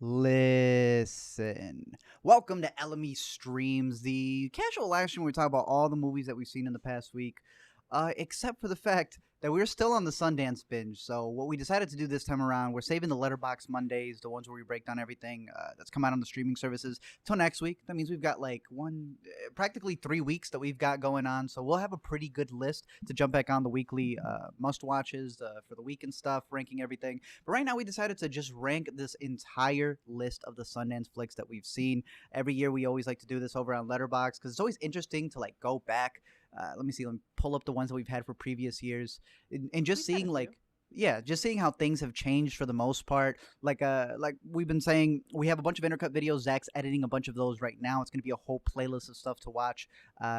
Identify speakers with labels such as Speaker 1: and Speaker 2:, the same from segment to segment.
Speaker 1: Listen. Welcome to LME Streams, the casual live stream where we talk about all the movies that we've seen in the past week, except for the fact that we're still on the Sundance binge. So what we decided to do this time around, we're saving the Letterboxd Mondays, the ones where we break down everything that's come out on the streaming services, till next week. That means we've got like practically 3 weeks that we've got going on. So we'll have a pretty good list to jump back on the weekly must-watches for the week and stuff, ranking everything. But right now we decided to just rank this entire list of the Sundance flicks that we've seen. Every year we always like to do this over on Letterboxd because it's always interesting to like go back. Let me pull up the ones that we've had for previous years, and just seeing just seeing how things have changed for the most part. Like we've been saying, we have a bunch of intercut videos. Zach's editing a bunch of those right now. It's going to be a whole playlist of stuff to watch,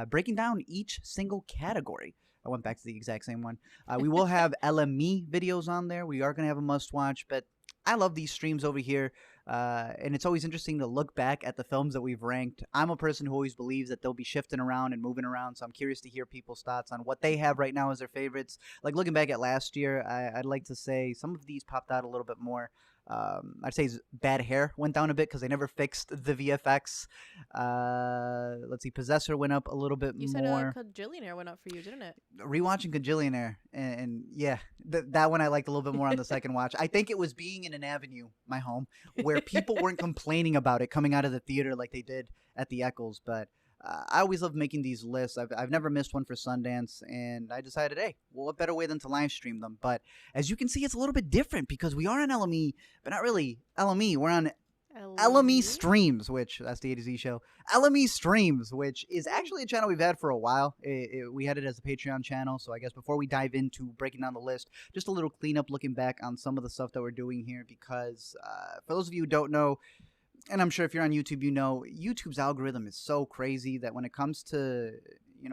Speaker 1: breaking down each single category. I went back to the exact same one. We will have LME videos on there. We are going to have a must watch, but I love these streams over here. And it's always interesting to look back at the films that we've ranked. I'm a person who always believes that they'll be shifting around and moving around, so I'm curious to hear people's thoughts on what they have right now as their favorites. Like looking back at last year, I'd like to say some of these popped out a little bit more. I'd say Bad Hair went down a bit because they never fixed the VFX. Let's see, Possessor went up a little bit more.
Speaker 2: You said Cajillionaire went up for you, didn't it?
Speaker 1: Rewatching Cajillionaire, and yeah, that one I liked a little bit more on the second watch. I think it was being in an avenue, my home, where people weren't complaining about it coming out of the theater like they did at the Eccles, but I always love making these lists. I've never missed one for Sundance, and I decided, hey, well, what better way than to live stream them? But as you can see, it's a little bit different because we are on LME, but not really LME. We're on LME Streams, which that's the A to Z show. LME Streams, which is actually a channel we've had for a while. We had it as a Patreon channel, so I guess before we dive into breaking down the list, just a little cleanup looking back on some of the stuff that we're doing here because for those of you who don't know, and I'm sure if you're on YouTube, you know, YouTube's algorithm is so crazy that when it comes to,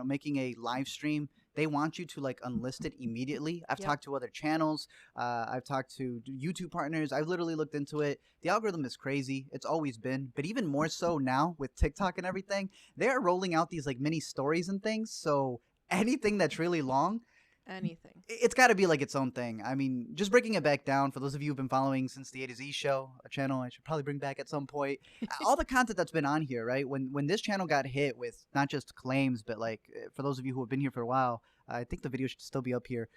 Speaker 1: making a live stream, they want you to like unlist it immediately. I've talked to other channels. I've talked to YouTube partners. I've literally looked into it. The algorithm is crazy. It's always been, but even more so now with TikTok and everything, they are rolling out these like mini stories and things. So anything that's really long, it's got to be like its own thing. I mean, just breaking it back down, for those of you who've been following since the A to Z show, a channel I should probably bring back at some point, all the content that's been on here, right? When this channel got hit with not just claims, but like for those of you who have been here for a while, I think the video should still be up here.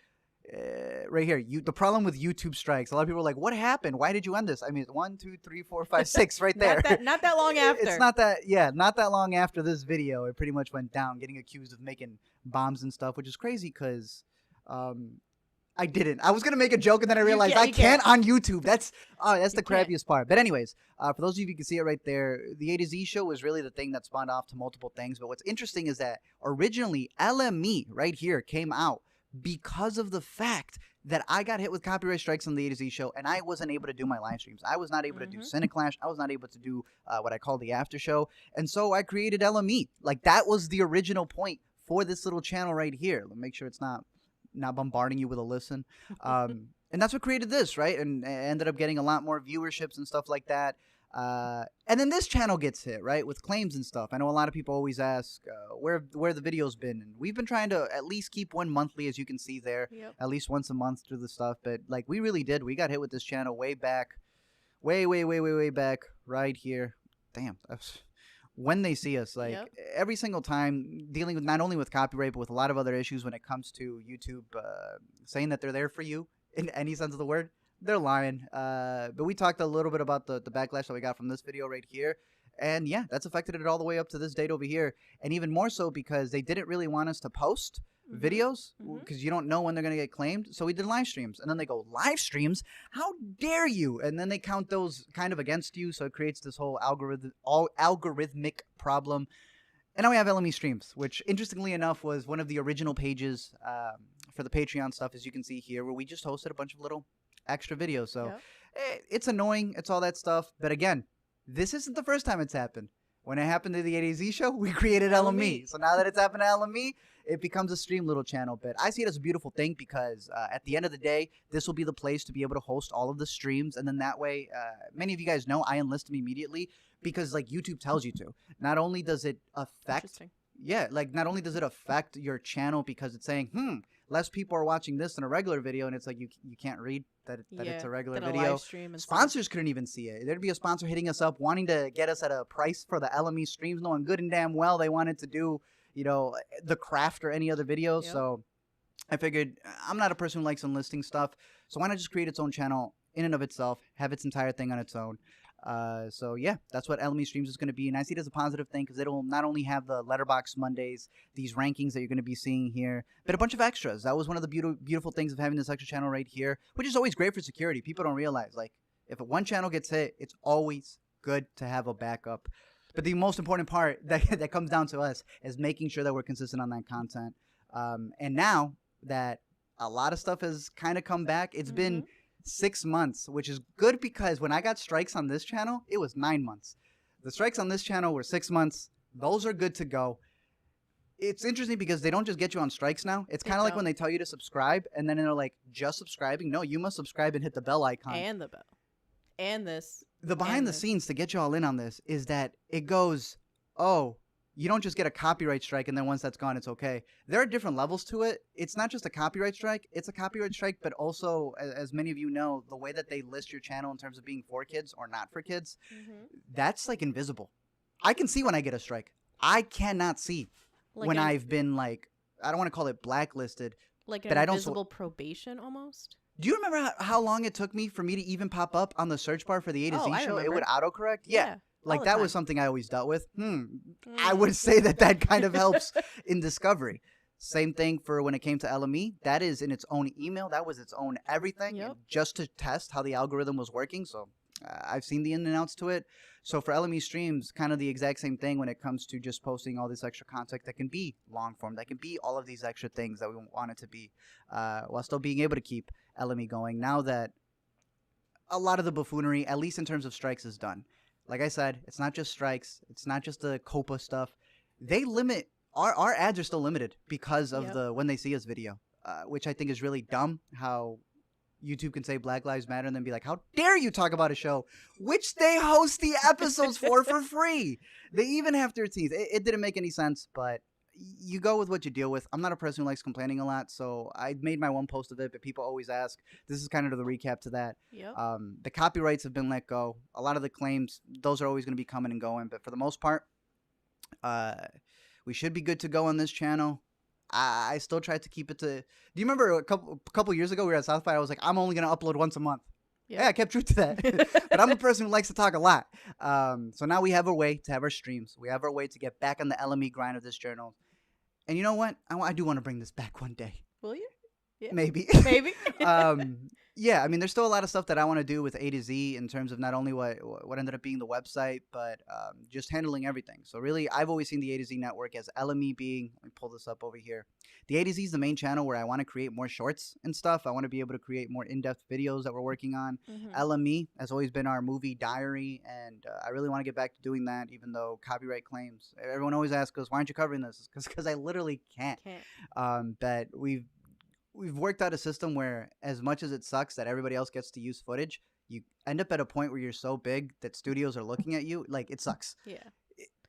Speaker 1: Right here, the problem with YouTube strikes. A lot of people are like, what happened? Why did you end this? I mean, it's 1, 2, 3, 4, 5, 6 right there.
Speaker 2: not that long after.
Speaker 1: It's not that long after this video. It pretty much went down, getting accused of making bombs and stuff, which is crazy because I didn't. I was going to make a joke and then I realized I can't on YouTube. That's the crappiest part. But anyways, for those of you who can see it right there, the A to Z show was really the thing that spawned off to multiple things. But what's interesting is that originally LME right here came out because of the fact that I got hit with copyright strikes on the A to Z show and I wasn't able to do my live streams. I was not able to do Cineclash. I was not able to do what I call the after show. And so I created LME. Like that was the original point for this little channel right here. Let me make sure it's not bombarding you with a listen. And that's what created this, right? And ended up getting a lot more viewerships and stuff like that. And then this channel gets hit, right, with claims and stuff. I know a lot of people always ask where the video's been. And we've been trying to at least keep one monthly, as you can see there, at least once a month through the stuff. But like we really did. We got hit with this channel way back, way back right here. Damn, that's... When they see us, like every single time, dealing with not only with copyright, but with a lot of other issues when it comes to YouTube saying that they're there for you in any sense of the word, they're lying. But we talked a little bit about the backlash that we got from this video right here. And yeah, that's affected it all the way up to this date over here. And even more so because they didn't really want us to post videos because you don't know when they're going to get claimed. So we did live streams. And then they go, live streams? How dare you? And then they count those kind of against you. So it creates this whole algorithmic problem. And now we have LME Streams, which interestingly enough was one of the original pages for the Patreon stuff, as you can see here, where we just hosted a bunch of little extra videos. So it's annoying. It's all that stuff. But again, this isn't the first time it's happened. When it happened to the A to Z show, we created LME. So now that it's happened to LME, it becomes a stream little channel. But I see it as a beautiful thing because at the end of the day, this will be the place to be able to host all of the streams. And then that way, many of you guys know I enlist them immediately because like YouTube tells you to. Not only does it affect... not only does it affect your channel because it's saying, less people are watching this than a regular video, and it's like you can't read that it's a regular
Speaker 2: than a
Speaker 1: video.
Speaker 2: live stream and
Speaker 1: Sponsors couldn't even see it. There'd be a sponsor hitting us up wanting to get us at a price for the LME streams, knowing good and damn well they wanted to do, the craft or any other video.
Speaker 2: Yep.
Speaker 1: So I figured I'm not a person who likes enlisting stuff, so why not just create its own channel in and of itself, have its entire thing on its own. So yeah, that's what LME Streams is going to be, and I see it as a positive thing because it'll not only have the Letterboxd Mondays, these rankings that you're going to be seeing here, but a bunch of extras. That was one of the beautiful things of having this extra channel right here, which is always great for security. People don't realize, like, if one channel gets hit, it's always good to have a backup. But the most important part that comes down to us is making sure that we're consistent on that content. And now that a lot of stuff has kind of come back, it's been 6 months, which is good because when I got strikes on this channel, it was 9 months. The strikes on this channel were 6 months. Those are good to go. It's interesting because they don't just get you on strikes now. It's kind of like when they tell you to subscribe and then they're like, just subscribing? No, you must subscribe and hit the bell icon.
Speaker 2: And the bell. And this.
Speaker 1: The behind the scenes to get you all in on this is that it goes, oh, you don't just get a copyright strike and then once that's gone, it's okay. There are different levels to it. It's not just a copyright strike. It's a copyright strike, but also, as many of you know, the way that they list your channel in terms of being for kids or not for kids, that's like invisible. I can see when I get a strike. I cannot see when I've been like, I don't want to call it blacklisted.
Speaker 2: Like an invisible probation almost?
Speaker 1: Do you remember how long it took me for me to even pop up on the search bar for the A to Z show? It would autocorrect? Yeah. Like, that was something I always dealt with. I would say that kind of helps in discovery. Same thing for when it came to LME. That is in its own email. That was its own everything just to test how the algorithm was working. So I've seen the in and outs to it. So for LME Streams, kind of the exact same thing when it comes to just posting all this extra content that can be long form, that can be all of these extra things that we want it to be, while still being able to keep LME going. Now that a lot of the buffoonery, at least in terms of strikes, is done. Like I said, it's not just strikes. It's not just the COPA stuff. They limit our ads are still limited because of the when they see us video, which I think is really dumb. How YouTube can say Black Lives Matter and then be like, how dare you talk about a show which they host the episodes for free? They even have 13s. It didn't make any sense, but you go with what you deal with. I'm not a person who likes complaining a lot, so I made my one post of it, but people always ask. This is kind of the recap to that. The copyrights have been let go. A lot of the claims, those are always going to be coming and going, but for the most part, we should be good to go on this channel. I still tried to keep it to... Do you remember a couple years ago we were at South by? I was like, I'm only going to upload once a month. Yeah, I kept true to that. But I'm a person who likes to talk a lot. So now we have a way to have our streams. We have our way to get back on the LME grind of this journal. And you know what? I do want to bring this back one day.
Speaker 2: Will you? Yeah.
Speaker 1: Maybe.
Speaker 2: Maybe.
Speaker 1: Yeah, I mean, there's still a lot of stuff that I want to do with A to Z in terms of not only what ended up being the website, but just handling everything. So really, I've always seen the A to Z network as LME being, let me pull this up over here. The A to Z is the main channel where I want to create more shorts and stuff. I want to be able to create more in-depth videos that we're working on. LME has always been our movie diary, and I really want to get back to doing that, even though copyright claims. Everyone always asks us, why aren't you covering this? Because I literally can't. But we've worked out a system where, as much as it sucks that everybody else gets to use footage, you end up at a point where you're so big that studios are looking at you. Like, it sucks. Yeah.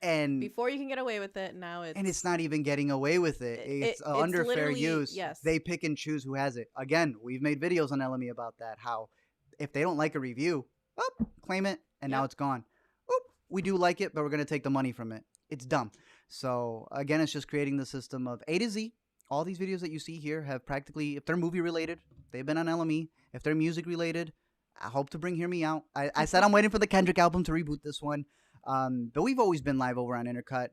Speaker 1: And
Speaker 2: before you can get away with it, now it's...
Speaker 1: And it's not even getting away with it. It's under fair use.
Speaker 2: Yes.
Speaker 1: They pick and choose who has it. Again, we've made videos on LME about that. How if they don't like a review, claim it, and now it's gone. We do like it, but we're going to take the money from it. It's dumb. So, again, it's just creating the system of A to Z. All these videos that you see here have practically, if they're movie related, they've been on LME. If they're music related, I hope to bring Hear Me Out. I said I'm waiting for the Kendrick album to reboot this one. But we've always been live over on Intercut.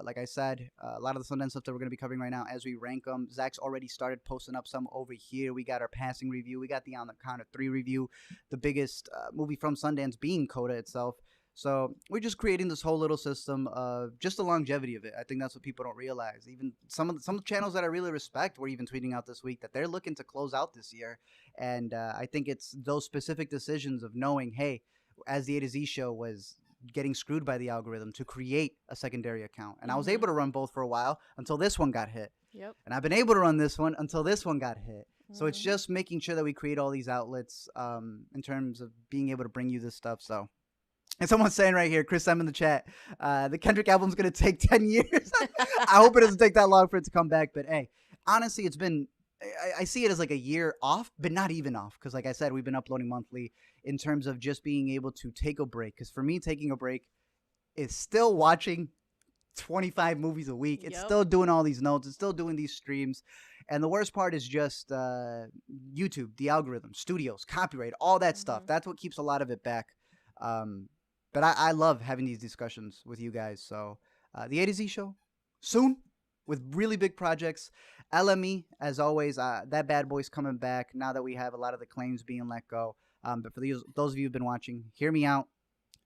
Speaker 1: Like I said, a lot of the Sundance stuff that we're going to be covering right now as we rank them. Zach's already started posting up some over here. We got our passing review. We got the On the Count of 3 review. The biggest movie from Sundance being Coda itself. So we're just creating this whole little system of just the longevity of it. I think that's what people don't realize. Even some channels that I really respect were even tweeting out this week that they're looking to close out this year. And I think it's those specific decisions of knowing, hey, as the A to Z show was getting screwed by the algorithm, to create a secondary account. And I was able to run both for a while until this one got hit. And I've been able to run this one until this one got hit. So it's just making sure that we create all these outlets in terms of being able to bring you this stuff. So... And someone's saying right here, Chris M in the chat, the Kendrick album's going to take 10 years. I hope it doesn't take that long for it to come back. But, hey, honestly, it's been I see it as like a year off, but not even off. Because like I said, we've been uploading monthly in terms of just being able to take a break. Because for me, taking a break is still watching 25 movies a week. It's still doing all these notes. It's still doing these streams. And the worst part is just YouTube, the algorithm, studios, copyright, all that stuff. That's what keeps a lot of it back. But I love having these discussions with you guys. So the A to Z show soon with really big projects. LME, as always, that bad boy's coming back now that we have a lot of the claims being let go. But for those of you who've been watching, hear me out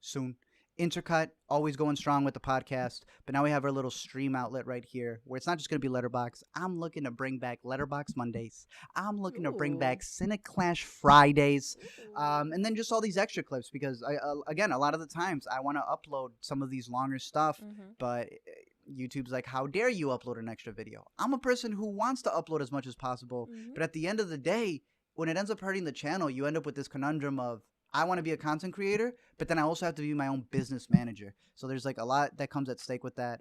Speaker 1: soon. Intercut, always going strong with the podcast. But now we have our little stream outlet right here where it's not just going to be Letterboxd. I'm looking to bring back Letterboxd Mondays. I'm looking to bring back Cineclash Fridays. And then just all these extra clips because, again, a lot of the times I want to upload some of these longer stuff. But YouTube's like, how dare you upload an extra video? I'm a person who wants to upload as much as possible. But at the end of the day, when it ends up hurting the channel, you end up with this conundrum of, I want to be a content creator, but then I also have to be my own business manager. So there's like a lot that comes at stake with that.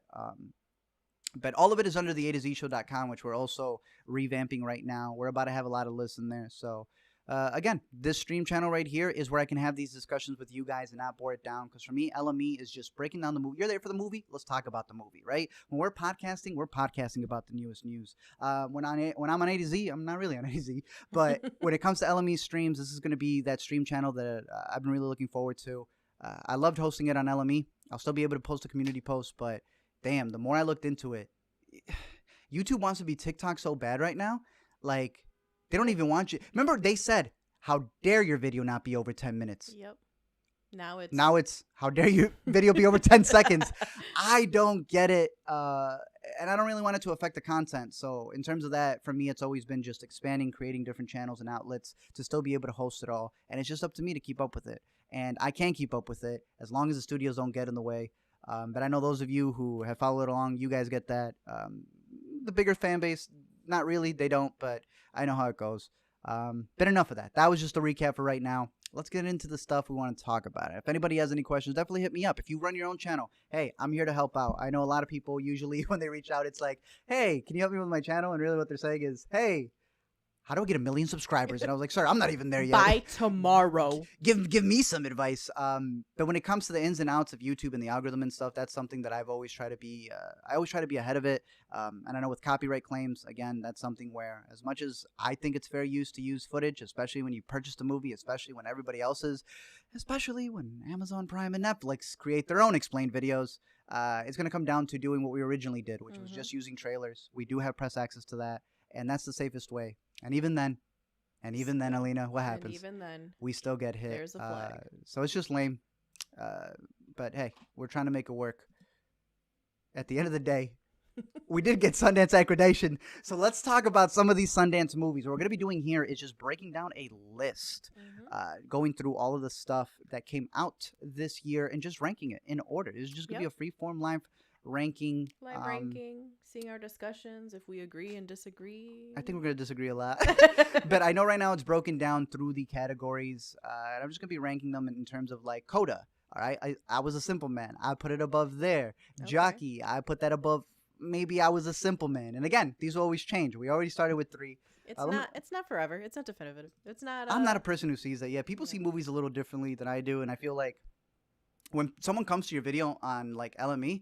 Speaker 1: But all of it is under the A2Zshow.com, which we're also revamping right now. We're about to have a lot of lists in there. So again, this stream channel right here is where I can have these discussions with you guys and not bore it down. Because for me, LME is just breaking down the movie. You're there for the movie. Let's talk about the movie, right? When we're podcasting about the newest news. When I'm on A to Z, I'm not really on A to Z. But when it comes to LME Streams, this is going to be that stream channel that I've been really looking forward to. I loved hosting it on LME. I'll still be able to post a community post, but damn, the more I looked into it, YouTube wants to be TikTok so bad right now. Like, they don't even want you. Remember, they said, how dare your video not be over 10 minutes?
Speaker 2: Yep. Now it's how dare your video be over 10 seconds? I don't get it. And I don't really want it to affect the content. So in terms of that, for me, it's always been just expanding, creating different channels and outlets to still be able to host it all. And it's just up to me to keep up with it. And I can keep up with it as long as the studios don't get in the way. But I know those of you who have followed along, you guys get that. The bigger fan base, not really. They don't, but I know how it goes. But enough of that. That was just a recap for right now. Let's get into the stuff we want to talk about. If anybody has any questions, definitely hit me up. If you run your own channel, hey, I'm here to help out. I know a lot of people usually when they reach out, it's like, hey, can you help me with my channel? And really what they're saying is, hey, how do I get 1 million subscribers? And I was like, sir, I'm not even there yet. By tomorrow.
Speaker 1: Give me some advice. But when it comes to the ins and outs of YouTube and the algorithm and stuff, that's something that I've always tried to be. I always try to be ahead of it. And I know with copyright claims, again, that's something where as much as I think it's fair use to use footage, especially when you purchase the movie, especially when everybody else is, especially when Amazon Prime and Netflix create their own explained videos, it's going to come down to doing what we originally did, which was just using trailers. We do have press access to that, and that's the safest way. And even then, Alina, what happens?
Speaker 2: And even then,
Speaker 1: we still get hit.
Speaker 2: There's a flag.
Speaker 1: So it's just lame. But hey, we're trying to make it work. At the end of the day, we did get Sundance accreditation. So let's talk about some of these Sundance movies. What we're going to be doing here is just breaking down a list, going through all of the stuff that came out this year and just ranking it in order. It's just going to be a free-form live ranking.
Speaker 2: Seeing our discussions, if we agree and disagree.
Speaker 1: I think we're going to disagree a lot. But I know right now it's broken down through the categories. And I'm just going to be ranking them in terms of like Coda. All right. I was a simple man. I put it above there. Okay. Jockey. I put that above. Maybe I was a simple man. And again, these will always change. We already started with 3.
Speaker 2: It's not forever. It's not definitive. It's not.
Speaker 1: I'm not a person who sees that. Yeah. People see movies a little differently than I do. And I feel like when someone comes to your video on like LME,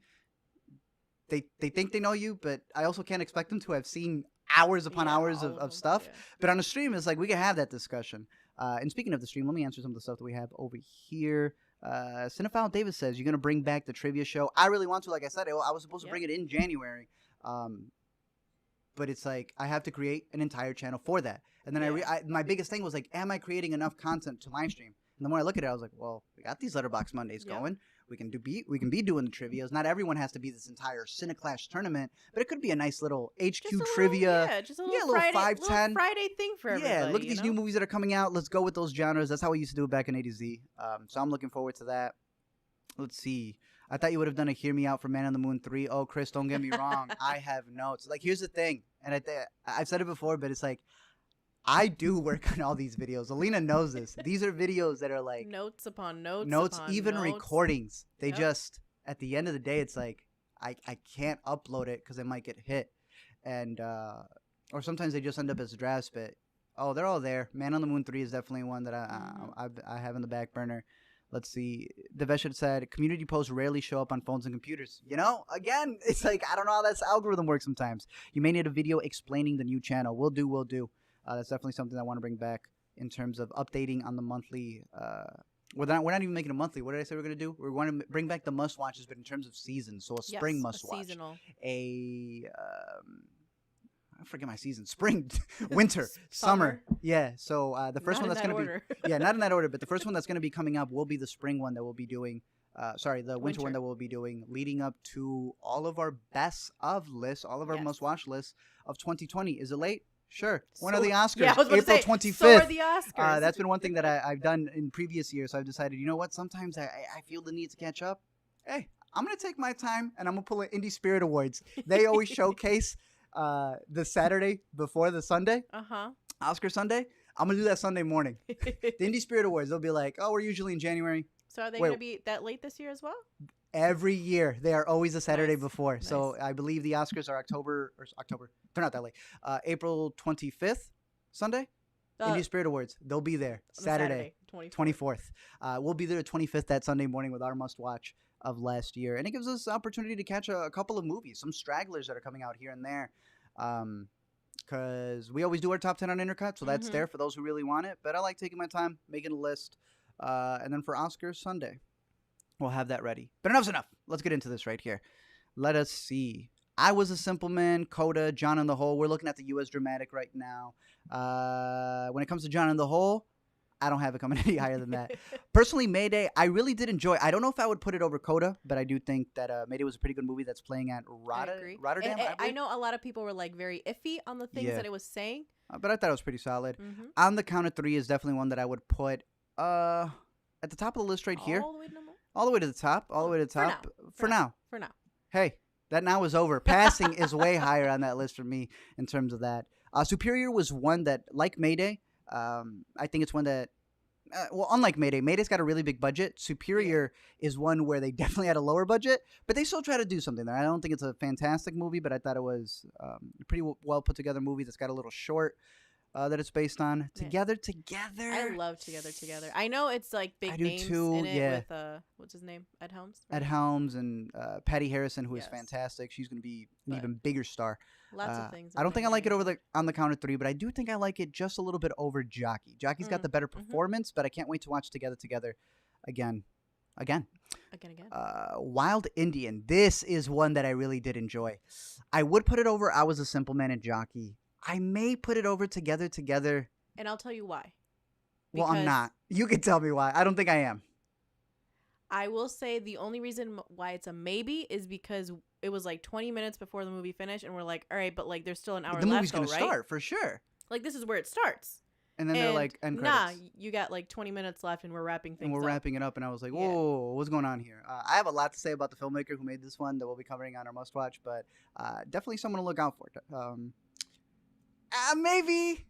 Speaker 1: they think they know you, but I also can't expect them to have seen hours upon hours of stuff. Yeah. But on a stream, it's like we can have that discussion. And speaking of the stream, let me answer some of the stuff that we have over here. Cinephile Davis says, you're going to bring back the trivia show. I really want to. Like I said, I was supposed to bring it in January. But it's like I have to create an entire channel for that. And then my biggest thing was like, am I creating enough content to live stream? And the more I look at it, I was like, well, we got these Letterboxd Mondays going. We can be doing the trivias. Not everyone has to be this entire Cineclash tournament, but it could be a nice little HQ trivia.
Speaker 2: Just a little Friday,
Speaker 1: 5-10
Speaker 2: Friday thing for everybody.
Speaker 1: Yeah, look at these new movies that are coming out. Let's go with those genres. That's how we used to do it back in A to Z. So I'm looking forward to that. Let's see. I thought you would have done a Hear Me Out for Man on the Moon 3. Oh, Chris, don't get me wrong. I have notes. Like, here's the thing, and I've said it before, but it's like, I do work on all these videos. Alina knows this. These are videos that are like
Speaker 2: notes upon notes.
Speaker 1: Even notes. Recordings. They just, at the end of the day, it's like I can't upload it because it might get hit. And
Speaker 2: or sometimes they just end up as drafts. But oh, they're all there. Man on the Moon 3 is definitely one that I have in the back burner. Let's see. Devesh had said community posts rarely show up on phones and computers. You know, again, it's like I don't know how that algorithm works sometimes. You may need a video explaining the new channel. We'll do. That's definitely something I want to bring back in terms of updating on the monthly. We're not even making a monthly. What did I say we're going to do? We're going to bring back the must watches, but in terms of seasons. So a spring must watch.
Speaker 3: Seasonal.
Speaker 2: I forget my season. Spring, winter, summer. Yeah. So the first one that's going to be not in that order, but the first one that's going to be coming up will be the spring one that we'll be doing. The winter one that we'll be doing, leading up to all of our best of lists, all of our must watch lists of 2020. Is it late? Sure. When are the Oscars?
Speaker 3: Yeah,
Speaker 2: April 25th.
Speaker 3: So are the Oscars.
Speaker 2: That's been one thing that I've done in previous years. So I've decided, you know what? Sometimes I feel the need to catch up. Hey, I'm going to take my time and I'm going to pull in Indie Spirit Awards. They always showcase the Saturday before the Sunday. Oscar Sunday. I'm going to do that Sunday morning. The Indie Spirit Awards, they'll be like, oh, we're usually in January.
Speaker 3: So are they going to be that late this year as well?
Speaker 2: Every year. They are always a Saturday before. Nice. So I believe the Oscars are October. They're not that late. April 25th, Sunday. Indie Spirit Awards. They'll be there. Saturday 24th. We'll be there 25th that Sunday morning with our must watch of last year. And it gives us an opportunity to catch a couple of movies, some stragglers that are coming out here and there. Because we always do our top 10 on Intercut. So that's there for those who really want it. But I like taking my time, making a list. And then for Oscars Sunday, we'll have that ready. But enough's enough. Let's get into this right here. Let us see. I Was a Simple Man, Coda, John in the Hole. We're looking at the U.S. dramatic right now. When it comes to John in the Hole, I don't have it coming any higher than that. Personally, Mayday, I really did enjoy. I don't know if I would put it over Coda, but I do think that Mayday was a pretty good movie that's playing at Rotterdam.
Speaker 3: I know a lot of people were like very iffy on the things that it was saying.
Speaker 2: But I thought it was pretty solid. On the Count of Three is definitely one that I would put at the top of the list right here. All the way to the top. All the way to the top. For now. Hey, that now is over. Passing is way higher on that list for me in terms of that. Superior was one that, like Mayday, I think it's one that, unlike Mayday, Mayday's got a really big budget. Superior is one where they definitely had a lower budget, but they still try to do something there. I don't think it's a fantastic movie, but I thought it was a pretty well put together movie that's got a little short. That it's based on. Together.
Speaker 3: I love Together. I know it's like big names in it with what's his name? Ed Helms.
Speaker 2: Ed Helms and Patty Harrison, who is fantastic. She's going to be an even bigger star.
Speaker 3: Lots of things.
Speaker 2: I don't think I like it on the Count of Three, but I do think I like it just a little bit over Jockey. Jockey's got the better performance, but I can't wait to watch Together again. Wild Indian. This is one that I really did enjoy. I would put it over I Was a Simple Man and Jockey. I may put it over Together.
Speaker 3: And I'll tell you why.
Speaker 2: Well, I'm not. You can tell me why. I don't think I am.
Speaker 3: I will say the only reason why it's a maybe is because it was like 20 minutes before the movie finished, and we're like, all right, but like there's still an hour left.
Speaker 2: The movie's going to start, for sure.
Speaker 3: Like, this is where it starts.
Speaker 2: And then they're like, end credits.
Speaker 3: You got like 20 minutes left, and we're wrapping things up.
Speaker 2: Wrapping it up, and I was like, whoa, what's going on here? I have a lot to say about the filmmaker who made this one that we'll be covering on our Must Watch, but definitely someone to look out for. Maybe.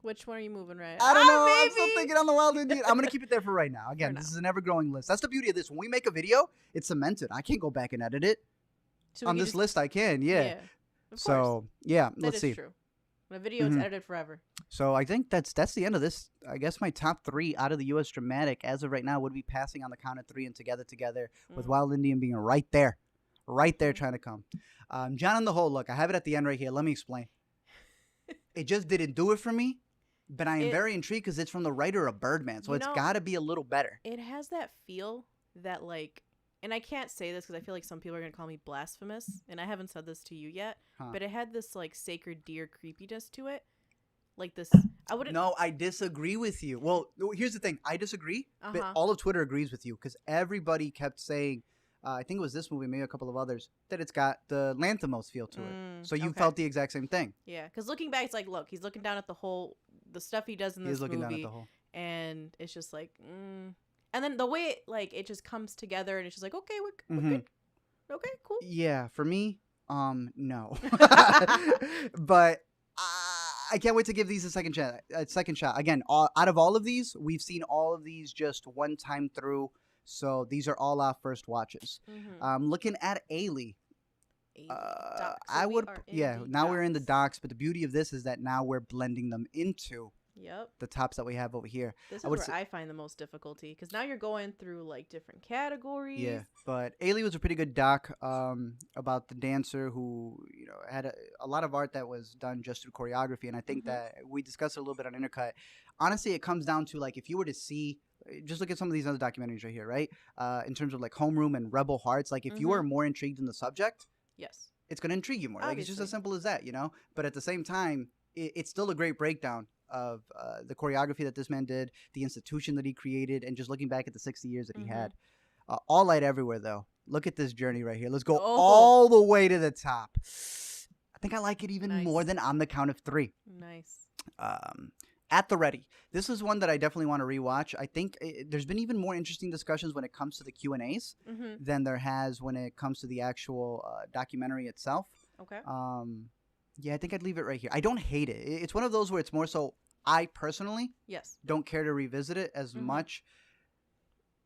Speaker 3: Which one are you moving right?
Speaker 2: I don't know. Maybe. I'm still thinking on the Wild Indian. I'm going to keep it there for right now. Again, this is an ever-growing list. That's the beauty of this. When we make a video, it's cemented. I can't go back and edit it. So on this list, I can. Yeah. Of course. Let's see.
Speaker 3: True. When a video is edited forever.
Speaker 2: So I think that's the end of this. I guess my top 3 out of the U.S. dramatic as of right now would be passing on the Count of Three and Together, with Wild Indian being right there trying to come. John in the Hole, look, I have it at the end right here. Let me explain. It just didn't do it for me, but I am very intrigued because it's from the writer of Birdman, so it's got to be a little better.
Speaker 3: It has that feel that, like, and I can't say this because I feel like some people are going to call me blasphemous, and I haven't said this to you yet, but it had this, like, sacred deer creepiness to it. Like this, I wouldn't.
Speaker 2: No, I disagree with you. Well, here's the thing. I disagree, but all of Twitter agrees with you because everybody kept saying, I think it was this movie, maybe a couple of others, that it's got the Lanthimos feel to it. So you felt the exact same thing.
Speaker 3: Yeah, because looking back, it's like, look, he's looking down at the hole, the stuff he does in this movie. He's looking down at the hole. And it's just like, And then the way it just comes together, and it's just like, okay, we're good. Okay, cool.
Speaker 2: Yeah, for me, no. But I can't wait to give these a second shot. Again, out of all of these, we've seen all of these just one time through. So these are all our first watches. Looking at Ailey.
Speaker 3: docs. So
Speaker 2: I would, now we're in the
Speaker 3: docs.
Speaker 2: docs, but the beauty of this is that now we're blending them into the tops that we have over here.
Speaker 3: This is where I find the most difficulty, because now you're going through like different categories.
Speaker 2: Yeah, but Ailey was a pretty good doc about the dancer who, had a lot of art that was done just through choreography, and I think that we discussed it a little bit on Intercut. Honestly, it comes down to, like, if you were to see, just look at some of these other documentaries right here, right? In terms of like Homeroom and Rebel Hearts, like if you are more intrigued in the subject,
Speaker 3: yes,
Speaker 2: it's going to intrigue you more. Obviously. Like, it's just as simple as that, But at the same time, it's still a great breakdown of the choreography that this man did, the institution that he created, and just looking back at the 60 years that he had. All Light Everywhere, though. Look at this journey right here. Let's go all the way to the top. I think I like it even more than On the Count of Three.
Speaker 3: Nice.
Speaker 2: At the Ready. This is one that I definitely want to rewatch. I think there's been even more interesting discussions when it comes to the Q&As than there has when it comes to the actual documentary itself.
Speaker 3: Okay.
Speaker 2: Yeah, I think I'd leave it right here. I don't hate it. It's one of those where it's more so I personally don't care to revisit it as much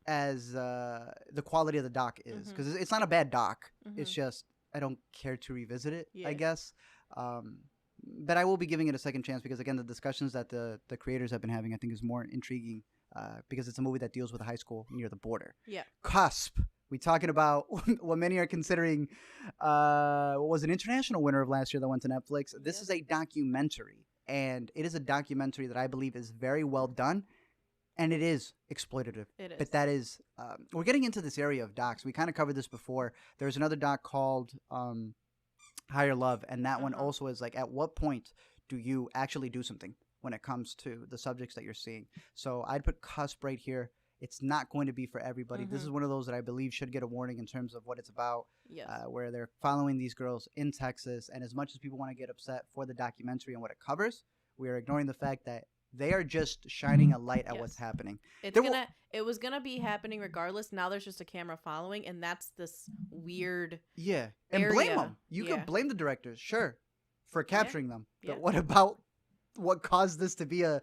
Speaker 2: as the quality of the doc is. Because it's not a bad doc. It's just I don't care to revisit it, I guess. But I will be giving it a second chance because, again, the discussions that the creators have been having, I think, is more intriguing because it's a movie that deals with a high school near the border. Yeah. Cusp. We're talking about what many are considering what was an international winner of last year that went to Netflix. This is a documentary, and it is a documentary that I believe is very well done, and it is exploitative. It is. But that is we're getting into this area of docs. We kind of covered this before. There's another doc called Higher Love, and that one also is like, at what point do you actually do something when it comes to the subjects that you're seeing? So I'd put Cusp right here. It's not going to be for everybody. This is one of those that I believe should get a warning in terms of what it's about, where they're following these girls in Texas. And as much as people want to get upset for the documentary and what it covers, we are ignoring the fact that they are just shining a light at what's happening.
Speaker 3: It was gonna be happening regardless. Now there's just a camera following, and that's this weird
Speaker 2: and blame them. You could blame the directors, sure, for capturing them. But what about what caused this to be a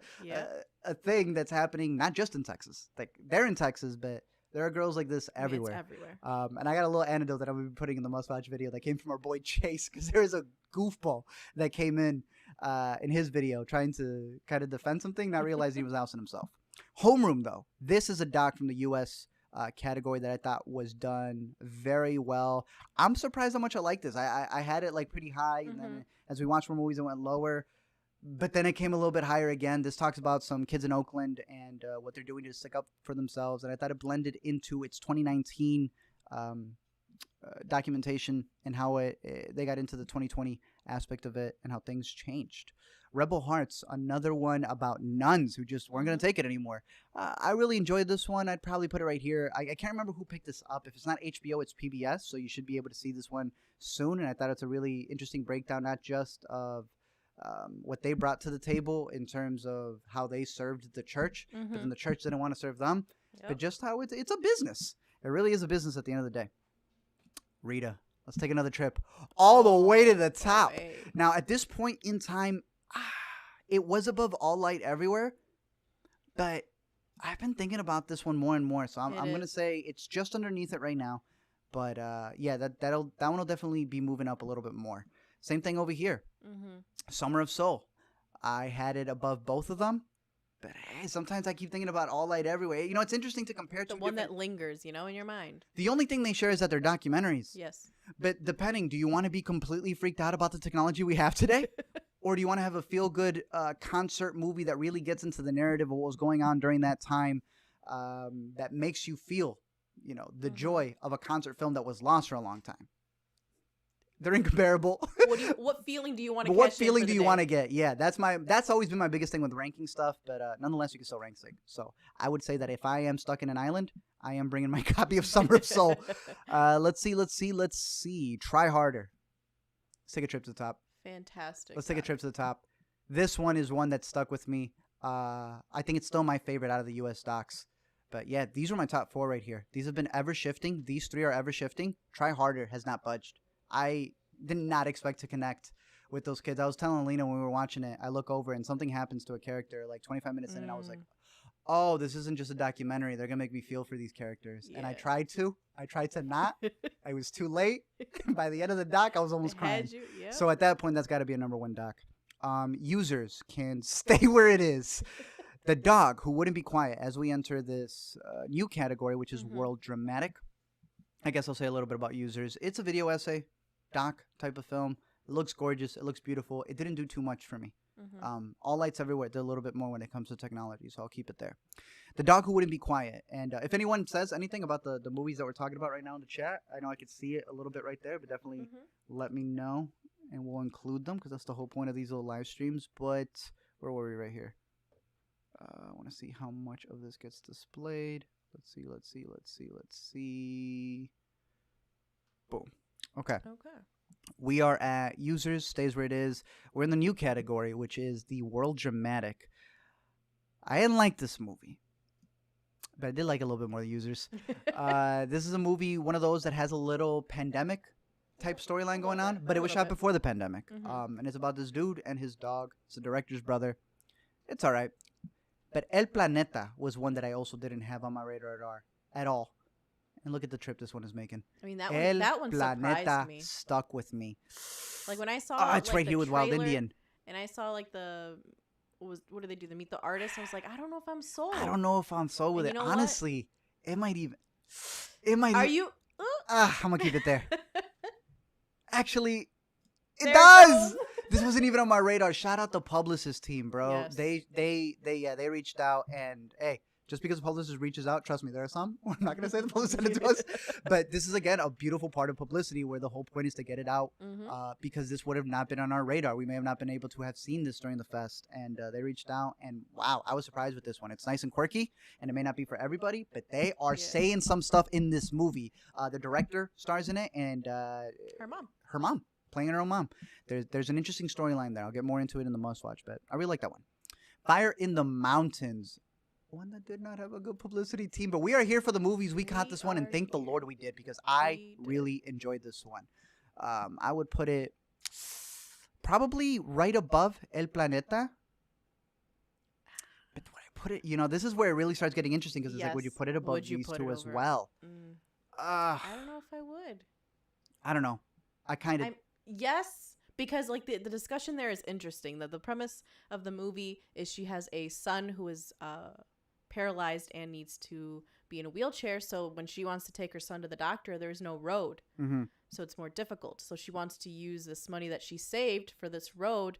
Speaker 2: thing that's happening not just in Texas? Like, they're in Texas, but there are girls like this everywhere.
Speaker 3: It's everywhere.
Speaker 2: And I got a little anecdote that I'm going to be putting in the must-watch video that came from our boy Chase, because there was a goofball that came in his video trying to kind of defend something, not realizing he was ousting himself. Homeroom, though. This is a doc from the U.S. Category that I thought was done very well. I'm surprised how much I like this. I had it like pretty high, and then as we watched more movies, it went lower. But then it came a little bit higher again. This talks about some kids in Oakland and what they're doing to stick up for themselves. And I thought it blended into its 2019 documentation and how they got into the 2020 aspect of it and how things changed. Rebel Hearts, another one about nuns who just weren't going to take it anymore. I really enjoyed this one. I'd probably put it right here. I can't remember who picked this up. If it's not HBO, it's PBS. So you should be able to see this one soon. And I thought it's a really interesting breakdown, not just of what they brought to the table in terms of how they served the church, but then the church didn't want to serve them, but just how it's a business. It really is a business at the end of the day. Rita, let's take another trip all the way to the top. Now, at this point in time, it was above All Light Everywhere, but I've been thinking about this one more and more, so I'm going to say it's just underneath it right now. But yeah, that one will definitely be moving up a little bit more. Same thing over here. Summer of Soul. I had it above both of them. But hey, sometimes I keep thinking about All Light Everywhere. It's interesting to compare
Speaker 3: the one that lingers, in your mind.
Speaker 2: The only thing they share is that they're documentaries.
Speaker 3: Yes.
Speaker 2: But depending, do you want to be completely freaked out about the technology we have today? Or do you want to have a feel-good concert movie that really gets into the narrative of what was going on during that time that makes you feel, the joy of a concert film that was lost for a long time? They're incomparable.
Speaker 3: What feeling do you want to?
Speaker 2: What feeling do you want to get? Yeah, that's always been my biggest thing with ranking stuff. But nonetheless, you can still rank things. So I would say that if I am stuck in an island, I am bringing my copy of Summer of Soul. Let's see. Try Harder. Let's take a trip to the top.
Speaker 3: Fantastic.
Speaker 2: Let's take a trip to the top. This one is one that stuck with me. I think it's still my favorite out of the U.S. docs. But yeah, these are my top 4 right here. These have been ever shifting. These 3 are ever shifting. Try Harder has not budged. I did not expect to connect with those kids. I was telling Lena when we were watching it, I look over and something happens to a character like 25 minutes in, and I was like, oh, this isn't just a documentary. They're going to make me feel for these characters. Yeah. And I tried to not. I was too late. By the end of the doc, I was almost crying.
Speaker 3: Yep.
Speaker 2: So at that point, that's got to be a #1 doc. Users can stay where it is. The dog who wouldn't be quiet, as we enter this new category, which is world dramatic. I guess I'll say a little bit about Users. It's a video essay, doc type of film. It looks gorgeous. It looks beautiful. It didn't do too much for me. All lights everywhere. It did a little bit more when it comes to technology, so I'll keep it there. The dog who wouldn't be quiet. And if anyone says anything about the movies that we're talking about right now in the chat, I know I could see it a little bit right there, but definitely let me know, and we'll include them because that's the whole point of these little live streams. But where were we right here? I want to see how much of this gets displayed. Let's see. Boom. Okay. We are at Users, stays where it is. We're in the new category, which is the world dramatic. I didn't like this movie, but I did like it a little bit more than Users. This is a movie, one of those that has a little pandemic type storyline going on, but it was shot before the pandemic. And it's about this dude and his dog. It's the director's brother. It's all right. But El Planeta was one that I also didn't have on my radar at all. And look at the trip this one is making.
Speaker 3: I mean, that one surprised me.
Speaker 2: Stuck with me.
Speaker 3: Like when I saw
Speaker 2: it's right here with Wild Indian.
Speaker 3: And I saw like what do they do? They meet the artist. I was like, I don't know if I'm sold.
Speaker 2: I don't know if I'm sold with it. Honestly, it might even.
Speaker 3: Are you?
Speaker 2: I'm gonna keep it there. Actually, it does. This wasn't even on my radar. Shout out the publicist team, bro. Yes. They reached out, and hey, just because the publicist reaches out, trust me, there are some. We're not going to say the publicist sent it to us. But this is, again, a beautiful part of publicity where the whole point is to get it out because this would have not been on our radar. We may have not been able to have seen this during the fest. And they reached out, and wow, I was surprised with this one. It's nice and quirky, and it may not be for everybody, but they are saying some stuff in this movie. The director stars in it, and her mom. Playing her own mom. There's an interesting storyline there. I'll get more into it in the must-watch, but I really like that one. Fire in the Mountains. One that did not have a good publicity team, but we are here for the movies. We caught this one, and thank the Lord we did because I really enjoyed this one. I would put it probably right above El Planeta. But when I put it, this is where it really starts getting interesting because it's like, would you put it above these two as well?
Speaker 3: I don't know if I would.
Speaker 2: I don't know. I kind of...
Speaker 3: Yes, because like the discussion there is interesting. The premise of the movie is she has a son who is paralyzed and needs to be in a wheelchair. So when she wants to take her son to the doctor, there's no road. So it's more difficult. So she wants to use this money that she saved for this road.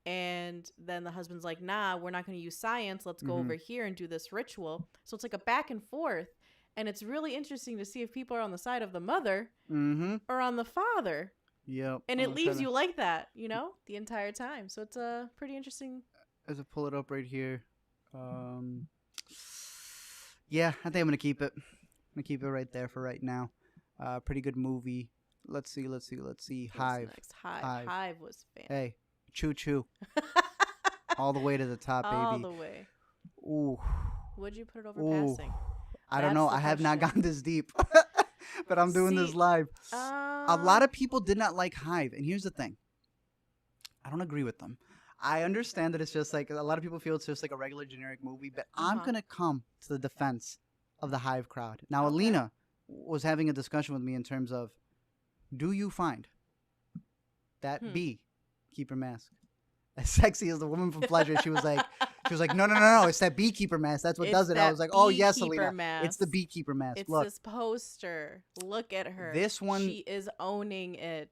Speaker 3: And then the husband's like, nah, we're not going to use science. Let's go over here and do this ritual. So it's like a back and forth. And it's really interesting to see if people are on the side of the mother or on the father.
Speaker 2: Yep.
Speaker 3: And it leaves you like that, the entire time. So it's a pretty interesting.
Speaker 2: As I pull it up right here. Yeah, I think I'm going to keep it. I'm going to keep it right there for right now. Pretty good movie. Let's see. Hive.
Speaker 3: Hive was fantastic.
Speaker 2: Hey, choo choo. All the way to the top, baby.
Speaker 3: All the way.
Speaker 2: Ooh.
Speaker 3: Would you put it over passing?
Speaker 2: I don't know. I have not gone this deep. But I'm doing this live. A lot of people did not like Hive. And here's the thing. I don't agree with them. I understand that it's just like, a lot of people feel it's just like a regular generic movie. But I'm going to come to the defense of the Hive crowd. Now, Alina was having a discussion with me in terms of, do you find that beekeeper mask as sexy as the woman from Pleasure? She was like, no, it's that beekeeper mask. That's what does it. I was like, oh yes, Alina, mask. It's the beekeeper mask.
Speaker 3: It's
Speaker 2: Look,
Speaker 3: this poster. Look at her.
Speaker 2: This one,
Speaker 3: she is owning it.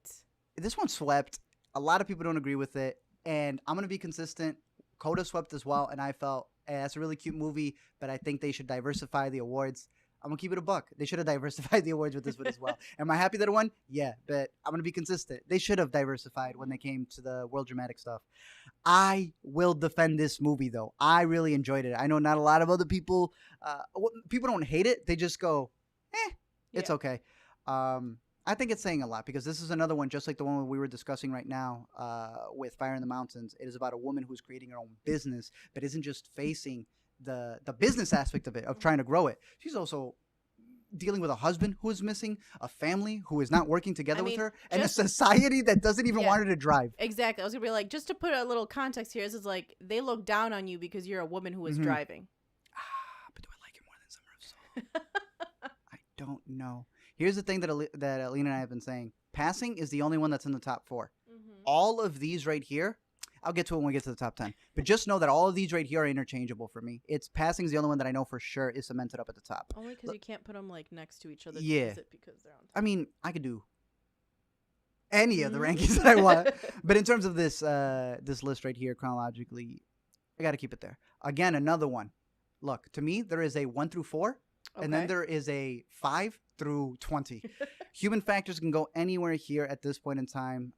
Speaker 2: This one swept. A lot of people don't agree with it, and I'm gonna be consistent. Coda swept as well, and I felt, hey, that's a really cute movie, but I think they should diversify the awards. I'm going to keep it a buck. They should have diversified the awards with this one as well. Am I happy that it won? Yeah, but I'm going to be consistent. They should have diversified when they came to the world dramatic stuff. I will defend this movie, though. I really enjoyed it. I know not a lot of other people, people don't hate it. They just go, it's okay. I think it's saying a lot because this is another one, just like the one we were discussing right now with Fire in the Mountains. It is about a woman who's creating her own business, but isn't just facing the business aspect of it, of trying to grow it. She's also dealing with a husband who is missing, a family who is not working together with her, and a society that doesn't even want her to drive.
Speaker 3: Exactly. I was going to be like, just to put a little context here, this is like, they look down on you because you're a woman who is driving.
Speaker 2: I don't know. Here's the thing that Alina and I have been saying. Passing is the only one that's in the top 4. Mm-hmm. All of these right here, I'll get to it when we get to the top 10. But just know that all of these right here are interchangeable for me. Passing is the only one that I know for sure is cemented up at the top.
Speaker 3: Only because you can't put them like next to each other.
Speaker 2: Yeah.
Speaker 3: Because they're on top.
Speaker 2: I mean, I could do any of the rankings that I want. But in terms of this this list right here, chronologically, I got to keep it there. Again, another one. Look, to me, there is a 1 through 4. Okay. And then there is a 5 through 20. Human factors can go anywhere here at this point in time.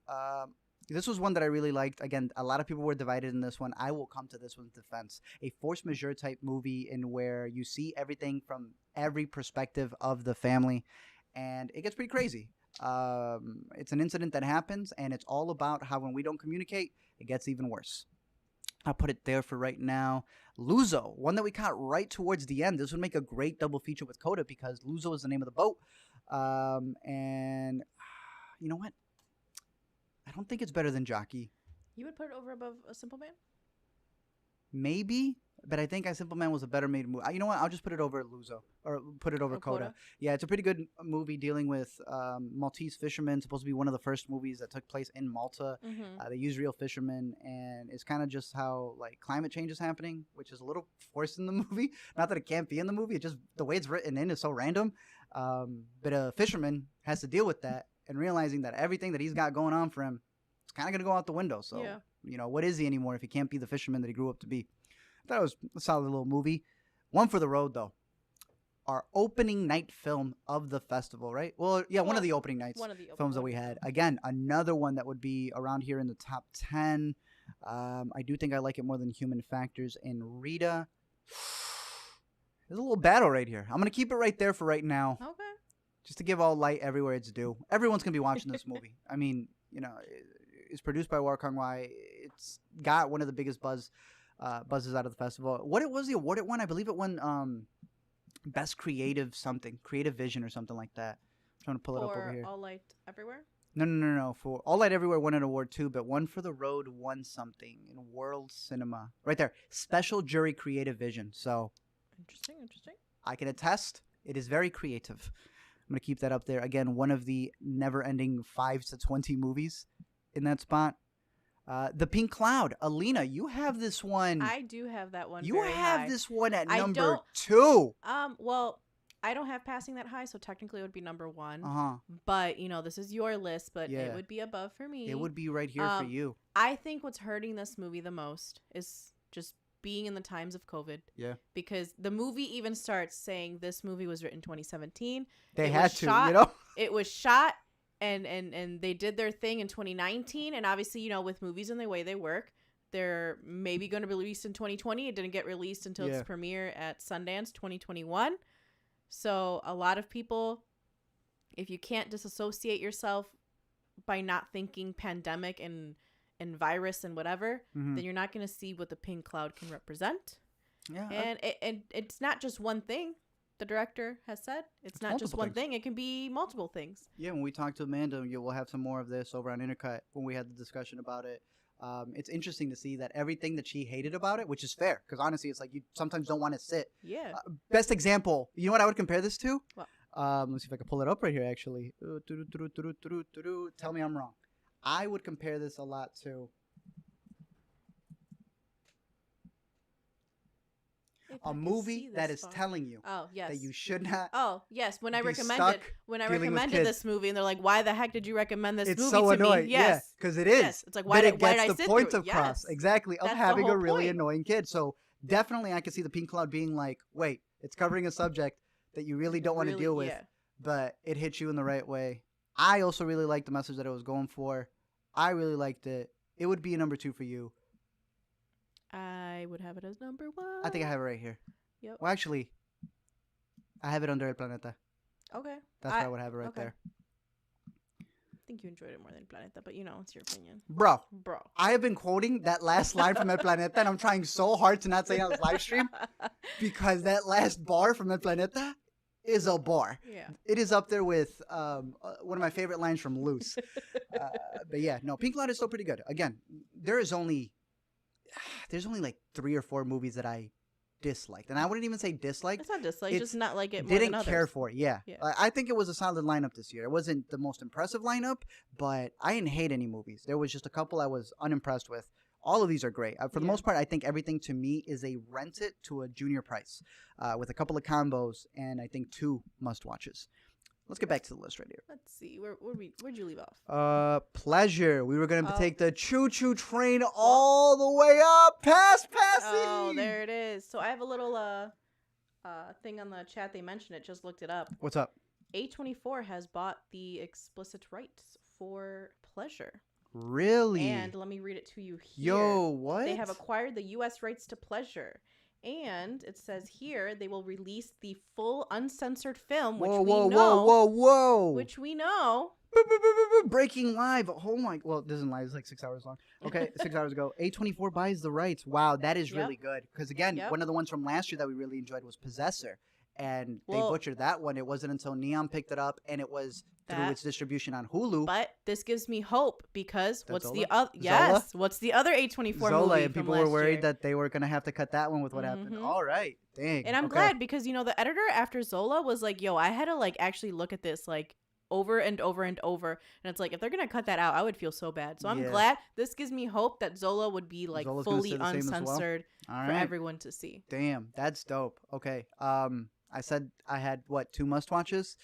Speaker 2: This was one that I really liked. Again, a lot of people were divided in this one. I will come to this one's defense. A force majeure type movie in where you see everything from every perspective of the family. And it gets pretty crazy. It's an incident that happens, and it's all about how when we don't communicate, it gets even worse. I'll put it there for right now. Luzo, one that we caught right towards the end. This would make a great double feature with Coda because Luzo is the name of the boat. And you know what? I don't think it's better than Jockey.
Speaker 3: You would put it over above A Simple Man?
Speaker 2: Maybe, but I think A Simple Man was a better made movie. You know what? I'll just put it over Luzo or put it over Coda. Yeah, it's a pretty good movie dealing with Maltese fishermen. Supposed to be one of the first movies that took place in Malta. Mm-hmm. They use real fishermen, and it's kind of just how like climate change is happening, which is a little forced in the movie. Not that it can't be in the movie, it just the way it's written in is so random. But a fisherman has to deal with that and realizing that everything that he's got going on for him, it's kind of gonna go out the window. So. Yeah. You know, what is he anymore if he can't be the fisherman that he grew up to be? I thought it was a solid little movie. One for the road, though. Our opening night film of the festival, right? Well, yeah, one of the opening nights films that we had. Again, another one that would be around here in the top 10. I do think I like it more than Human Factors and Rita. There's a little battle right here. I'm going to keep it right there for right now.
Speaker 3: Okay.
Speaker 2: Just to give all light everywhere it's due. Everyone's going to be watching this movie. I mean, you know... It's produced by War Kong Wai. It's got one of the biggest buzzes out of the festival. What was the award it won? I believe it won Best Creative something, Creative Vision or something like that. I'm trying to pull it up over here.
Speaker 3: For All Light Everywhere?
Speaker 2: No. For All Light Everywhere won an award too, but One for the Road won something in World Cinema. Right there. Special Jury Creative Vision. So
Speaker 3: Interesting.
Speaker 2: I can attest it is very creative. I'm going to keep that up there. Again, one of the never-ending 5 to 20 movies in that spot. The Pink Cloud. Alina, you have this one.
Speaker 3: I do have that one.
Speaker 2: You have
Speaker 3: high.
Speaker 2: this one at number 2.
Speaker 3: Well, I don't have Passing that high, so technically it would be number 1. But, you know, this is your list, but it would be above for me.
Speaker 2: It would be right here for you.
Speaker 3: I think what's hurting this movie the most is just being in the times of COVID.
Speaker 2: Yeah.
Speaker 3: Because the movie even starts saying this movie was written 2017.
Speaker 2: They had to, you know?
Speaker 3: It was shot. And they did their thing in 2019. And obviously, you know, with movies and the way they work, they're maybe going to be released in 2020. It didn't get released until its premiere at Sundance 2021. So a lot of people, if you can't disassociate yourself by not thinking pandemic and virus and whatever, then you're not going to see what the Pink Cloud can represent. Yeah. And it's not just one thing. The director has said it's not just one thing. It can be multiple things.
Speaker 2: Yeah, when we talk to Amanda, we'll have some more of this over on Intercut when we had the discussion about it. It's interesting to see that everything that she hated about it, which is fair, because honestly, it's like you sometimes don't want to sit.
Speaker 3: Yeah.
Speaker 2: Best example, you know what I would compare this to?
Speaker 3: What?
Speaker 2: Let's see if I can pull it up right here, actually. Tell me I'm wrong. I would compare this a lot to... a movie that is telling you that you should not.
Speaker 3: Oh yes, when I recommended this movie, and they're like, "Why the heck did you recommend this movie to
Speaker 2: annoying.
Speaker 3: me?" Yes,
Speaker 2: because it is.
Speaker 3: Yes. It's like why did I sit
Speaker 2: point
Speaker 3: through
Speaker 2: across exactly of having a really annoying kid. So definitely, I can see the Pink Cloud being like, "Wait, it's covering a subject that you really don't want to deal with, but it hits you in the right way." I also really liked the message that it was going for. I really liked it. It would be a number 2 for you.
Speaker 3: I would have it as number 1.
Speaker 2: I think I have it right here.
Speaker 3: Yep.
Speaker 2: Well, actually, I have it under El Planeta.
Speaker 3: Okay.
Speaker 2: That's where I would have it right there.
Speaker 3: I think you enjoyed it more than Planeta, but you know, it's your opinion.
Speaker 2: Bro. I have been quoting that last line from El Planeta, and I'm trying so hard to not say it on this live stream because that last bar from El Planeta is a bar.
Speaker 3: Yeah.
Speaker 2: It is up there with one of my favorite lines from Loose. But yeah, no, Pink Cloud is still pretty good. Again, there's only like 3 or 4 movies that I disliked, and I wouldn't even say disliked.
Speaker 3: It's not disliked, just not like it.
Speaker 2: Didn't
Speaker 3: more than
Speaker 2: care
Speaker 3: others.
Speaker 2: for it. Yeah. I think it was a solid lineup this year. It wasn't the most impressive lineup, but I didn't hate any movies. There was just a couple I was unimpressed with. All of these are great. For the most part, I think everything to me is a rent it to a junior price, with a couple of combos and I think 2 must watches. Let's get back to the list right here.
Speaker 3: Let's see. Where'd you leave off?
Speaker 2: Pleasure. We were going to take the choo-choo train all the way up past Passy.
Speaker 3: Oh, there it is. So I have a little thing on the chat. They mentioned it. Just looked it up.
Speaker 2: What's up?
Speaker 3: A24 has bought the explicit rights for Pleasure.
Speaker 2: Really?
Speaker 3: And let me read it to you here.
Speaker 2: Yo, what?
Speaker 3: They have acquired the U.S. rights to Pleasure. And it says here they will release the full uncensored film, which which we know.
Speaker 2: Breaking live. Oh my. Well, this isn't live. It's like 6 hours long. Okay, 6 hours ago. A24 buys the rights. Wow, that is really good. Because again, one of the ones from last year that we really enjoyed was Possessor. And they butchered that one. It wasn't until Neon picked it up, and it was through its distribution on Hulu.
Speaker 3: But this gives me hope because what's
Speaker 2: Zola?
Speaker 3: the other? Yes, what's the other A24
Speaker 2: Zola,
Speaker 3: movie?
Speaker 2: And people were worried that they were gonna have to cut that one with what happened. All right, dang.
Speaker 3: And I'm glad because the editor after Zola was like, "Yo, I had to like actually look at this like over and over and over," and it's like if they're gonna cut that out, I would feel so bad. So I'm glad this gives me hope that Zola would be like
Speaker 2: Zola's
Speaker 3: fully uncensored
Speaker 2: for
Speaker 3: everyone to see.
Speaker 2: Damn, that's dope. Okay, I said I had 2 must watches.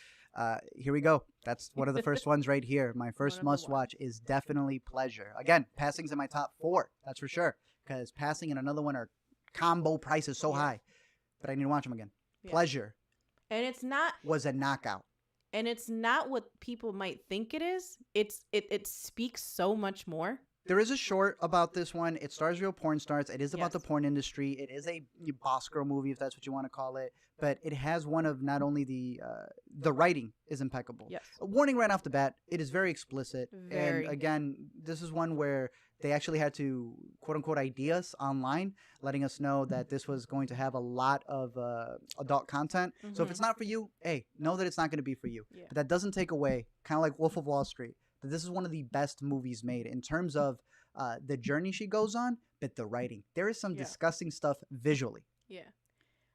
Speaker 2: Here we go. That's one of the first ones right here. My first must watch is definitely Pleasure. Again, Passing's in my top 4. That's for sure. Because Passing and another one are combo prices so high. But I need to watch them again. Pleasure.
Speaker 3: And it's not
Speaker 2: was a knockout.
Speaker 3: And it's not what people might think it is. It speaks so much more.
Speaker 2: There is a short about this one. It stars real porn stars. It is about the porn industry. It is a boss girl movie, if that's what you want to call it. But it has one of not only the writing is impeccable.
Speaker 3: Yes.
Speaker 2: A warning right off the bat. It is very explicit.
Speaker 3: Very.
Speaker 2: And again, this is one where they actually had to quote unquote ID us online, letting us know that this was going to have a lot of adult content. So if it's not for you, hey, know that it's not going to be for you. But that doesn't take away, kind of like Wolf of Wall Street, that this is one of the best movies made in terms of the journey she goes on, but the writing. There is some disgusting stuff visually.
Speaker 3: Yeah.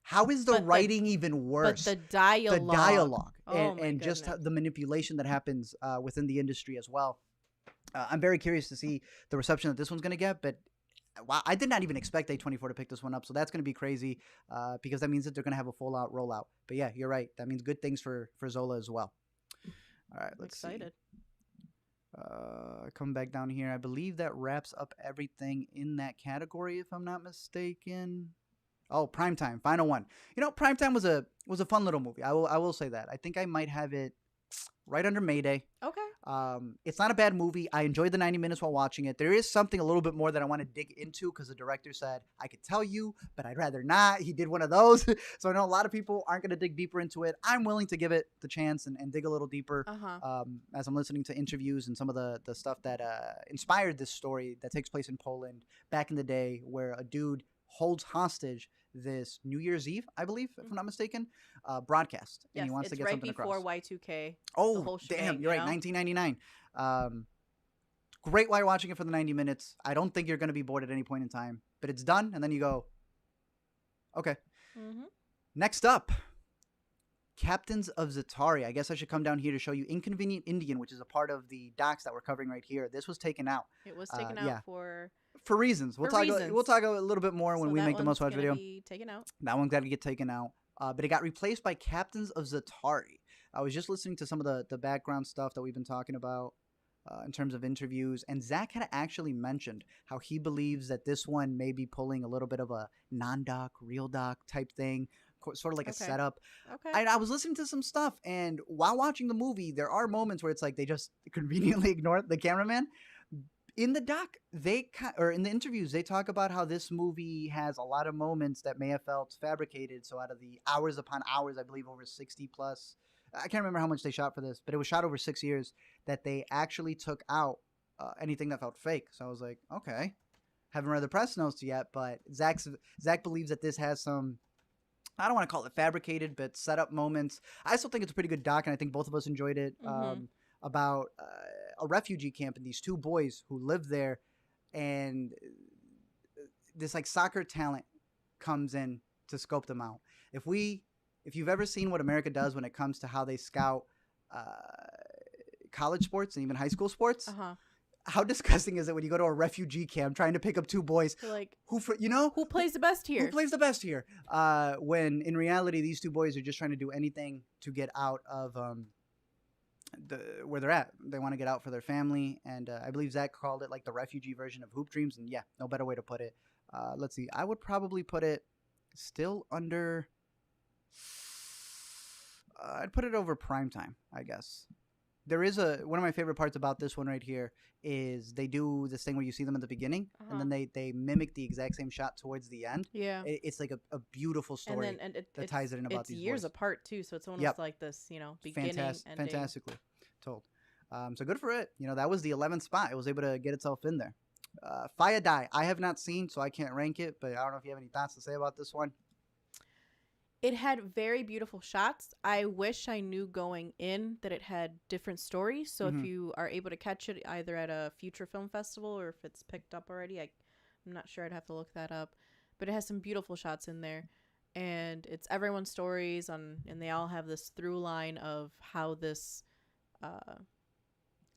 Speaker 2: How is the writing even worse?
Speaker 3: But the dialogue.
Speaker 2: The dialogue.
Speaker 3: Oh
Speaker 2: and just the manipulation that happens within the industry as well. I'm very curious to see the reception that this one's going to get, but wow, I did not even expect A24 to pick this one up, so that's going to be crazy because that means that they're going to have a full-out rollout. But yeah, you're right. That means good things for Zola as well. All right, let's see. Coming back down here, I believe that wraps up everything in that category, if I'm not mistaken. Oh, Primetime, final one. Primetime was a fun little movie. I will say that. I think I might have it right under Mayday.
Speaker 3: Okay.
Speaker 2: It's not a bad movie. I enjoyed the 90 minutes while watching it. There is something a little bit more that I want to dig into because the director said, I could tell you, but I'd rather not. He did one of those. So I know a lot of people aren't going to dig deeper into it. I'm willing to give it the chance and dig a little deeper as I'm listening to interviews and some of the stuff that inspired this story that takes place in Poland back in the day where a dude holds hostage this New Year's Eve, I believe, if I'm not mistaken, broadcast. And he wants to get something across.
Speaker 3: It's right before Y2K.
Speaker 2: Oh, damn, you're right, 1999. Great while you're watching it for the 90 minutes. I don't think you're going to be bored at any point in time. But it's done, and then you go, okay. Next up, Captains of Zatari. I guess I should come down here to show you Inconvenient Indian, which is a part of the docs that we're covering right here. This was taken out.
Speaker 3: It was taken out
Speaker 2: for reasons. We'll talk a little bit more when we make the most watch video.
Speaker 3: Taken out.
Speaker 2: That one's got to get taken out. But it got replaced by Captains of Zatari. I was just listening to some of the background stuff that we've been talking about in terms of interviews. And Zach had actually mentioned how he believes that this one may be pulling a little bit of a non-doc, real doc type thing. Sort of like a setup.
Speaker 3: Okay.
Speaker 2: I was listening to some stuff. And while watching the movie, there are moments where it's like they just conveniently ignore the cameraman. In the doc, in the interviews, they talk about how this movie has a lot of moments that may have felt fabricated. So out of the hours upon hours, I believe over 60 plus, I can't remember how much they shot for this, but it was shot over 6 years, that they actually took out anything that felt fake. So I was like, okay, haven't read the press notes yet, but Zach believes that this has some, I don't want to call it fabricated, but set up moments. I still think it's a pretty good doc, and I think both of us enjoyed it. About a refugee camp and these 2 boys who live there, and this like soccer talent comes in to scope them out. If you've ever seen what America does when it comes to how they scout college sports and even high school sports, how disgusting is it when you go to a refugee camp trying to pick up two boys?
Speaker 3: You're like,
Speaker 2: who
Speaker 3: plays the best here?
Speaker 2: Who plays the best here? When in reality, these two boys are just trying to do anything to get out of where they're at. They want to get out for their family, and I believe Zach called it like the refugee version of Hoop Dreams, and yeah, no better way to put it. Let's see. I would probably put it still under. I'd put it over Primetime, I guess. There is one of my favorite parts about this one right here is they do this thing where you see them at the beginning and then they mimic the exact same shot towards the end.
Speaker 3: Yeah,
Speaker 2: it's like a beautiful story that ties it in about these
Speaker 3: years
Speaker 2: boys.
Speaker 3: Apart too, so it's almost like this, beginning, ending.
Speaker 2: Fantastically told. So good for it. That was the 11th spot. It was able to get itself in there. Fire Die, I have not seen, so I can't rank it, but I don't know if you have any thoughts to say about this one.
Speaker 3: It had very beautiful shots. I wish I knew going in that it had different stories. So if you are able to catch it either at a future film festival or if it's picked up already, I'm not sure. I'd have to look that up. But it has some beautiful shots in there. And it's everyone's stories, and they all have this through line of how this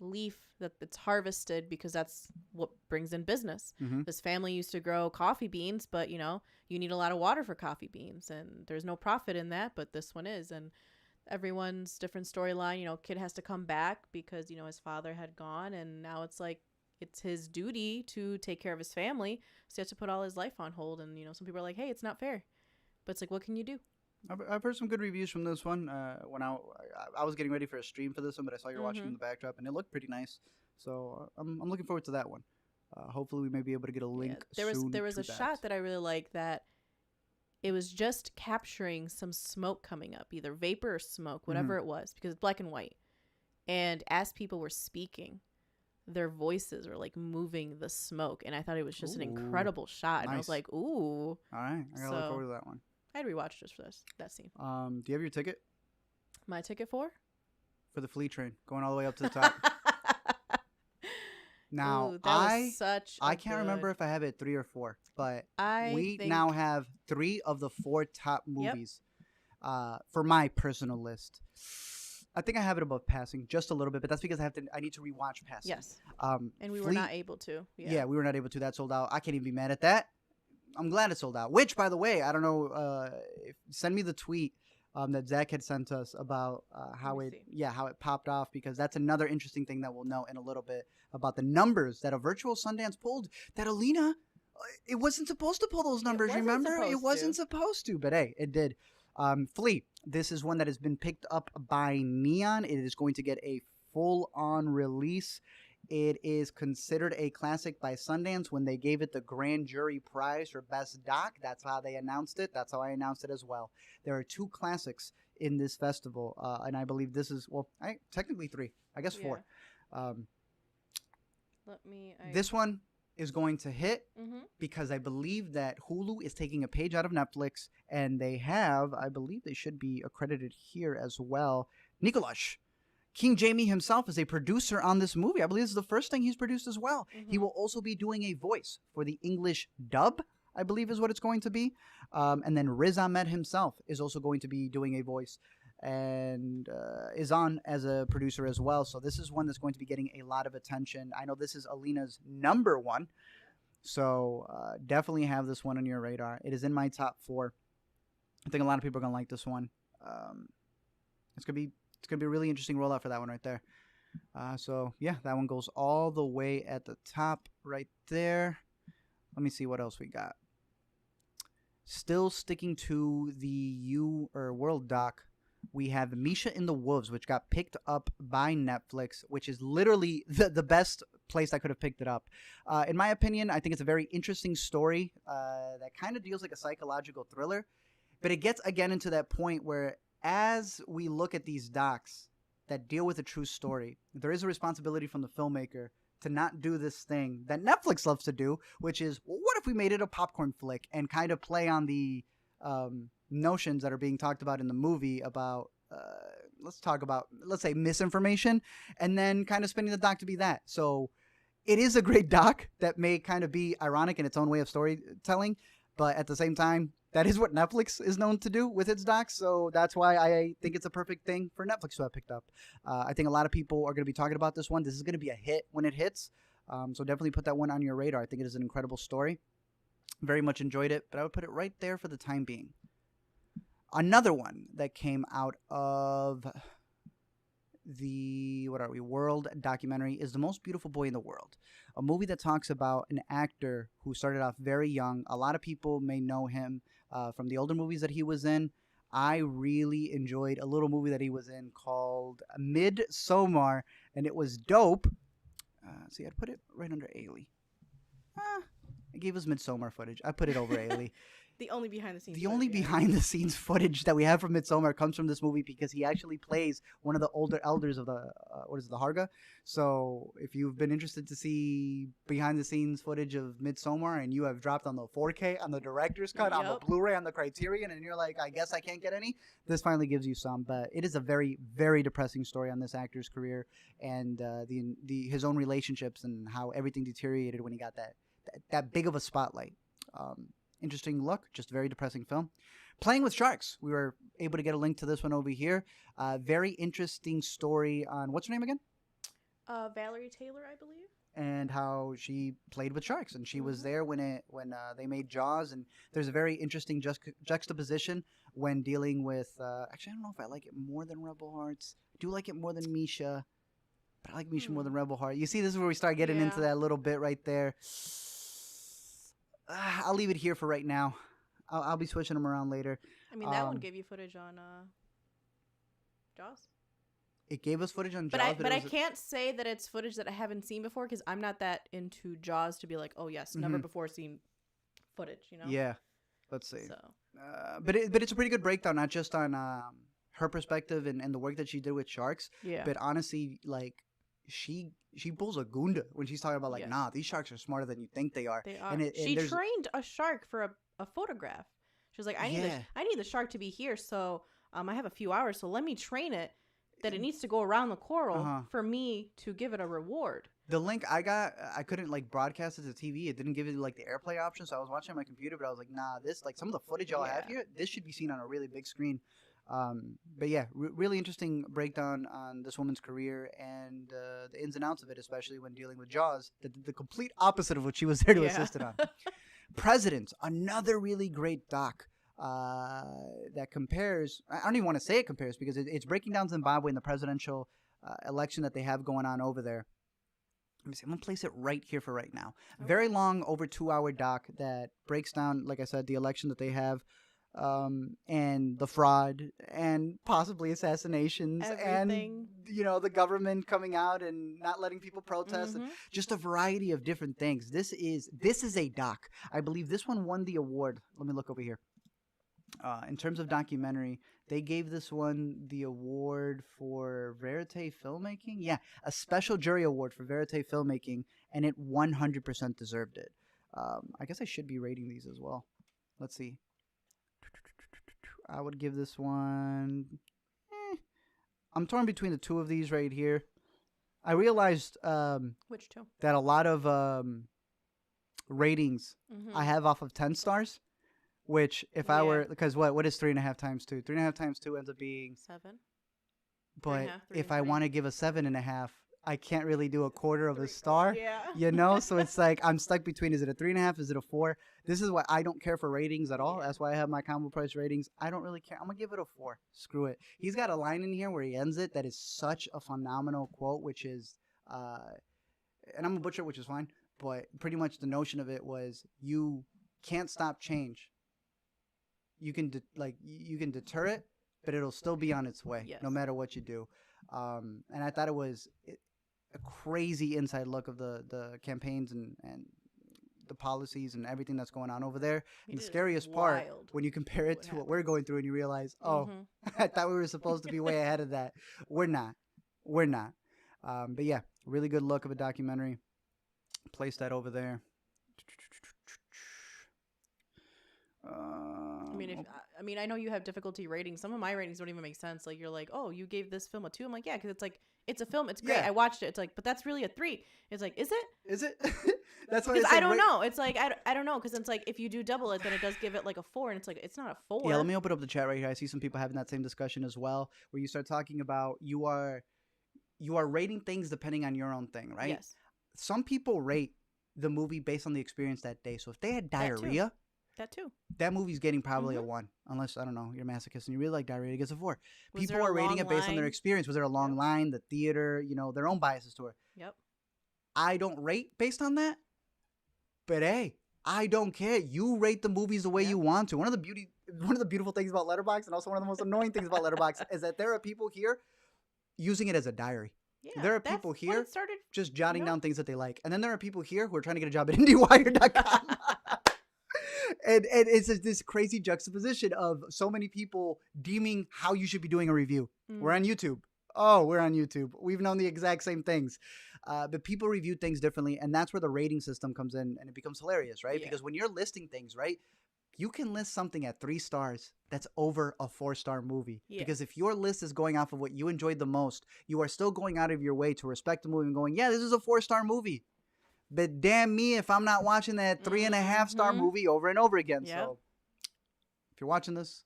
Speaker 3: leaf that's harvested, because that's what brings in business. This family used to grow coffee beans, but you need a lot of water for coffee beans, and there's no profit in that, but this one is. And everyone's different storyline. Kid has to come back because his father had gone, and now it's like it's his duty to take care of his family, so he has to put all his life on hold. And some people are like, hey, it's not fair, but it's like, what can you do?
Speaker 2: I've heard some good reviews from this one. When I was getting ready for a stream for this one, but I saw you watching in the backdrop, and it looked pretty nice. So I'm looking forward to that one. Hopefully, we may be able to get a link.
Speaker 3: There was a shot that I really liked that it was just capturing some smoke coming up, either vapor or smoke, whatever it was, because it's black and white. And as people were speaking, their voices were like moving the smoke, and I thought it was just an incredible shot. Nice. And I was like, "Ooh!"
Speaker 2: All right, I gotta look forward to that one.
Speaker 3: I'd rewatch just for that scene.
Speaker 2: Do you have your ticket?
Speaker 3: My ticket for
Speaker 2: the flea train going all the way up to the top. Now,
Speaker 3: ooh, I
Speaker 2: can't remember if I have it 3 or 4, but we now have 3 of the 4 top movies for my personal list. I think I have it above Passing just a little bit, but that's because I need to rewatch Passing.
Speaker 3: Yes. And we were not able to.
Speaker 2: Yeah, we were not able to. That sold out. I can't even be mad at that. I'm glad it sold out. Which, by the way, I don't know. Send me the tweet that Zach had sent us about how it popped off, because that's another interesting thing that we'll know in a little bit about the numbers that a virtual Sundance pulled. That Alina, it wasn't supposed to pull those numbers. Remember, it wasn't supposed to, but hey, it did. Flea. This is one that has been picked up by Neon. It is going to get a full-on release. It is considered a classic by Sundance when they gave it the Grand Jury Prize for Best Doc. That's how they announced it. That's how I announced it as well. There are 2 classics in this festival, and I believe this is, technically 3. I guess 4. This one is going to hit because I believe that Hulu is taking a page out of Netflix, and they have, I believe they should be accredited here as well, Nikolash. King Jamie himself is a producer on this movie. I believe this is the first thing he's produced as well. He will also be doing a voice for the English dub, I believe is what it's going to be. And then Riz Ahmed himself is also going to be doing a voice and is on as a producer as well. So this is one that's going to be getting a lot of attention. I know this is Alina's number 1. So definitely have this one on your radar. It is in my top 4. I think a lot of people are going to like this one. It's going to be a really interesting rollout for that one right there. So, yeah, that one goes all the way at the top right there. Let me see what else we got. Still sticking to the World Doc, we have Misha and the Wolves, which got picked up by Netflix, which is literally the best place I could have picked it up. In my opinion, I think it's a very interesting story that kind of deals like a psychological thriller. But it gets, again, into that point where as we look at these docs that deal with a true story, there is a responsibility from the filmmaker to not do this thing that Netflix loves to do, which is, well, what if we made it a popcorn flick and kind of play on the notions that are being talked about in the movie about, let's say misinformation, and then kind of spinning the doc to be that. So it is a great doc that may kind of be ironic in its own way of storytelling, but at the same time, that is what Netflix is known to do with its docs. So that's why I think it's a perfect thing for Netflix to have picked up. I think a lot of people are going to be talking about this one. This is going to be a hit when it hits. So definitely put that one on your radar. I think it is an incredible story. Very much enjoyed it, but I would put it right there for the time being. Another one that came out of the world documentary is The Most Beautiful Boy in the World, a movie that talks about an actor who started off very young. A lot of people may know him from the older movies that he was in. I really enjoyed a little movie that he was in called Midsommar, and it was dope. See, I'd put it right under Ailey. It gave us Midsommar footage. I put it over Ailey.
Speaker 3: The only behind the scenes.
Speaker 2: The only behind the scenes footage that we have from Midsommar comes from this movie because he actually plays one of the older elders of the the Harga. So if you've been interested to see behind the scenes footage of Midsommar and you have dropped on the 4K, on the director's cut, on the Blu-ray, on the Criterion, and you're like, I guess I can't get any, this finally gives you some. But it is a very, very depressing story on this actor's career and his own relationships and how everything deteriorated when he got that big of a spotlight. Interesting look, just a very depressing film. Playing with Sharks. We were able to get a link to this one over here. Very interesting story on, what's her name again?
Speaker 3: Valerie Taylor, I believe.
Speaker 2: And how she played with sharks. And she was there when they made Jaws. And there's a very interesting juxtaposition when dealing with, actually, I don't know if I like it more than Rebel Hearts. I do like it more than Misha. But I like Misha more than Rebel Heart. You see, this is where we start getting into that little bit right there. I'll leave it here for right now. I'll be switching them around later.
Speaker 3: I mean, that one gave you footage on Jaws.
Speaker 2: It gave us footage on Jaws.
Speaker 3: But I can't say that it's footage that I haven't seen before because I'm not that into Jaws to be like, oh, yes, never before seen footage, you know?
Speaker 2: Yeah. Let's see.
Speaker 3: So.
Speaker 2: But it's a pretty good breakdown, not just on her perspective and the work that she did with sharks.
Speaker 3: Yeah.
Speaker 2: But honestly, like, she pulls a gunda when she's talking about like, nah, these sharks are smarter than you think they are.
Speaker 3: They are. She trained a shark for a photograph. She was like, I need the shark to be here, so I have a few hours, so let me train it that it needs to go around the coral for me to give it a reward.
Speaker 2: The link I got, I couldn't like broadcast it to TV. It didn't give it like the AirPlay option, so I was watching on my computer, but I was like, nah, this like some of the footage y'all have here, this should be seen on a really big screen. But yeah, really interesting breakdown on this woman's career and the ins and outs of it, especially when dealing with Jaws, the complete opposite of what she was there to assist it on. Presidents, another really great doc that compares, I don't even want to say it compares because it's breaking down Zimbabwe and the presidential election that they have going on over there. Let me see, I'm going to place it right here for right now. Okay. Very long, over 2-hour doc that breaks down, like I said, the election that they have. And the fraud and possibly assassinations and, you know, the government coming out and not letting people protest and just a variety of different things. This is a doc. I believe this one won the award. Let me look over here. In terms of documentary, they gave this one the award for Verite Filmmaking. Yeah, a special jury award for Verite Filmmaking, and it 100% deserved it. I guess I should be rating these as well. Let's see. I would give this one... I'm torn between the two of these right here. I realized
Speaker 3: which two?
Speaker 2: That a lot of ratings I have off of 10 stars, which if I were... Because what is 3.5 times 2? 3.5 times 2 ends up being...
Speaker 3: 7.
Speaker 2: But if I want to give a 7.5, I can't really do a quarter of a star.
Speaker 3: Yeah.
Speaker 2: You know? So it's like I'm stuck between, is it a 3.5? Is it a 4? This is why I don't care for ratings at all. That's why I have my combo price ratings. I don't really care. I'm going to give it a 4. Screw it. He's got a line in here where he ends it that is such a phenomenal quote, which is, and I'm a butcher, which is fine, but pretty much the notion of it was you can't stop change. You can you can deter it, but it'll still be on its way no matter what you do. And I thought it was a crazy inside look of the campaigns and the policies and everything that's going on over there. And the scariest part, when you compare it to what we're going through and you realize, oh, I thought we were supposed to be way ahead of that. We're not. But yeah, really good look of a documentary. Place that over there.
Speaker 3: I mean, I mean, I know you have difficulty rating. Some of my ratings don't even make sense. Like, you're like, oh, you gave this film a 2. I'm like, yeah, because it's like, it's a film. It's great.
Speaker 2: Yeah.
Speaker 3: I watched it. It's like, but that's really a 3. It's like, is it?
Speaker 2: Is it? That's why
Speaker 3: because I don't know. It's like, I don't know. Because it's like, if you do double it, then it does give it like a 4. And it's like, it's not a 4.
Speaker 2: Yeah, let me open up the chat right here. I see some people having that same discussion as well, where you start talking about you are rating things depending on your own thing, right?
Speaker 3: Yes.
Speaker 2: Some people rate the movie based on the experience that day. So if they had diarrhea, that movie's getting probably a 1. Unless, I don't know, you're a masochist and you really like diarrhea, it gets a 4. People are rating it based on their experience. Was there a long line, the theater, their own biases to it.
Speaker 3: Yep.
Speaker 2: I don't rate based on that. But hey, I don't care. You rate the movies the way you want to. One of the beautiful things about Letterboxd, and also one of the most annoying things about Letterboxd, is that there are people here using it as a diary.
Speaker 3: Yeah,
Speaker 2: there are people here
Speaker 3: started,
Speaker 2: just jotting down things that they like. And then there are people here who are trying to get a job at IndieWire.com. and it's this crazy juxtaposition of so many people deeming how you should be doing a review. We're on YouTube. Oh, we're on YouTube. We've known the exact same things. But people review things differently, and that's where the rating system comes in, and it becomes hilarious, right? Yeah. Because when you're listing things, right, you can list something at 3 stars that's over a 4-star movie. Yeah. Because if your list is going off of what you enjoyed the most, you are still going out of your way to respect the movie and going, yeah, this is a 4-star movie. But damn me if I'm not watching that 3.5-star movie over and over again. Yep. So if you're watching this,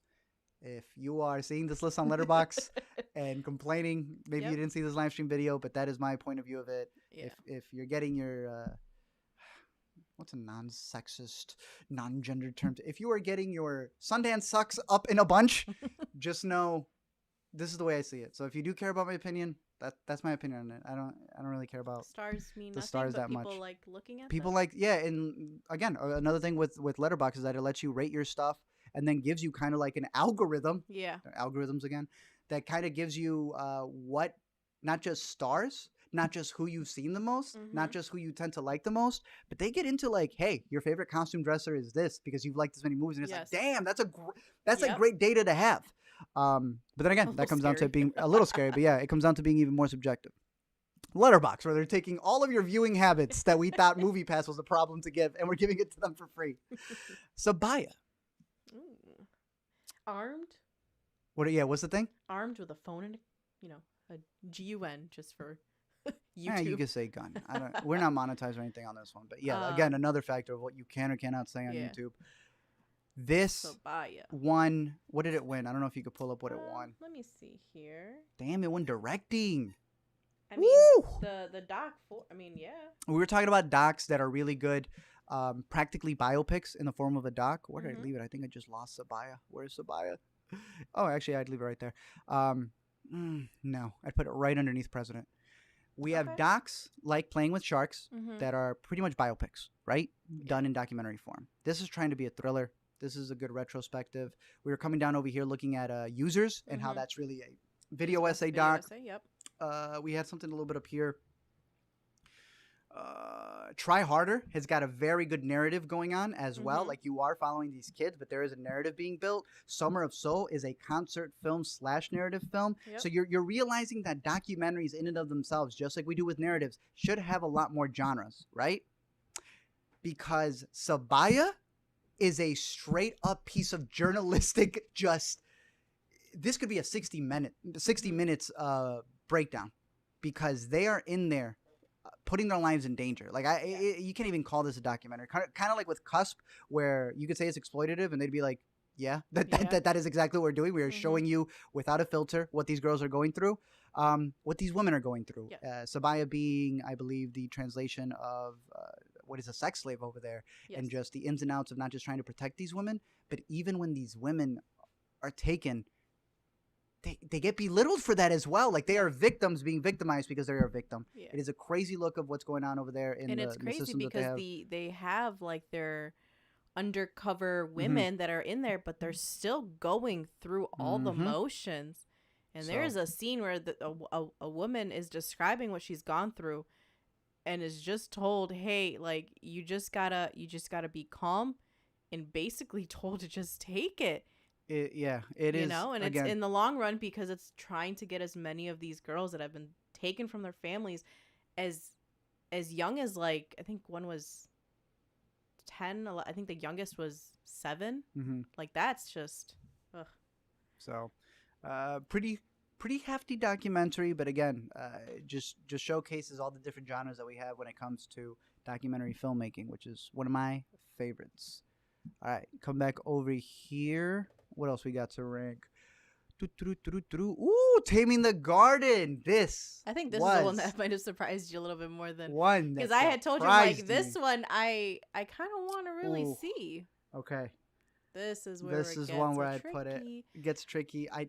Speaker 2: if you are seeing this list on Letterboxd and complaining, maybe you didn't see this live stream video, but that is my point of view of it. Yeah. If you're getting your what's a non-sexist, non-gendered term? If you are getting your Sundance sucks up in a bunch, just know this is the way I see it. So if you do care about my opinion, that's my opinion on it. I don't really care about
Speaker 3: stars mean
Speaker 2: the
Speaker 3: nothing,
Speaker 2: stars
Speaker 3: but
Speaker 2: that much.
Speaker 3: People like looking at
Speaker 2: people
Speaker 3: them.
Speaker 2: like and again, another thing with Letterboxd is that it lets you rate your stuff and then gives you kind of like an algorithm. Yeah. Algorithms again, that kind of gives you what, not just stars, not just who you've seen the most, not just who you tend to like the most, but they get into like, hey, your favorite costume dresser is this because you've liked this many movies, and it's like, damn, that's like great data to have. But then again, that comes down to it being a little scary, but yeah, it comes down to being even more subjective. Letterboxd, where they're taking all of your viewing habits that we thought MoviePass was a problem to give, and we're giving it to them for free. Sabaya.
Speaker 3: Armed?
Speaker 2: What's the thing?
Speaker 3: Armed with a phone and a GUN just for YouTube.
Speaker 2: You could say gun. We're not monetized or anything on this one, but yeah, again, another factor of what you can or cannot say on YouTube. This won. What did it win? I don't know if you could pull up what it won.
Speaker 3: Let me see here.
Speaker 2: Damn, it won directing.
Speaker 3: I mean, the doc.
Speaker 2: We were talking about docs that are really good, practically biopics in the form of a doc. Where did I leave it? I think I just lost Sabaya. Where's Sabaya? Oh, actually, I'd leave it right there. No, I'd put it right underneath President. We have docs like Playing with Sharks that are pretty much biopics, right? Done in documentary form. This is trying to be a thriller. This is a good retrospective. We were coming down over here looking at users and how that's really a video essay doc. We had something a little bit up here. Try Harder has got a very good narrative going on as well. Like, you are following these kids, but there is a narrative being built. Summer of Soul is a concert film / narrative film. So you're realizing that documentaries in and of themselves, just like we do with narratives, should have a lot more genres, right? Because Sabaya is a straight up piece of journalistic this could be a 60 minutes breakdown, because they are in there putting their lives in danger. Like, you can't even call this a documentary. Kind of like with Cusp, where you could say it's exploitative, and they'd be like, that is exactly what we're doing. We are showing you without a filter what these girls are going through, what these women are going through. Sabaya being, I believe, the translation of what is a sex slave over there, and just the ins and outs of not just trying to protect these women, but even when these women are taken, they get belittled for that as well. Like, they are victims being victimized because they're a victim. It is a crazy look of what's going on over there in the system. And it's crazy because
Speaker 3: they have like their undercover women that are in there, but they're still going through all the motions. And there's a scene where a woman is describing what she's gone through, and is just told, hey, like, you just gotta be calm, and basically told to just take it.
Speaker 2: It is,
Speaker 3: and it's in the long run, because it's trying to get as many of these girls that have been taken from their families as young as, like, I think one was 10, I think the youngest was 7. Like, that's just
Speaker 2: So, pretty hefty documentary, but again, just showcases all the different genres that we have when it comes to documentary filmmaking, which is one of my favorites. All right, come back over here. What else we got to rank? Ooh, Taming the Garden.
Speaker 3: I think this is the one that might have surprised you a little bit more than
Speaker 2: one,
Speaker 3: because I had told you like this one I kind of want to really see.
Speaker 2: Okay.
Speaker 3: This is where
Speaker 2: this is one where I put it. It gets tricky. I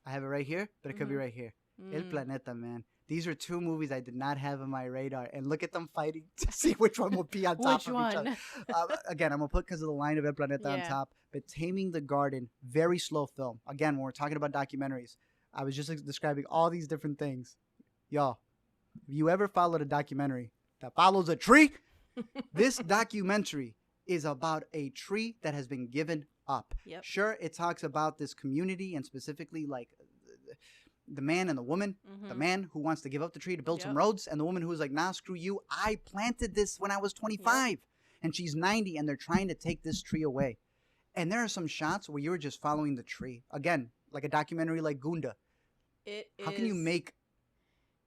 Speaker 2: have it right here, but it could be right here. El Planeta, man. These are two movies I did not have on my radar, and look at them fighting to see which one will be on top of each other. Again, I'm gonna put because of the line of El Planeta on top, but Taming the Garden, very slow film. Again, when we're talking about documentaries, I was just describing all these different things. Y'all, if you ever followed a documentary that follows a tree, this documentary is about a tree that has been given up.
Speaker 3: Yep.
Speaker 2: Sure, it talks about this community and specifically like the man and the woman, the man who wants to give up the tree to build some roads, and the woman who's like, nah, screw you. I planted this when I was 25 and she's 90 and they're trying to take this tree away. And there are some shots where you're just following the tree. Again, like a documentary like Gunda. How can you make...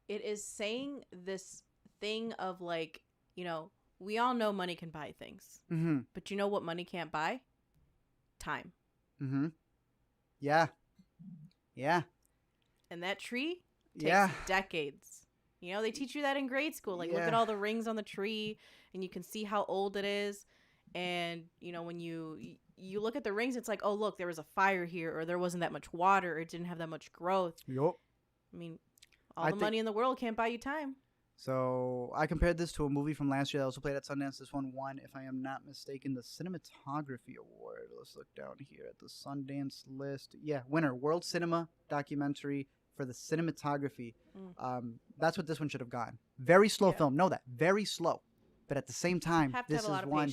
Speaker 3: It is saying this thing of like, you know, we all know money can buy things. But you know what money can't buy? Time. Yeah. And that tree takes decades. You know, they teach you that in grade school. Like, look at all the rings on the tree, and you can see how old it is. And, you know, when you look at the rings, it's like, oh, look, there was a fire here, or there wasn't that much water, or it didn't have that much growth.
Speaker 2: Yup.
Speaker 3: I mean, the money in the world can't buy you time.
Speaker 2: So I compared this to a movie from last year that also played at Sundance. This one won, if I am not mistaken, the Cinematography Award. Let's look down here at the Sundance list. Yeah, winner, World Cinema Documentary for the cinematography. That's what this one should have gotten. Very slow film. Know that. Very slow. But at the same time, this is one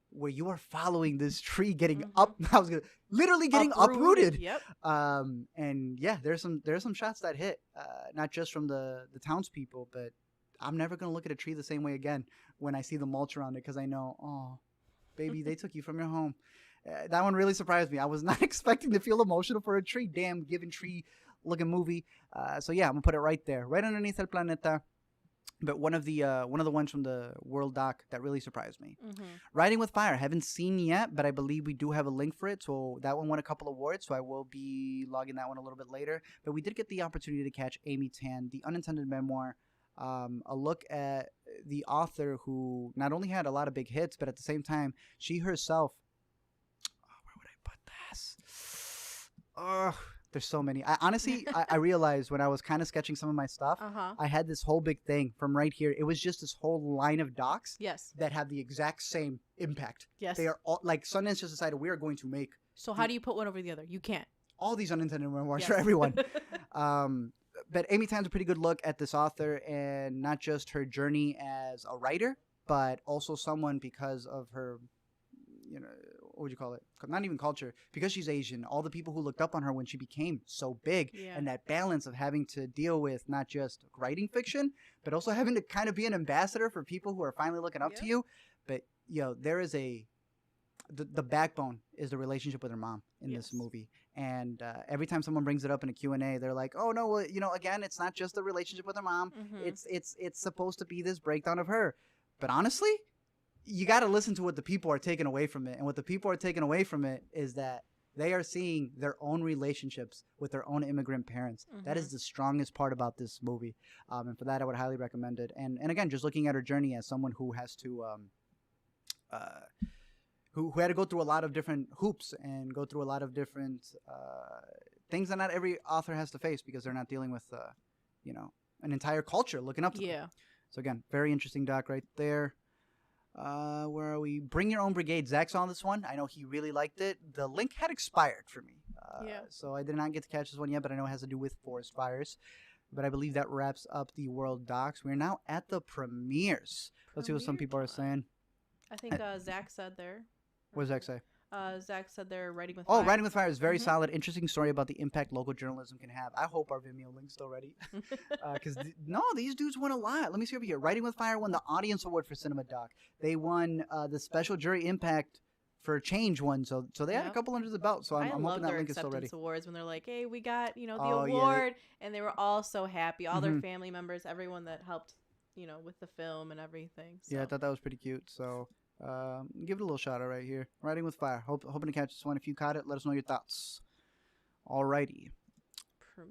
Speaker 2: where you are following this tree getting up. I was literally getting uprooted.
Speaker 3: Yep.
Speaker 2: And yeah, there's some shots that hit, not just from the townspeople, but I'm never gonna look at a tree the same way again when I see the mulch around it, because I know, oh, baby, they took you from your home. That one really surprised me. I was not expecting to feel emotional for a tree. Damn, given tree looking movie. So yeah, I'm gonna put it right there, right underneath El Planeta. But one of the ones from the World Doc that really surprised me. Riding with Fire, haven't seen yet, but I believe we do have a link for it. So that one won a couple awards, so I will be logging that one a little bit later. But we did get the opportunity to catch Amy Tan, the unintended memoir, a look at the author who not only had a lot of big hits, but at the same time, she herself. Where would I put this? There's so many. I honestly, I realized when I was kind of sketching some of my stuff, I had this whole big thing from right here. It was just this whole line of docs that have the exact same impact.
Speaker 3: Yes.
Speaker 2: They are all, like, Sundance just decided we are going to make.
Speaker 3: So how do you put one over the other? You can't.
Speaker 2: All these unintended memoirs for everyone. But Amy Tan's a pretty good look at this author, and not just her journey as a writer, but also someone because of her, you know, what would you call it? Not even culture. Because she's Asian, all the people who looked up on her when she became so big, and that balance of having to deal with not just writing fiction, but also having to kind of be an ambassador for people who are finally looking up to you. But, you know, there is the backbone is the relationship with her mom in this movie. And every time someone brings it up in a Q&A, they're like, oh, no, well, you know, again, it's not just the relationship with her mom. It's supposed to be this breakdown of her. But honestly, you got to listen to what the people are taking away from it. And what the people are taking away from it is that they are seeing their own relationships with their own immigrant parents. That is the strongest part about this movie. And for that, I would highly recommend it. And again, just looking at her journey as someone who has to, who had to go through a lot of different hoops and go through a lot of different things that not every author has to face because they're not dealing with, you know, an entire culture looking up to them. So again, very interesting doc right there. Where are we? Bring Your Own Brigade. Zach saw this one. I know he really liked it. The link had expired for me. So I did not get to catch this one yet, but I know it has to do with forest fires. But I believe that wraps up the World Docs. We're now at the premieres. Let's see what some people are saying.
Speaker 3: I think Zach said there.
Speaker 2: What does Zach say?
Speaker 3: Zach said they're Writing with Fire.
Speaker 2: Oh, Writing with Fire is very solid. Interesting story about the impact local journalism can have. I hope our Vimeo link's still ready. Because, these dudes won a lot. Let me see over here. Writing with Fire won the Audience Award for Cinema Doc. They won the Special Jury Impact for Change won, so they had a couple under the belt. So I'm hoping that link is still ready.
Speaker 3: Awards when they're like, hey, we got the award, and they were all so happy. All their family members, everyone that helped, with the film and everything. So. Yeah,
Speaker 2: I thought that was pretty cute. So give it a little shout out right here. Riding with Fire. Hoping to catch this one. If you caught it, let us know your thoughts. Alrighty.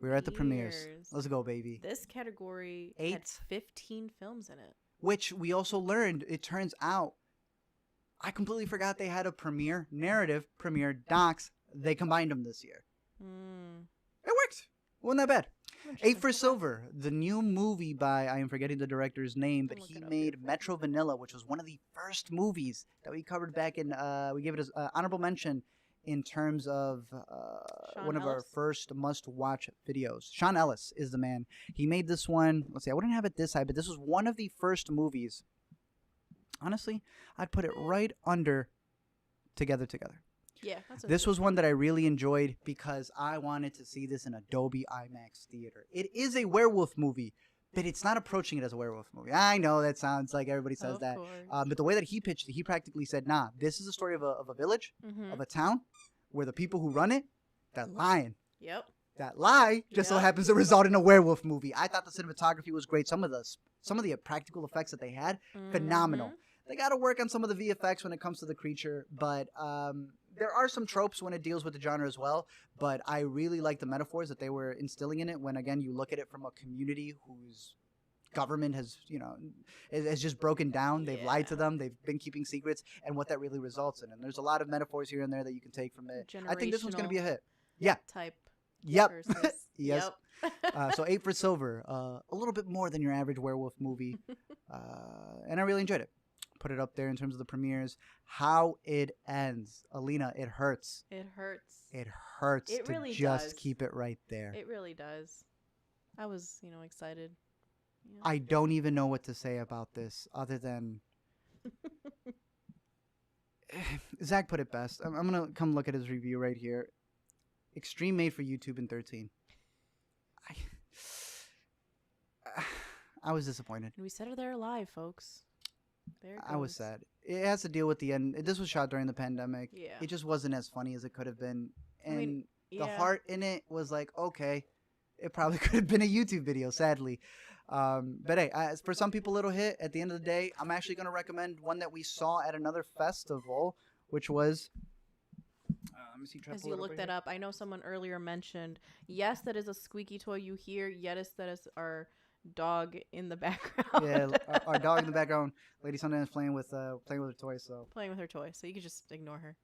Speaker 2: We're at the premieres. Let's go, baby.
Speaker 3: This category had 15 films in it. Which
Speaker 2: we also learned, it turns out, I completely forgot they had a premiere narrative, premiere docs. They combined them this year. It worked. Wasn't that bad. 8 for Silver, the new movie by, I am forgetting the director's name, but he made Metro Vanilla, which was one of the first movies that we covered back in, we gave it an honorable mention in terms of one of our first must-watch videos. Sean Ellis is the man. He made this one. Let's see, I wouldn't have it this high, but this was one of the first movies. Honestly, I'd put it right under Together.
Speaker 3: Yeah.
Speaker 2: This was one that I really enjoyed because I wanted to see this in a Dolby IMAX theater. It is a werewolf movie, but it's not approaching it as a werewolf movie. I know that sounds like everybody says that. But the way that he pitched it, he practically said, nah, this is a story of a village, of a town, where the people who run it, they're lying.
Speaker 3: Yep.
Speaker 2: That lie just so happens to result in a werewolf movie. I thought the cinematography was great. Some of the practical effects that they had, phenomenal. They got to work on some of the VFX when it comes to the creature, but there are some tropes when it deals with the genre as well. But I really like the metaphors that they were instilling in it when, again, you look at it from a community whose government has just broken down. They've lied to them. They've been keeping secrets, and what that really results in. And there's a lot of metaphors here and there that you can take from it. I think this one's going to be a hit. Yeah.
Speaker 3: Type.
Speaker 2: Yep. Yes. Yep. So 8 for Silver, a little bit more than your average werewolf movie, and I really enjoyed it. Put it up there in terms of the premieres. How it ends, Alina, it hurts.
Speaker 3: It hurts.
Speaker 2: It hurts
Speaker 3: it
Speaker 2: to
Speaker 3: really
Speaker 2: just
Speaker 3: does.
Speaker 2: Keep it right there.
Speaker 3: It really does. I was, excited.
Speaker 2: Yeah. I don't even know what to say about this other than Zach put it best. I'm going to come look at his review right here. Extreme made for YouTube in 13. I was disappointed.
Speaker 3: And we said it there live, folks.
Speaker 2: I was sad. It has to deal with the end. This was shot during the pandemic.
Speaker 3: Yeah.
Speaker 2: It just wasn't as funny as it could have been. And the heart in it was like, okay, it probably could have been a YouTube video, sadly. But hey, for some people it'll hit. At the end of the day, I'm actually going to recommend one that we saw at another festival, which was... let me see.
Speaker 3: As you look that up, I know someone earlier mentioned, yes, that is a squeaky toy you hear. Yes, that is our dog in the background.
Speaker 2: Yeah, our dog in the background. Lady Sundance playing with her toys.
Speaker 3: Playing with her toys, so you can just ignore her.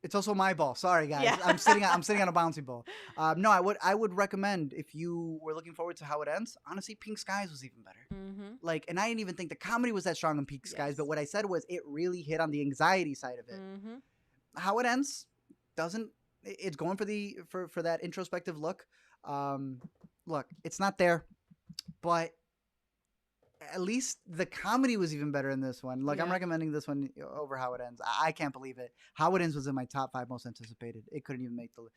Speaker 2: It's also my ball. Sorry, guys.
Speaker 3: Yeah.
Speaker 2: I'm sitting on a bouncy ball. No, I would recommend, if you were looking forward to how it ends, honestly, Pink Skies was even better. Mm-hmm. And I didn't even think the comedy was that strong in Pink Skies, but what I said was it really hit on the anxiety side of it. Mm-hmm. How it ends it's going for that introspective look. Look, it's not there, but at least the comedy was even better in this one. I'm recommending this one over How It Ends. I can't believe it. How It Ends was in my top 5 most anticipated. It couldn't even make the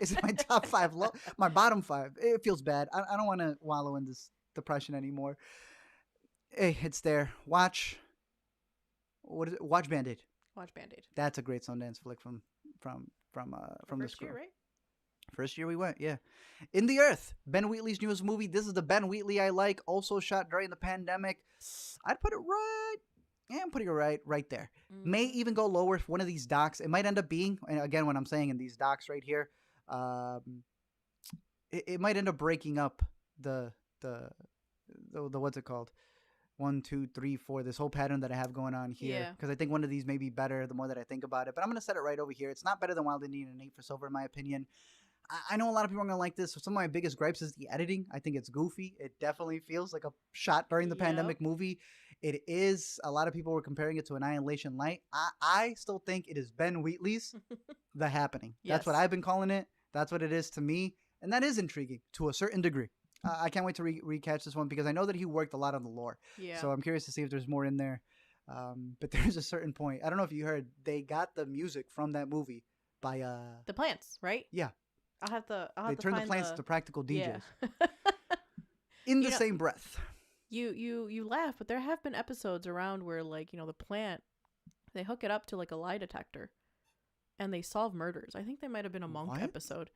Speaker 2: it's in my top 5 my bottom 5. It feels bad. I don't want to wallow in this depression anymore. Hey, it's there. Watch Band-Aid.
Speaker 3: Watch Band-Aid.
Speaker 2: That's a great Sundance flick from the scroll.
Speaker 3: Year, right?
Speaker 2: First year we went, yeah. In the Earth, Ben Wheatley's newest movie. This is the Ben Wheatley I like. Also shot during the pandemic. I'd put it right. Yeah, I'm putting it right there. Mm-hmm. May even go lower if one of these docs. It might end up being, and again, when I'm saying in these docs right here, it might end up breaking up the what's it called? 1, 2, 3, 4. This whole pattern that I have going on here, because I think one of these may be better the more that I think about it. But I'm gonna set it right over here. It's not better than Wild Indian and 8 for Silver in my opinion. I know a lot of people are gonna like this. Some of my biggest gripes is the editing. I think it's goofy. It definitely feels like a shot during the pandemic movie. It is. A lot of people were comparing it to Annihilation Light. I still think it is Ben Wheatley's The Happening. Yes. That's what I've been calling it. That's what it is to me, and that is intriguing to a certain degree. I can't wait to recatch this one because I know that he worked a lot on the lore. Yeah. So I'm curious to see if there's more in there. But there's a certain point. I don't know if you heard. They got the music from that movie by
Speaker 3: the Plants, right?
Speaker 2: Yeah.
Speaker 3: They
Speaker 2: turned the Plants to practical DJs. Yeah. In the same breath.
Speaker 3: You laugh, but there have been episodes around where the plant They hook it up to like a lie detector, and they solve murders. I think they might have been a monk episode.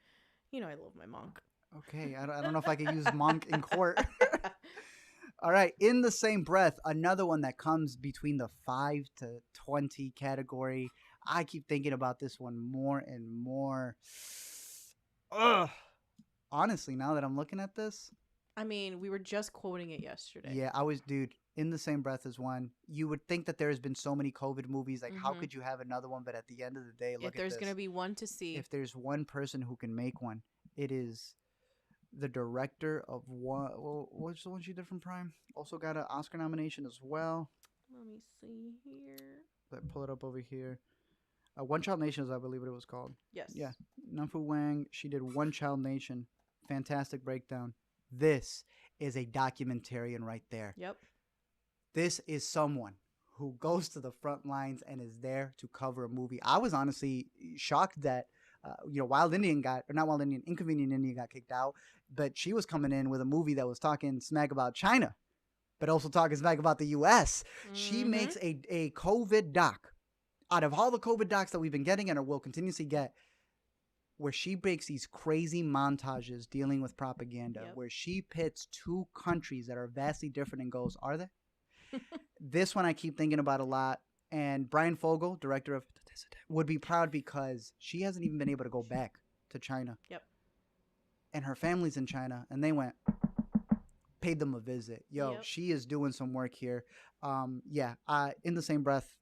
Speaker 3: You know, I love my monk.
Speaker 2: Okay, I don't know if I could use monk in court. All right, in the same breath, another one that comes between the 5 to 20 category. I keep thinking about this one more and more. Ugh. Honestly, now that I'm looking at this.
Speaker 3: I mean, we were just quoting it yesterday.
Speaker 2: Yeah, dude, in the same breath as one. You would think that there has been so many COVID movies. Like, how could you have another one? But at the end of the day, look at this.
Speaker 3: If there's going to be one to see.
Speaker 2: If there's one person who can make one, it is the director of one. Well, what's the one she did from Prime? Also got an Oscar nomination as well.
Speaker 3: Let me see here.
Speaker 2: Pull it up over here. One Child Nation is, I believe, what it was called.
Speaker 3: Yes.
Speaker 2: Yeah. Namfu Wang. She did One Child Nation. Fantastic breakdown. This is a documentarian right there.
Speaker 3: Yep.
Speaker 2: This is someone who goes to the front lines and is there to cover a movie. I was honestly shocked that, Inconvenient Indian got kicked out, but she was coming in with a movie that was talking smack about China, but also talking smack about the U.S. Mm-hmm. She makes a COVID doc out of all the COVID docs that we've been getting and will continuously get, where she breaks these crazy montages dealing with propaganda, where she pits two countries that are vastly different and goes, are they? This one I keep thinking about a lot. And Brian Fogel, director of would be proud because she hasn't even been able to go back to China.
Speaker 3: Yep.
Speaker 2: And her family's in China, and they paid them a visit. She is doing some work here. In the same breath,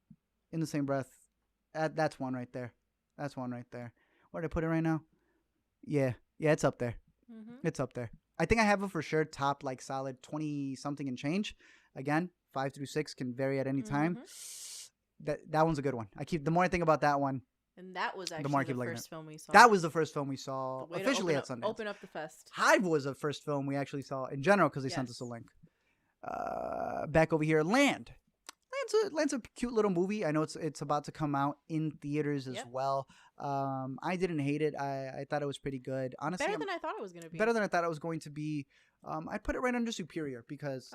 Speaker 2: that's one right there. Where did I put it right now? Yeah, it's up there. Mm-hmm. It's up there. I think I have it for sure top like solid 20 something and change. Again, 5 through 6 can vary at any time. That one's a good one. The more I think about that one.
Speaker 3: And that was actually the first film we saw.
Speaker 2: That was the first film we saw officially at Sundance.
Speaker 3: Open up the fest.
Speaker 2: Hive was the first film we actually saw in general because they sent us a link. Back over here, Land. Land's a cute little movie. I know it's about to come out in theaters as well. I didn't hate it. I thought it was pretty good. Honestly,
Speaker 3: better than I thought it was going to be.
Speaker 2: Better than I thought it was going to be. I'd put it right under Superior because,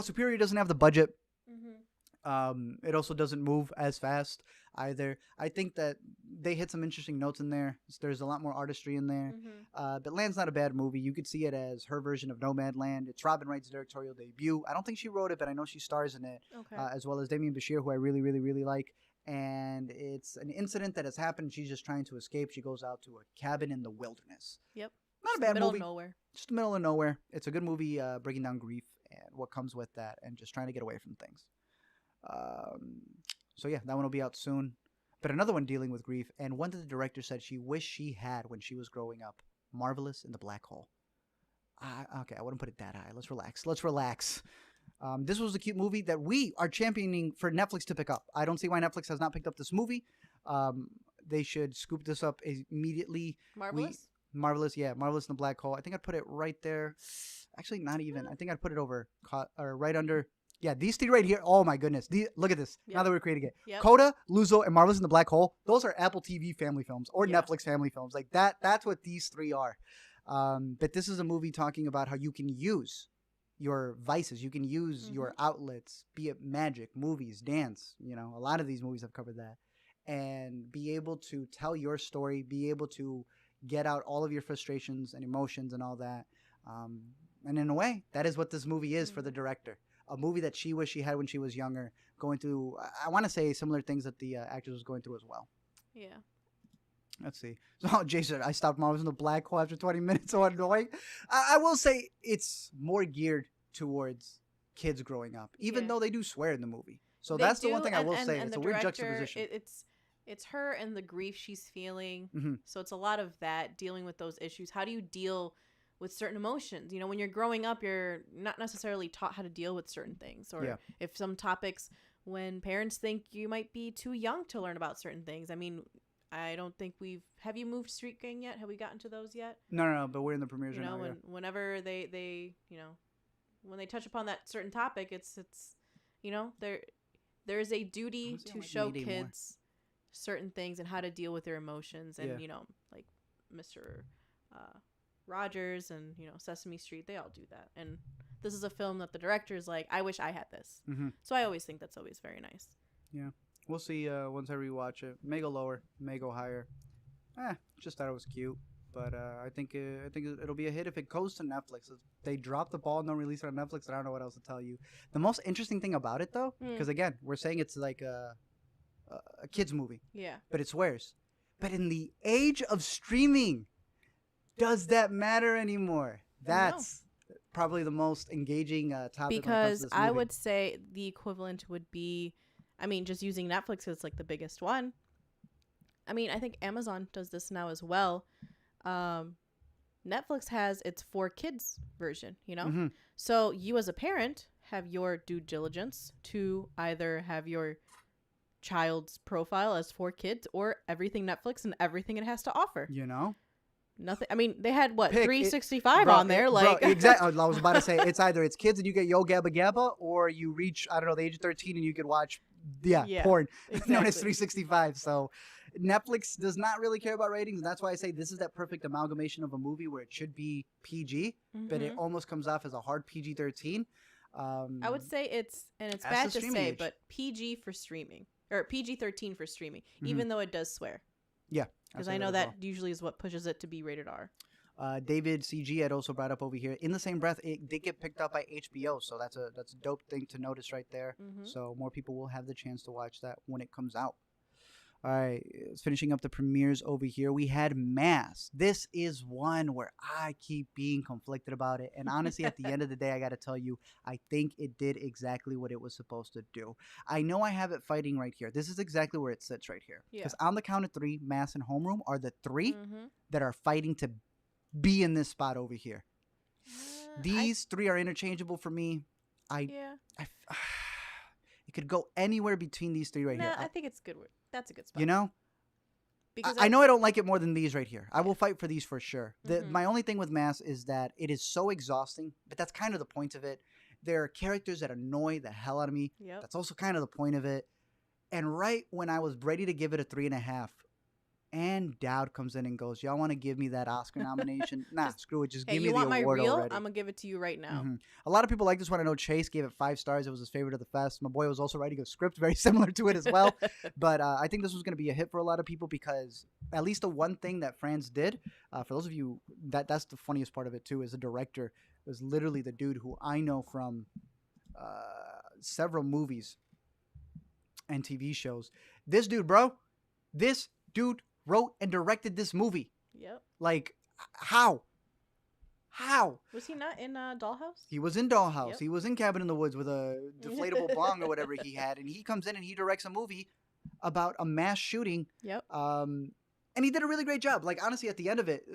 Speaker 2: Superior doesn't have the budget. Mm-hmm. It also doesn't move as fast either. I think that they hit some interesting notes in there. There's a lot more artistry in there. Mm-hmm. But Land's not a bad movie. You could see it as her version of Nomadland. It's Robin Wright's directorial debut. I don't think she wrote it, but I know she stars in it, as well as Damien Bashir, who I really, really, really like. And it's an incident that has happened. She's just trying to escape. She goes out to a cabin in the wilderness.
Speaker 3: Yep.
Speaker 2: Not a bad movie.
Speaker 3: Middle of nowhere.
Speaker 2: Just the middle of nowhere. It's a good movie breaking down grief and what comes with that and just trying to get away from things. That one will be out soon. But another one dealing with grief, and one that the director said she wished she had when she was growing up. Marvelous in the Black Hole. I wouldn't put it that high. Let's relax. This was a cute movie that we are championing for Netflix to pick up. I don't see why Netflix has not picked up this movie. They should scoop this up immediately.
Speaker 3: Marvelous?
Speaker 2: Marvelous in the Black Hole. I think I'd put it right there. Actually, not even. I think I'd put it right under. Yeah, these three right here. Oh my goodness. Look at this. Now that we're creating it. Yep. Coda, Luzo, and Marvelous in the Black Hole. Those are Apple TV family films or Netflix family films. Like that's what these three are. But this is a movie talking about how you can use your vices. You can use your outlets, be it magic, movies, dance. A lot of these movies have covered that. And be able to tell your story, be able to get out all of your frustrations and emotions and all that. And in a way, that is what this movie is for the director. A movie that she wished she had when she was younger, going through, I want to say, similar things that the actress was going through as well.
Speaker 3: Yeah.
Speaker 2: Let's see. So, Jason, I stopped Marvelous in the Black Hole after 20 minutes. So annoying. I will say it's more geared towards kids growing up, even though they do swear in the movie. So that's the one thing I will say. It's a weird juxtaposition.
Speaker 3: It's her and the grief she's feeling.
Speaker 2: Mm-hmm.
Speaker 3: So it's a lot of that, dealing with those issues. How do you deal with certain emotions? When you're growing up, you're not necessarily taught how to deal with certain things, or if some topics, when parents think you might be too young to learn about certain things. I mean, I don't think have you moved Street Gang yet? Have we gotten to those yet?
Speaker 2: No, but we're in the premieres right now.
Speaker 3: Whenever they when they touch upon that certain topic, it's there is a duty to show kids certain things and how to deal with their emotions, and like Mr. Rogers and Sesame Street, they all do that. And this is a film that the director is like, I wish I had this.
Speaker 2: Mm-hmm.
Speaker 3: So I always think that's always very nice.
Speaker 2: Yeah. We'll see once I rewatch it. May go lower, may go higher. Just thought it was cute. But I think it'll be a hit if it goes to Netflix. If they drop the ball and don't release it on Netflix, I don't know what else to tell you. The most interesting thing about it, though, because again, we're saying it's like a kids movie.
Speaker 3: Yeah.
Speaker 2: But it swears. But in the age of streaming, does that matter anymore? That's probably the most engaging topic.
Speaker 3: Because I would say the equivalent would be, I mean, just using Netflix because it's like the biggest one. I mean, I think Amazon does this now as well. Netflix has its for kids version, you know? Mm-hmm. So you as a parent have your due diligence to either have your child's profile as for kids or everything Netflix and everything it has to offer.
Speaker 2: You know?
Speaker 3: Nothing. I mean, they had what, 365 on there? Like
Speaker 2: exactly. I was about to say it's either it's kids and you get Yo Gabba Gabba, or you reach, I don't know, the age of 13 and you could watch porn known as 365. So Netflix does not really care about ratings, and that's why I say this is that perfect amalgamation of a movie where it should be PG, but it almost comes off as a hard PG-13.
Speaker 3: I would say it's bad to say, but PG for streaming, or PG-13 for streaming, even though it does swear.
Speaker 2: Yeah.
Speaker 3: Because I know that usually is what pushes it to be rated R.
Speaker 2: David CG had also brought up over here. In the same breath, it did get picked up by HBO, so that's a dope thing to notice right there. So more people will have the chance to watch that when it comes out. All right, finishing up the premieres over here. We had Mass. This is one where I keep being conflicted about it. And honestly, at the end of the day, I got to tell you, I think it did exactly what it was supposed to do. I know I have it fighting right here. This is exactly where it sits right here. Because on the count of three, Mass and Homeroom are the three that are fighting to be in this spot over here. These three are interchangeable for me. It could go anywhere between these three right here.
Speaker 3: I think it's good. That's a good spot.
Speaker 2: You know? Because I know I don't like it more than these right here. I will fight for these for sure. My only thing with Mass is that it is so exhausting, but that's kind of the point of it. There are characters that annoy the hell out of me.
Speaker 3: Yep.
Speaker 2: That's also kind of the point of it. And right when I was ready to give it a 3.5, and Dowd comes in and goes, y'all want to give me that Oscar nomination? Nah, screw it. Just give me the award already. You want my reel?
Speaker 3: I'm going to give it to you right now.
Speaker 2: A lot of people like this one. I know Chase gave it 5 stars. It was his favorite of the fest. My boy was also writing a script very similar to it as well. But I think this was going to be a hit for a lot of people because at least the one thing that France did, for those of you, that's the funniest part of it too, is the director was literally the dude who I know from several movies and TV shows. This dude wrote and directed this movie.
Speaker 3: Yep.
Speaker 2: Like, how?
Speaker 3: Was he not in Dollhouse?
Speaker 2: He was in Dollhouse. Yep. He was in Cabin in the Woods with a deflatable bong or whatever he had. And he comes in and he directs a movie about a mass shooting.
Speaker 3: Yep.
Speaker 2: And he did a really great job. Like, honestly, at the end of it,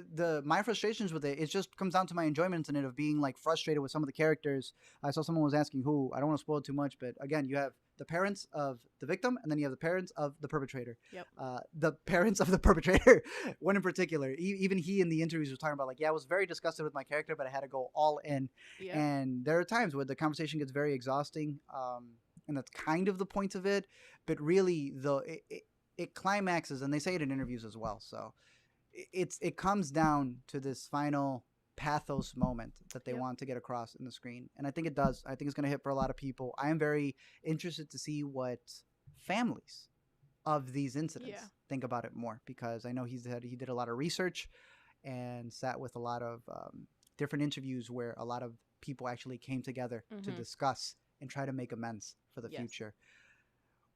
Speaker 2: my frustrations with it just comes down to my enjoyment in it of being, like, frustrated with some of the characters. I saw someone was asking who. I don't want to spoil it too much, but, again, you have the parents of the victim, and then you have the parents of the perpetrator.
Speaker 3: Yep.
Speaker 2: The parents of the perpetrator, one in particular. Even he in the interviews was talking about, like, I was very disgusted with my character, but I had to go all in. Yep. And there are times where the conversation gets very exhausting, and that's kind of the point of it. But really, it climaxes, and they say it in interviews as well. So it comes down to this final pathos moment that they want to get across in the screen. And I think it does. I think it's going to hit for a lot of people. I am very interested to see what families of these incidents think about it more, because I know he did a lot of research and sat with a lot of different interviews where a lot of people actually came together to discuss and try to make amends for the future.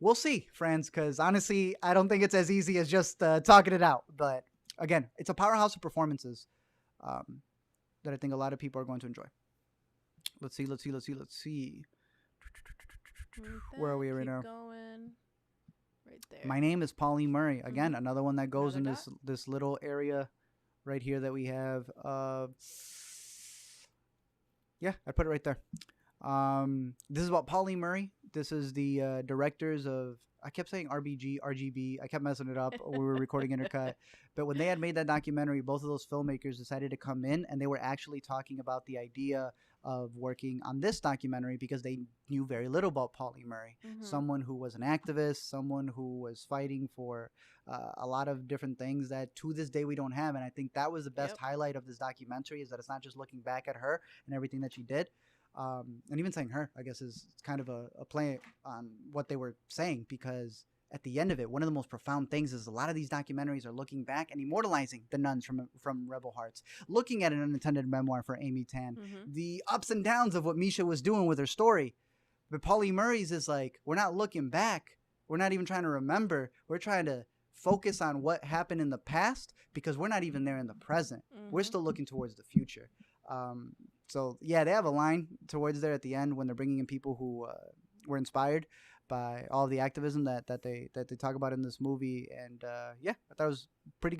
Speaker 2: We'll see, friends, because honestly, I don't think it's as easy as just talking it out. But again, it's a powerhouse of performances that I think a lot of people are going to enjoy. Let's see. Where are we right now?
Speaker 3: Going. Right there.
Speaker 2: My Name is Pauline Murray. Again, another one that goes in this little area right here that we have. Yeah, I put it right there. This is about Pauline Murray. This is the directors of, I kept saying RGB. I kept messing it up when we were recording Intercut. But when they had made that documentary, both of those filmmakers decided to come in, and they were actually talking about the idea of working on this documentary because they knew very little about Pauline Murray. Someone who was an activist, someone who was fighting for a lot of different things that to this day we don't have. And I think that was the best highlight of this documentary, is that it's not just looking back at her and everything that she did. And even saying her, I guess, is kind of a play on what they were saying, because at the end of it, one of the most profound things is a lot of these documentaries are looking back and immortalizing the nuns from Rebel Hearts, looking at an unintended memoir for Amy Tan, the ups and downs of what Misha was doing with her story. But Paulie Murray's is like, we're not looking back. We're not even trying to remember. We're trying to focus on what happened in the past because we're not even there in the present. We're still looking towards the future. So, yeah, they have a line towards there at the end when they're bringing in people who were inspired by all the activism that they talk about in this movie. And, yeah, I thought it was pretty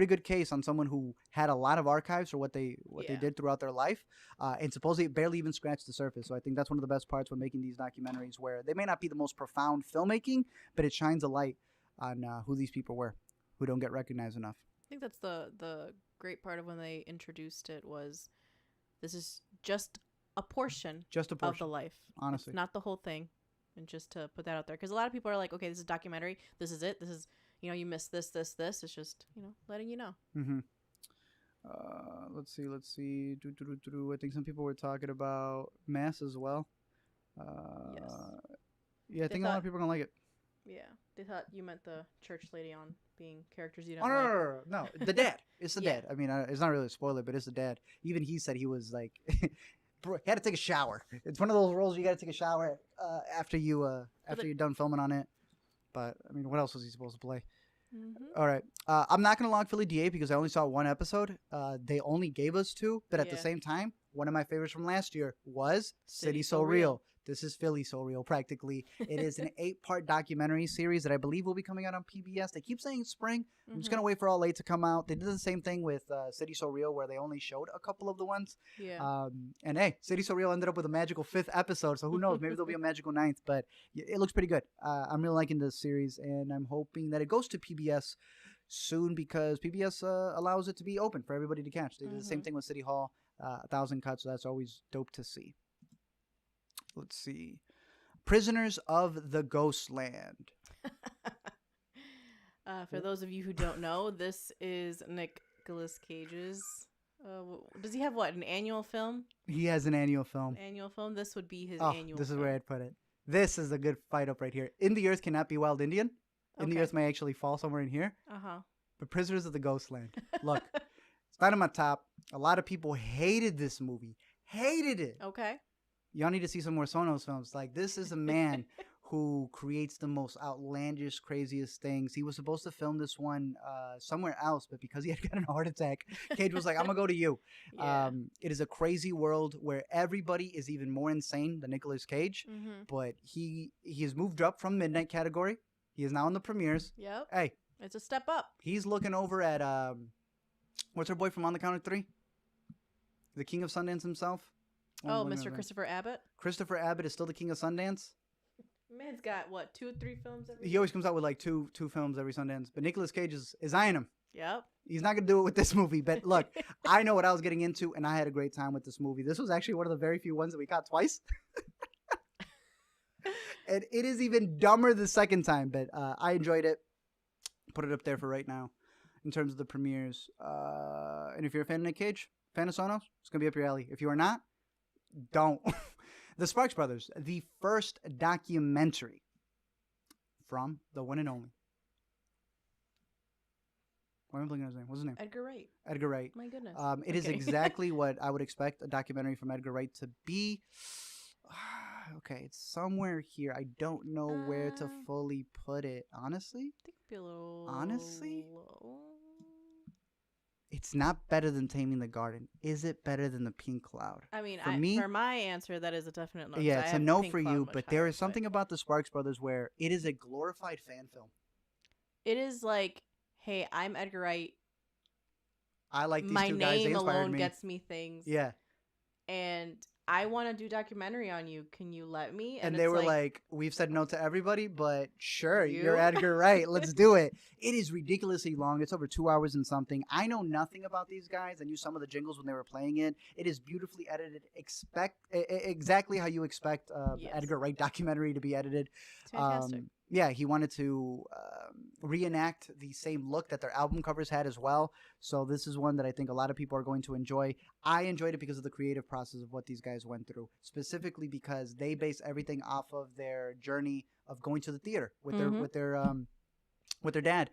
Speaker 2: good case on someone who had a lot of archives for what they did throughout their life, and supposedly it barely even scratched the surface. So I think that's one of the best parts when making these documentaries, where they may not be the most profound filmmaking, but it shines a light on who these people were, who don't get recognized enough.
Speaker 3: I think that's the great part of when they introduced it was, this is just a portion of the life.
Speaker 2: Honestly,
Speaker 3: it's not the whole thing. And just to put that out there, because a lot of people are like, okay, this is a documentary. This is it. This is, you missed this. It's just, letting you know.
Speaker 2: Let's see. I think some people were talking about Mass as well.
Speaker 3: Yes.
Speaker 2: Yeah, I think a lot of people are going to like it.
Speaker 3: Yeah. They thought you meant the church lady on being characters you don't
Speaker 2: like. No. The dad. It's the dad. I mean, it's not really a spoiler, but it's the dad. Even he said he was like... He had to take a shower. It's one of those roles you got to take a shower after you're done filming on it. But I mean, what else was he supposed to play? All right, I'm not gonna log Philly DA because I only saw one episode. They only gave us 2, but at the same time, one of my favorites from last year was City So Real. This is Philly So Real, practically. It is an 8-part documentary series that I believe will be coming out on PBS. They keep saying spring. I'm just going to wait for all 8 to come out. They did the same thing with City So Real, where they only showed a couple of the ones.
Speaker 3: Yeah.
Speaker 2: And hey, City So Real ended up with a magical 5th episode, so who knows? Maybe there'll be a magical 9th, but it looks pretty good. I'm really liking this series, and I'm hoping that it goes to PBS soon because PBS allows it to be open for everybody to catch. They did the same thing with City Hall, 1,000 cuts, so that's always dope to see. Let's see. Prisoners of the Ghostland.
Speaker 3: For those of you who don't know, this is Nicolas Cage's. Does he have an annual film?
Speaker 2: He has an annual film.
Speaker 3: This would be his annual
Speaker 2: This is
Speaker 3: film.
Speaker 2: where I'd put it. This is a good fight up right here. In the Earth Cannot Be Wild Indian. In the Earth may actually fall somewhere in here. But Prisoners of the Ghostland. Look, it's not in my top. A lot of people hated this movie. Hated it.
Speaker 3: Okay.
Speaker 2: Y'all need to see some more Sonos films. Like, this is a man who creates the most outlandish, craziest things. He was supposed to film this one somewhere else, but because he had gotten a heart attack, Cage was like, I'm going to go to you. Yeah. It is a crazy world where everybody is even more insane than Nicolas Cage, but he has moved up from Midnight category. He is now in the premieres.
Speaker 3: Yep.
Speaker 2: Hey.
Speaker 3: It's a step up.
Speaker 2: He's looking over at, what's her boy from On the Count of Three? The king of Sundance himself.
Speaker 3: Mr. Christopher Abbott?
Speaker 2: Christopher Abbott is still the king of Sundance.
Speaker 3: Man's got, 2 or 3 films every
Speaker 2: He always comes out with, two films every Sundance. But Nicolas Cage is eyeing him.
Speaker 3: Yep.
Speaker 2: He's not going to do it with this movie. But look, I know what I was getting into, and I had a great time with this movie. This was actually one of the very few ones that we caught twice. And it is even dumber the second time. But I enjoyed it. Put it up there for right now in terms of the premieres. And if you're a fan of Nick Cage, fan of Sonos, it's going to be up your alley. If you are not, don't. The Sparks Brothers, the first documentary from the one and only. Why am I blinking his name? What's his name?
Speaker 3: Edgar Wright.
Speaker 2: Edgar Wright.
Speaker 3: My goodness.
Speaker 2: It is exactly what I would expect a documentary from Edgar Wright to be. Okay, it's somewhere here. I don't know where to fully put it. Honestly?
Speaker 3: I think it'd be a little...
Speaker 2: Honestly? It's not better than Taming the Garden. Is it better than The Pink Cloud?
Speaker 3: I mean, for my answer, that is a definite no.
Speaker 2: Yeah, it's a no for you, but there is something about the Sparks Brothers where it is a glorified fan film.
Speaker 3: It is like, hey, I'm Edgar Wright.
Speaker 2: I like these two guys. They inspired me.
Speaker 3: My name alone gets me things.
Speaker 2: Yeah.
Speaker 3: And I want to do documentary on you. Can you let me?
Speaker 2: And they were like, we've said no to everybody, but sure, you're Edgar Wright. Let's do it. It is ridiculously long. It's over 2 hours and something. I know nothing about these guys. I knew some of the jingles when they were playing it. It is beautifully edited. Exactly how you expect Edgar Wright documentary to be edited.
Speaker 3: It's fantastic.
Speaker 2: yeah, he wanted to reenact the same look that their album covers had as well. So this is one that I think a lot of people are going to enjoy. I enjoyed it because of the creative process of what these guys went through, specifically because they base everything off of their journey of going to the theater with their dad,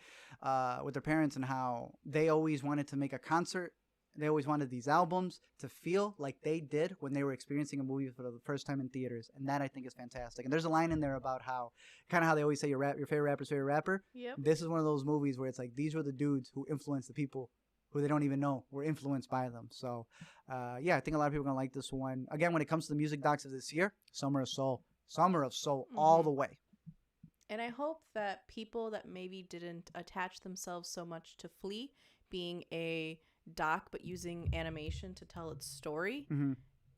Speaker 2: with their parents, and how they always wanted to make a concert. They always wanted these albums to feel like they did when they were experiencing a movie for the first time in theaters. And that, I think, is fantastic. And there's a line in there about how they always say your favorite rapper's favorite rapper.
Speaker 3: Yep.
Speaker 2: This is one of those movies where it's like these were the dudes who influenced the people who they don't even know were influenced by them. So, yeah, I think a lot of people are going to like this one. Again, when it comes to the music docs of this year, Summer of Soul, all the way.
Speaker 3: And I hope that people that maybe didn't attach themselves so much to Flea being a doc but using animation to tell its story,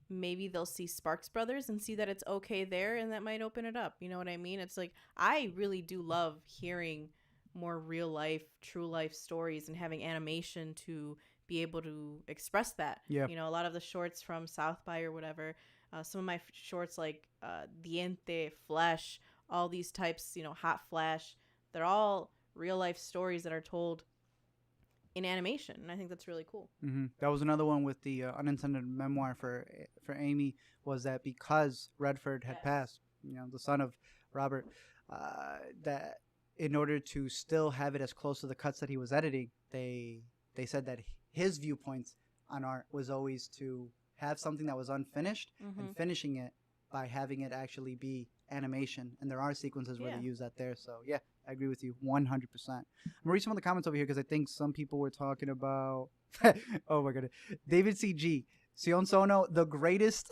Speaker 3: maybe they'll see Sparks Brothers and see that it's okay there, and that might open it up. You know what I mean? It's like, I really do love hearing more real life, true life stories and having animation to be able to express that.
Speaker 2: Yeah.
Speaker 3: You know, a lot of the shorts from South by or whatever, some of my shorts like Diente, Flesh, all these types, you know, Hot Flash, they're all real life stories that are told in animation, and I think that's really cool.
Speaker 2: That was another one with the unintended memoir for Amy, was that because Redford had passed, you know, the son of Robert, that in order to still have it as close to the cuts that he was editing, they said that his viewpoints on art was always to have something that was unfinished and finishing it by having it actually be animation. And there are sequences where they use that there. So, yeah, I agree with you 100%. I'm going to read some of the comments over here because I think some people were talking about... oh, my goodness. David C.G. Sion Sono, the greatest...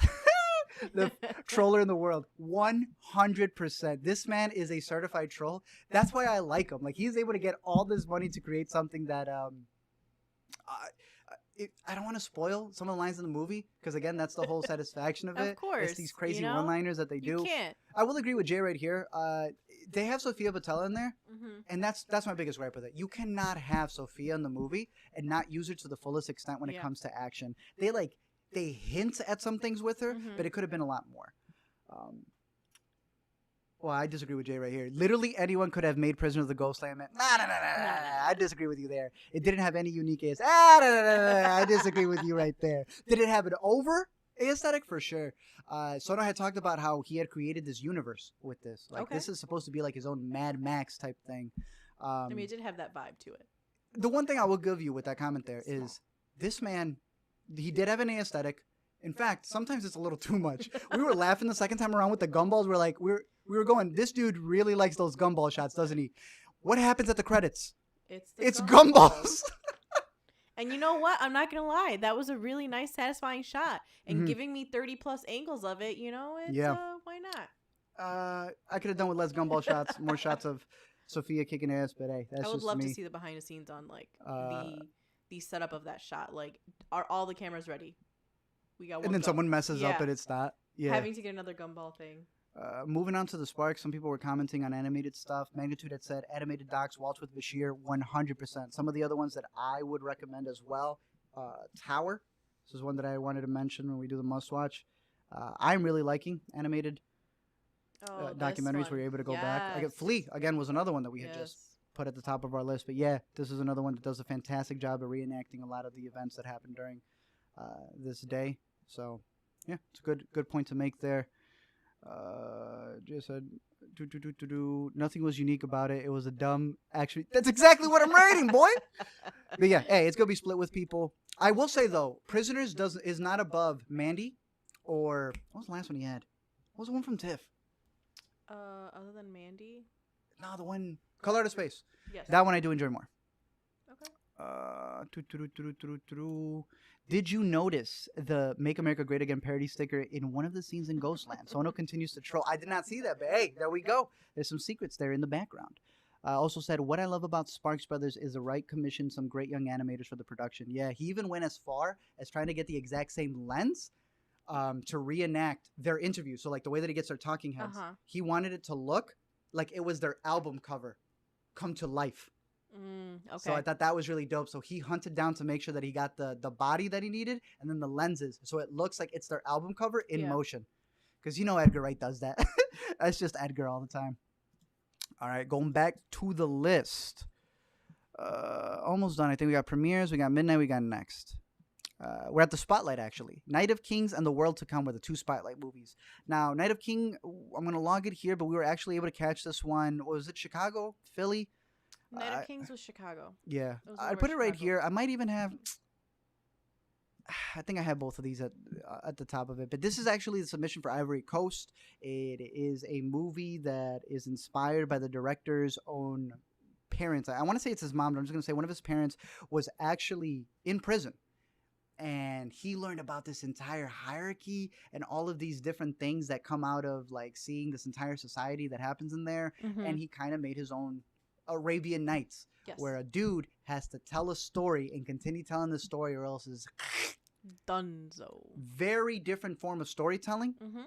Speaker 2: the troller in the world. 100%. This man is a certified troll. That's why I like him. Like, he's able to get all this money to create something that... I don't want to spoil some of the lines in the movie because, again, that's the whole satisfaction of it.
Speaker 3: Of course.
Speaker 2: It's these crazy
Speaker 3: you know?
Speaker 2: one-liners that they do.
Speaker 3: You can't.
Speaker 2: I will agree with Jay right here. They have Sofia Boutella in there, and that's my biggest gripe with it. You cannot have Sofia in the movie and not use her to the fullest extent when it comes to action. They hint at some things with her, but it could have been a lot more. Well, I disagree with Jay right here. Literally anyone could have made Prisoner of the Ghostland. Nah. I disagree with you there. It didn't have any unique aesthetic. I disagree with you right there. Did it have an over aesthetic? For sure. Sono had talked about how he had created this universe with this. Like, this is supposed to be like his own Mad Max type thing.
Speaker 3: I mean, it did have that vibe to it.
Speaker 2: The one thing I will give you with that comment there is this man, he did have an aesthetic. In fact, sometimes it's a little too much. We were laughing the second time around with the gumballs. We're like, we were going, this dude really likes those gumball shots, doesn't he? What happens at the credits? It's gumballs.
Speaker 3: And you know what? I'm not going to lie. That was a really nice, satisfying shot. And giving me 30 plus angles of it, you know, it's, why not?
Speaker 2: I could have done with less gumball shots, more shots of Sofia kicking ass, but hey, that's just me.
Speaker 3: I would love to see the behind the scenes on, like, the setup of that shot. Like, are all the cameras ready? We got one. And
Speaker 2: then someone messes up and it's not. Yeah.
Speaker 3: Having to get another gumball thing.
Speaker 2: Moving on to the Sparks, some people were commenting on animated stuff. Magnitude had said animated docs, Waltz with Bashir, 100%. Some of the other ones that I would recommend as well, Tower. This is one that I wanted to mention when we do the must watch. I'm really liking animated documentaries where you're able to go back. Flea, again, was another one that we had just put at the top of our list. But yeah, this is another one that does a fantastic job of reenacting a lot of the events that happened during this day. So yeah, it's a good point to make there. Just said nothing was unique about it. It was a dumb. Actually, that's exactly what I'm writing, boy. But yeah, hey, it's gonna be split with people. I will say though, Prisoners is not above Mandy, or what was the last one he had? What was the one from TIFF?
Speaker 3: Other than Mandy.
Speaker 2: No, the one Color Out of Space.
Speaker 3: Yes.
Speaker 2: That one I do enjoy more.
Speaker 3: Okay.
Speaker 2: Did you notice the Make America Great Again parody sticker in one of the scenes in Ghostland? Sono continues to troll. I did not see that, but hey, there we go. There's some secrets there in the background. Also said, what I love about Sparks Brothers is the right commission, some great young animators for the production. Yeah, he even went as far as trying to get the exact same lens to reenact their interview. So like the way that he gets their talking heads, he wanted it to look like it was their album cover come to life.
Speaker 3: Okay.
Speaker 2: So I thought that was really dope. So he hunted down to make sure that he got the body that he needed and then the lenses. So it looks like it's their album cover in motion. Because you know Edgar Wright does that. That's just Edgar all the time. All right, going back to the list. Almost done. I think we got premieres, we got midnight, we got next. We're at the Spotlight, actually. Night of Kings and The World to Come were the 2 Spotlight movies. Now, Night of King, I'm going to log it here, but we were actually able to catch this one. Was it Chicago? Philly?
Speaker 3: Night of Kings was Chicago.
Speaker 2: Yeah. I put it right here. I might even have... I think I have both of these at the top of it. But this is actually the submission for Ivory Coast. It is a movie that is inspired by the director's own parents. I want to say it's his mom, but I'm just going to say one of his parents was actually in prison. And he learned about this entire hierarchy and all of these different things that come out of like seeing this entire society that happens in there. Mm-hmm. And he kind of made his own Arabian Nights, where a dude has to tell a story and continue telling the story or else is
Speaker 3: Dunzo.
Speaker 2: Very different form of storytelling. Mm-hmm.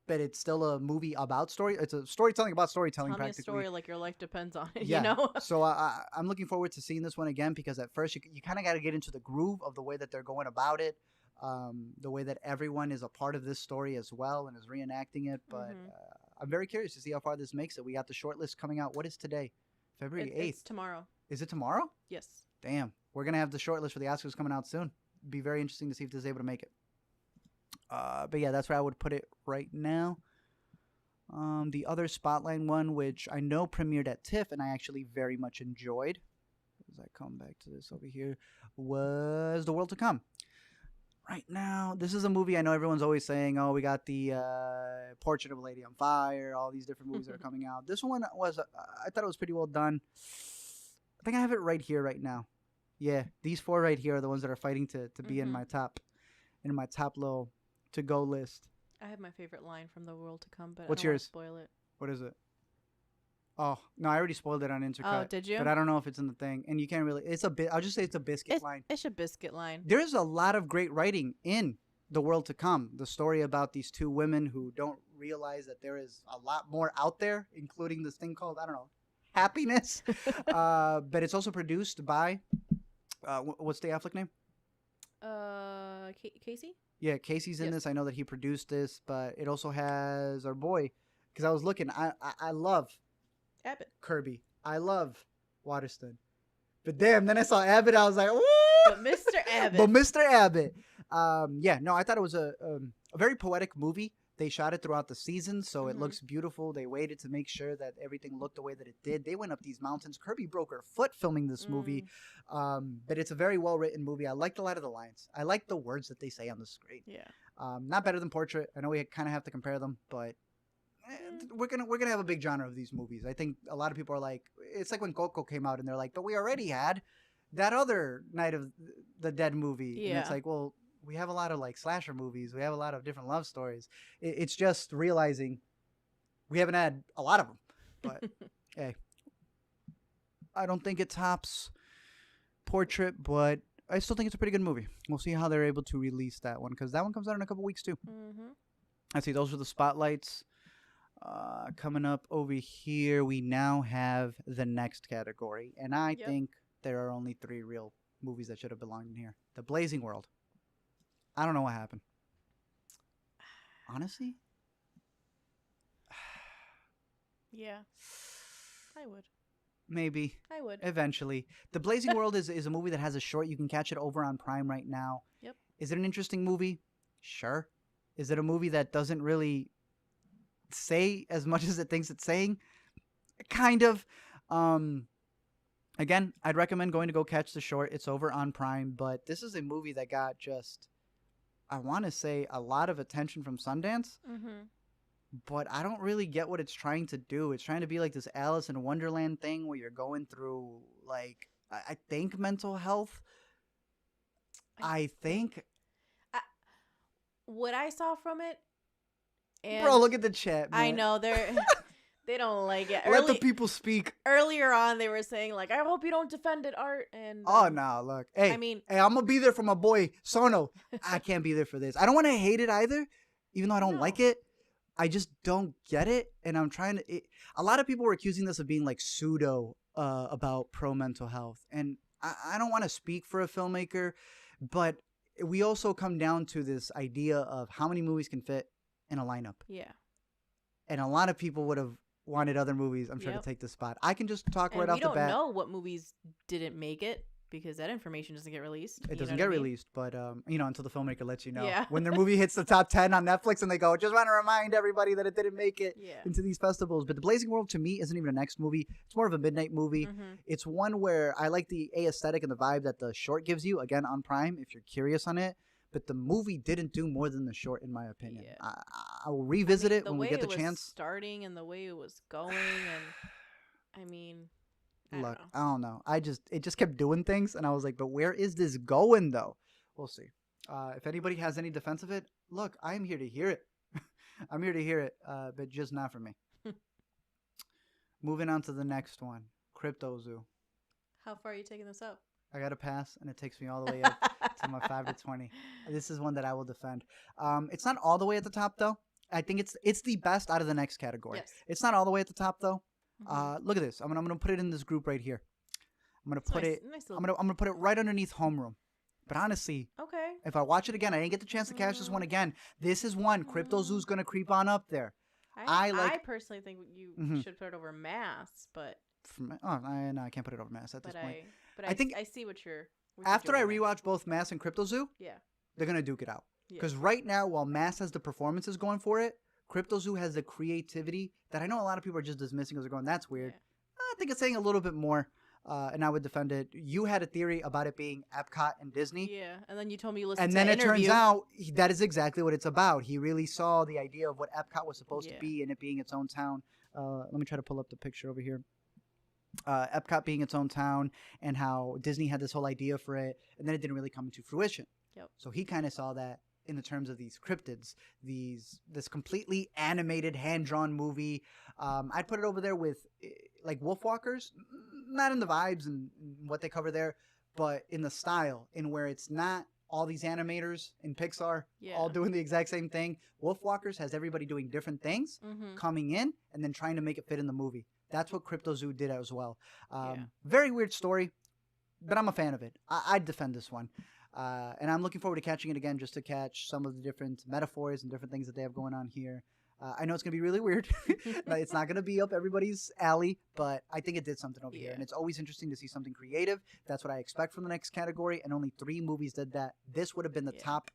Speaker 2: But it's still a movie about story. It's a storytelling about storytelling.
Speaker 3: Tell me
Speaker 2: practically.
Speaker 3: A story like your life depends on it.
Speaker 2: Yeah.
Speaker 3: You know.
Speaker 2: So I'm looking forward to seeing this one again because at first you kind of got to get into the groove of the way that they're going about it, the way that everyone is a part of this story as well and is reenacting it. But I'm very curious to see how far this makes it. We got the shortlist coming out. What is today? February 8th.
Speaker 3: It's tomorrow.
Speaker 2: Is it tomorrow?
Speaker 3: Yes.
Speaker 2: Damn. We're gonna have the shortlist for the Oscars coming out soon. Be very interesting to see if this is able to make it. But yeah, that's where I would put it right now. The other Spotlight one, which I know premiered at TIFF and I actually very much enjoyed, as I come back to this over here, was The World to Come. Right now, this is a movie I know everyone's always saying, oh, we got the Portrait of a Lady on Fire, all these different movies that are coming out. This one was, I thought it was pretty well done. I think I have it right here right now. Yeah, these 4 right here are the ones that are fighting to be in my top little to-go list.
Speaker 3: I have my favorite line from The World to Come, but
Speaker 2: what's
Speaker 3: I don't
Speaker 2: yours?
Speaker 3: Want to spoil it.
Speaker 2: What is it? Oh no, I already spoiled it on Intercut.
Speaker 3: Oh, did you?
Speaker 2: But I don't know if it's in the thing, and you can't really. It's a bit. I'll just say it's a biscuit line.
Speaker 3: It's a biscuit line.
Speaker 2: There's a lot of great writing in The World to Come. The story about these 2 women who don't realize that there is a lot more out there, including this thing called happiness. But it's also produced by, what's the Affleck name?
Speaker 3: Casey?
Speaker 2: Yeah, Casey's in this. I know that he produced this, but it also has our boy. Because I was looking, I love
Speaker 3: Abbott.
Speaker 2: Kirby. I love Waterston. But damn, then I saw Abbott. I was like, woo!
Speaker 3: But Mr. Abbott.
Speaker 2: Yeah, no, I thought it was a very poetic movie. They shot it throughout the season, so it looks beautiful. They waited to make sure that everything looked the way that it did. They went up these mountains. Kirby broke her foot filming this movie. But it's a very well-written movie. I liked a lot of the lines. I like the words that they say on the screen.
Speaker 3: Yeah.
Speaker 2: Not better than Portrait. I know we kind of have to compare them, but we're gonna have a big genre of these movies. I think a lot of people are like, it's like when Coco came out and they're like, but we already had that other Night of the Dead movie.
Speaker 3: Yeah.
Speaker 2: And it's like, well, we have a lot of like slasher movies. We have a lot of different love stories. It's just realizing we haven't had a lot of them. But hey, I don't think it tops Portrait, but I still think it's a pretty good movie. We'll see how they're able to release that one because that one comes out in a couple weeks too. I see those are the spotlights. Coming up over here, we now have the next category. And I think there are only 3 real movies that should have belonged in here. The Blazing World. I don't know what happened. Honestly?
Speaker 3: Yeah. I would.
Speaker 2: Maybe.
Speaker 3: I would.
Speaker 2: Eventually. The Blazing World is a movie that has a short. You can catch it over on Prime right now.
Speaker 3: Yep. Is
Speaker 2: it an interesting movie? Sure. Is it a movie that doesn't really say as much as it thinks it's saying? Kind of. Again, I'd recommend going to go catch the short. It's over on Prime, but this is a movie that got just, I want to say, a lot of attention from Sundance. But I don't really get what it's trying to do. It's trying to be like this Alice in Wonderland thing where you're going through, like, I think mental health. I think.
Speaker 3: What I saw from it. And
Speaker 2: bro, look at the chat, man.
Speaker 3: I know they don't like it.
Speaker 2: Let the people speak.
Speaker 3: Earlier on, they were saying like, "I hope you don't defend it, Art." And
Speaker 2: oh no, look, hey, I'm gonna be there for my boy Sono. I can't be there for this. I don't want to hate it either, even though I don't like it. I just don't get it, and I'm trying to. A lot of people were accusing this of being like pseudo about pro mental health, and I don't want to speak for a filmmaker, but we also come down to this idea of how many movies can fit in a lineup.
Speaker 3: Yeah.
Speaker 2: And a lot of people would have wanted other movies, I'm sure, to take the spot. I can just talk right off the bat.
Speaker 3: We don't know what movies didn't make it because that information doesn't get released.
Speaker 2: It doesn't get released, but until the filmmaker lets you know. Yeah. When their movie hits the top 10 on Netflix and they go, just want to remind everybody that it didn't make it into these festivals. But The Blazing World, to me, isn't even a next movie. It's more of a midnight movie. It's one where I like the aesthetic and the vibe that the short gives you, again, on Prime, if you're curious on it. But the movie didn't do more than the short, in my opinion. Yeah. I will revisit it when we get the chance.
Speaker 3: Starting and the way it was going, and I mean,
Speaker 2: I don't know. It just kept doing things, and I was like, but where is this going, though? We'll see. If anybody has any defense of it, look, I'm here to hear it. I'm here to hear it, but just not for me. Moving on to the next one, Crypto Zoo.
Speaker 3: How far are you taking this up?
Speaker 2: I got to pass, and it takes me all the way up to my 5 to 20. This is one that I will defend. It's not all the way at the top, though. I think it's the best out of the next category. Yes. It's not all the way at the top, though. Look at this. I'm gonna put it in this group right here. I'm gonna put it. I'm gonna put it right underneath Homeroom. But honestly, if I watch it again, I didn't get the chance to catch this one again. This is one. Crypto Zoo's gonna creep on up there.
Speaker 3: I personally think you should put it over Mass, but
Speaker 2: no, I can't put it over Mass at this point.
Speaker 3: But I think I see what you're.
Speaker 2: After I rewatch both Mass and Crypto Zoo, they're gonna duke it out. Because right now, while Mass has the performances going for it, Crypto Zoo has the creativity that I know a lot of people are just dismissing because they're going, that's weird. I think it's saying a little bit more, and I would defend it. You had a theory about it being Epcot and Disney.
Speaker 3: Yeah, and then you told me you listened
Speaker 2: to an interview. And then it turns out that is exactly what it's about. He really saw the idea of what Epcot was supposed to be and it being its own town. Let me try to pull up the picture over here. Epcot being its own town and how Disney had this whole idea for it, and then it didn't really come into fruition.
Speaker 3: Yep.
Speaker 2: So he kind of saw that in the terms of these cryptids, this completely animated, hand-drawn movie. I'd put it over there with like Wolfwalkers, not in the vibes and what they cover there, but in the style, in where it's not all these animators in Pixar all doing the exact same thing. Wolfwalkers has everybody doing different things, coming in, and then trying to make it fit in the movie. That's what Crypto Zoo did as well. Very weird story, but I'm a fan of it. I'd defend this one. And I'm looking forward to catching it again just to catch some of the different metaphors and different things that they have going on here. I know it's going to be really weird. It's not going to be up everybody's alley, but I think it did something over here. And it's always interesting to see something creative. That's what I expect from the next category, and only 3 movies did that. This would have been the top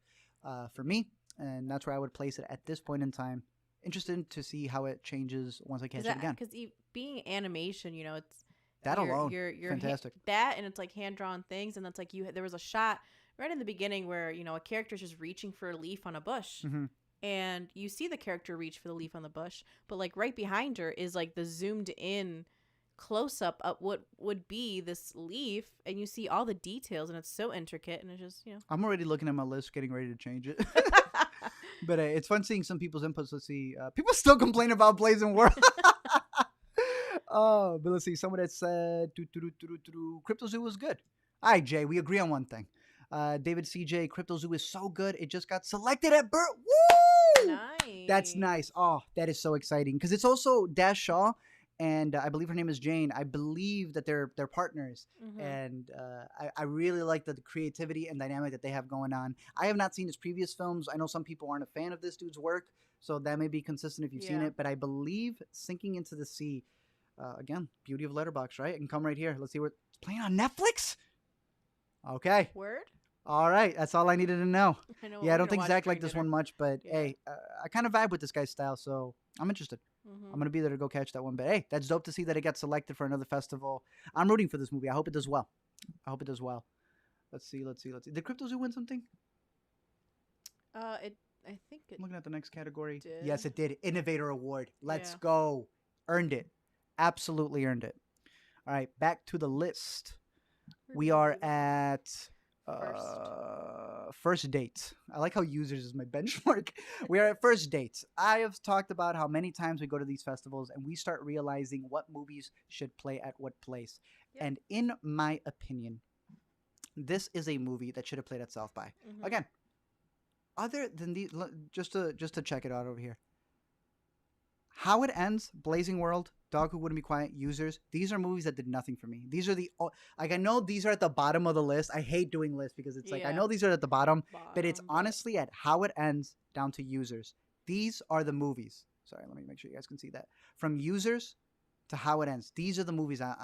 Speaker 2: for me, and that's where I would place it at this point in time. Interested to see how it changes once I catch it again. Because
Speaker 3: being animation, it's
Speaker 2: that alone, you're fantastic.
Speaker 3: That and it's like hand-drawn things, and that's like there was a shot right in the beginning where a character's just reaching for a leaf on a bush, and you see the character reach for the leaf on the bush, but like right behind her is like the zoomed in close-up of what would be this leaf, and you see all the details, and it's so intricate, and it's just
Speaker 2: I'm already looking at my list, getting ready to change it. But it's fun seeing some people's inputs. Let's see. People still complain about Blazing World. But let's see. Someone that said Crypto Zoo was good. All right, Jay, we agree on one thing. David CJ, Crypto Zoo is so good. It just got selected at Burt. Woo!
Speaker 3: Nice.
Speaker 2: That's nice. Oh, that is so exciting. Because it's also Dash Shaw, and I believe her name is Jane. I believe that they're partners. And I really like the creativity and dynamic that they have going on. I have not seen his previous films. I know some people aren't a fan of this dude's work, so that may be consistent if you've seen it. But I believe Sinking into the Sea, again, beauty of Letterboxd, right? It can come right here. Let's see where it's playing on Netflix. Okay.
Speaker 3: Word?
Speaker 2: All right. That's all I needed to know. I don't think Zach liked this one much, but hey, I kind of vibe with this guy's style, so I'm interested. I'm going to be there to go catch that one. But hey, that's dope to see that it got selected for another festival. I'm rooting for this movie. I hope it does well. Let's see. Did Crypto Zoo win something?
Speaker 3: I think it
Speaker 2: I'm looking at the next category.
Speaker 3: did.
Speaker 2: Yes, it did. Innovator Award. Let's go. Earned it. Absolutely earned it. All right, back to the list. We are at first date. I like how users is my benchmark. We are at first dates. I have talked about how many times we go to these festivals and we start realizing what movies should play at what place. Yep. And in my opinion, this is a movie that should have played at South by. Again, other than these, just to check it out over here. How It Ends, Blazing World, Dog Who Wouldn't Be Quiet, Users. These are movies that did nothing for me. These are I know these are at the bottom of the list. I hate doing lists because it's like, I know these are at the bottom, but it's honestly at How It Ends down to Users. These are the movies. Sorry, let me make sure you guys can see that. From users to how it ends. These are the movies I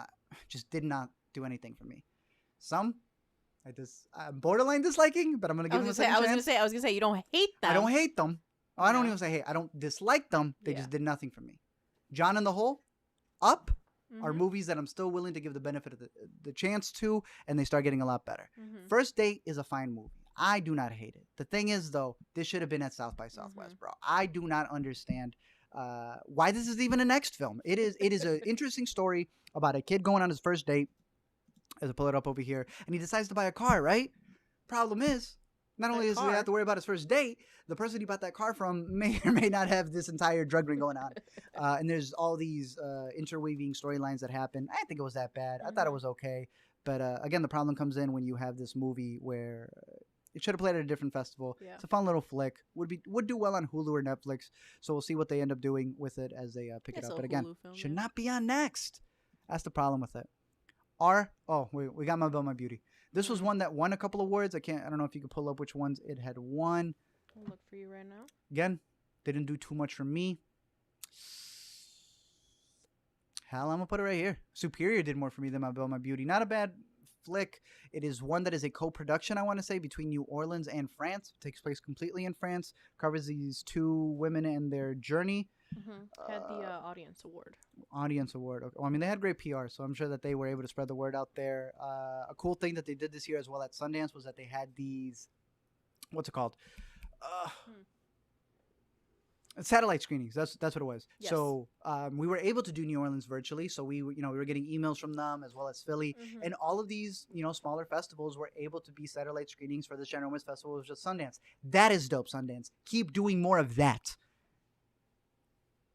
Speaker 2: just did not do anything for me. Some I'm borderline disliking, but I'm gonna give them a second chance.
Speaker 3: I was gonna say you don't hate them.
Speaker 2: I don't hate them. Oh, I don't even say hate. I don't dislike them. They just did nothing for me. John and the Hole, Up, are movies that I'm still willing to give the benefit of the chance to, and they start getting a lot better. First Date is a fine movie. I do not hate it. The thing is, though, this should have been at South by Southwest, bro. I do not understand why this is even a next film. It is an interesting story about a kid going on his first date. As I pull it up over here, and he decides to buy a car, right? Problem is, not only does he have to worry about his first date, the person he bought that car from may or may not have this entire drug ring going on. And there's all these interweaving storylines that happen. I didn't think it was that bad. I thought it was okay. But again, the problem comes in when you have this movie where it should have played at a different festival. Yeah. It's a fun little flick. Would do well on Hulu or Netflix. So we'll see what they end up doing with it as they pick it up. But again, should not be on next. That's the problem with it. We got My Belle, My Beauty. This was one that won a couple awards. I don't know if you could pull up which ones it had won.
Speaker 3: I'll look for you right now.
Speaker 2: Again, they didn't do too much for me. Hell, I'm gonna put it right here. Superior did more for me than My Belle, My Beauty. Not a bad flick. It is one that is a co-production, I want to say, between New Orleans and France. It takes place completely in France. Covers these two women and their journey.
Speaker 3: Had the audience award.
Speaker 2: Audience award. Okay. Well, I mean, they had great PR, so I'm sure that they were able to spread the word out there. A cool thing that they did this year as well at Sundance was that they had these, what's it called? Satellite screenings. That's what it was. Yes. So we were able to do New Orleans virtually. So we were getting emails from them as well as Philly, and all of these smaller festivals were able to be satellite screenings for this General Miss Festival. It was just Sundance. That is dope, Sundance. Keep doing more of that.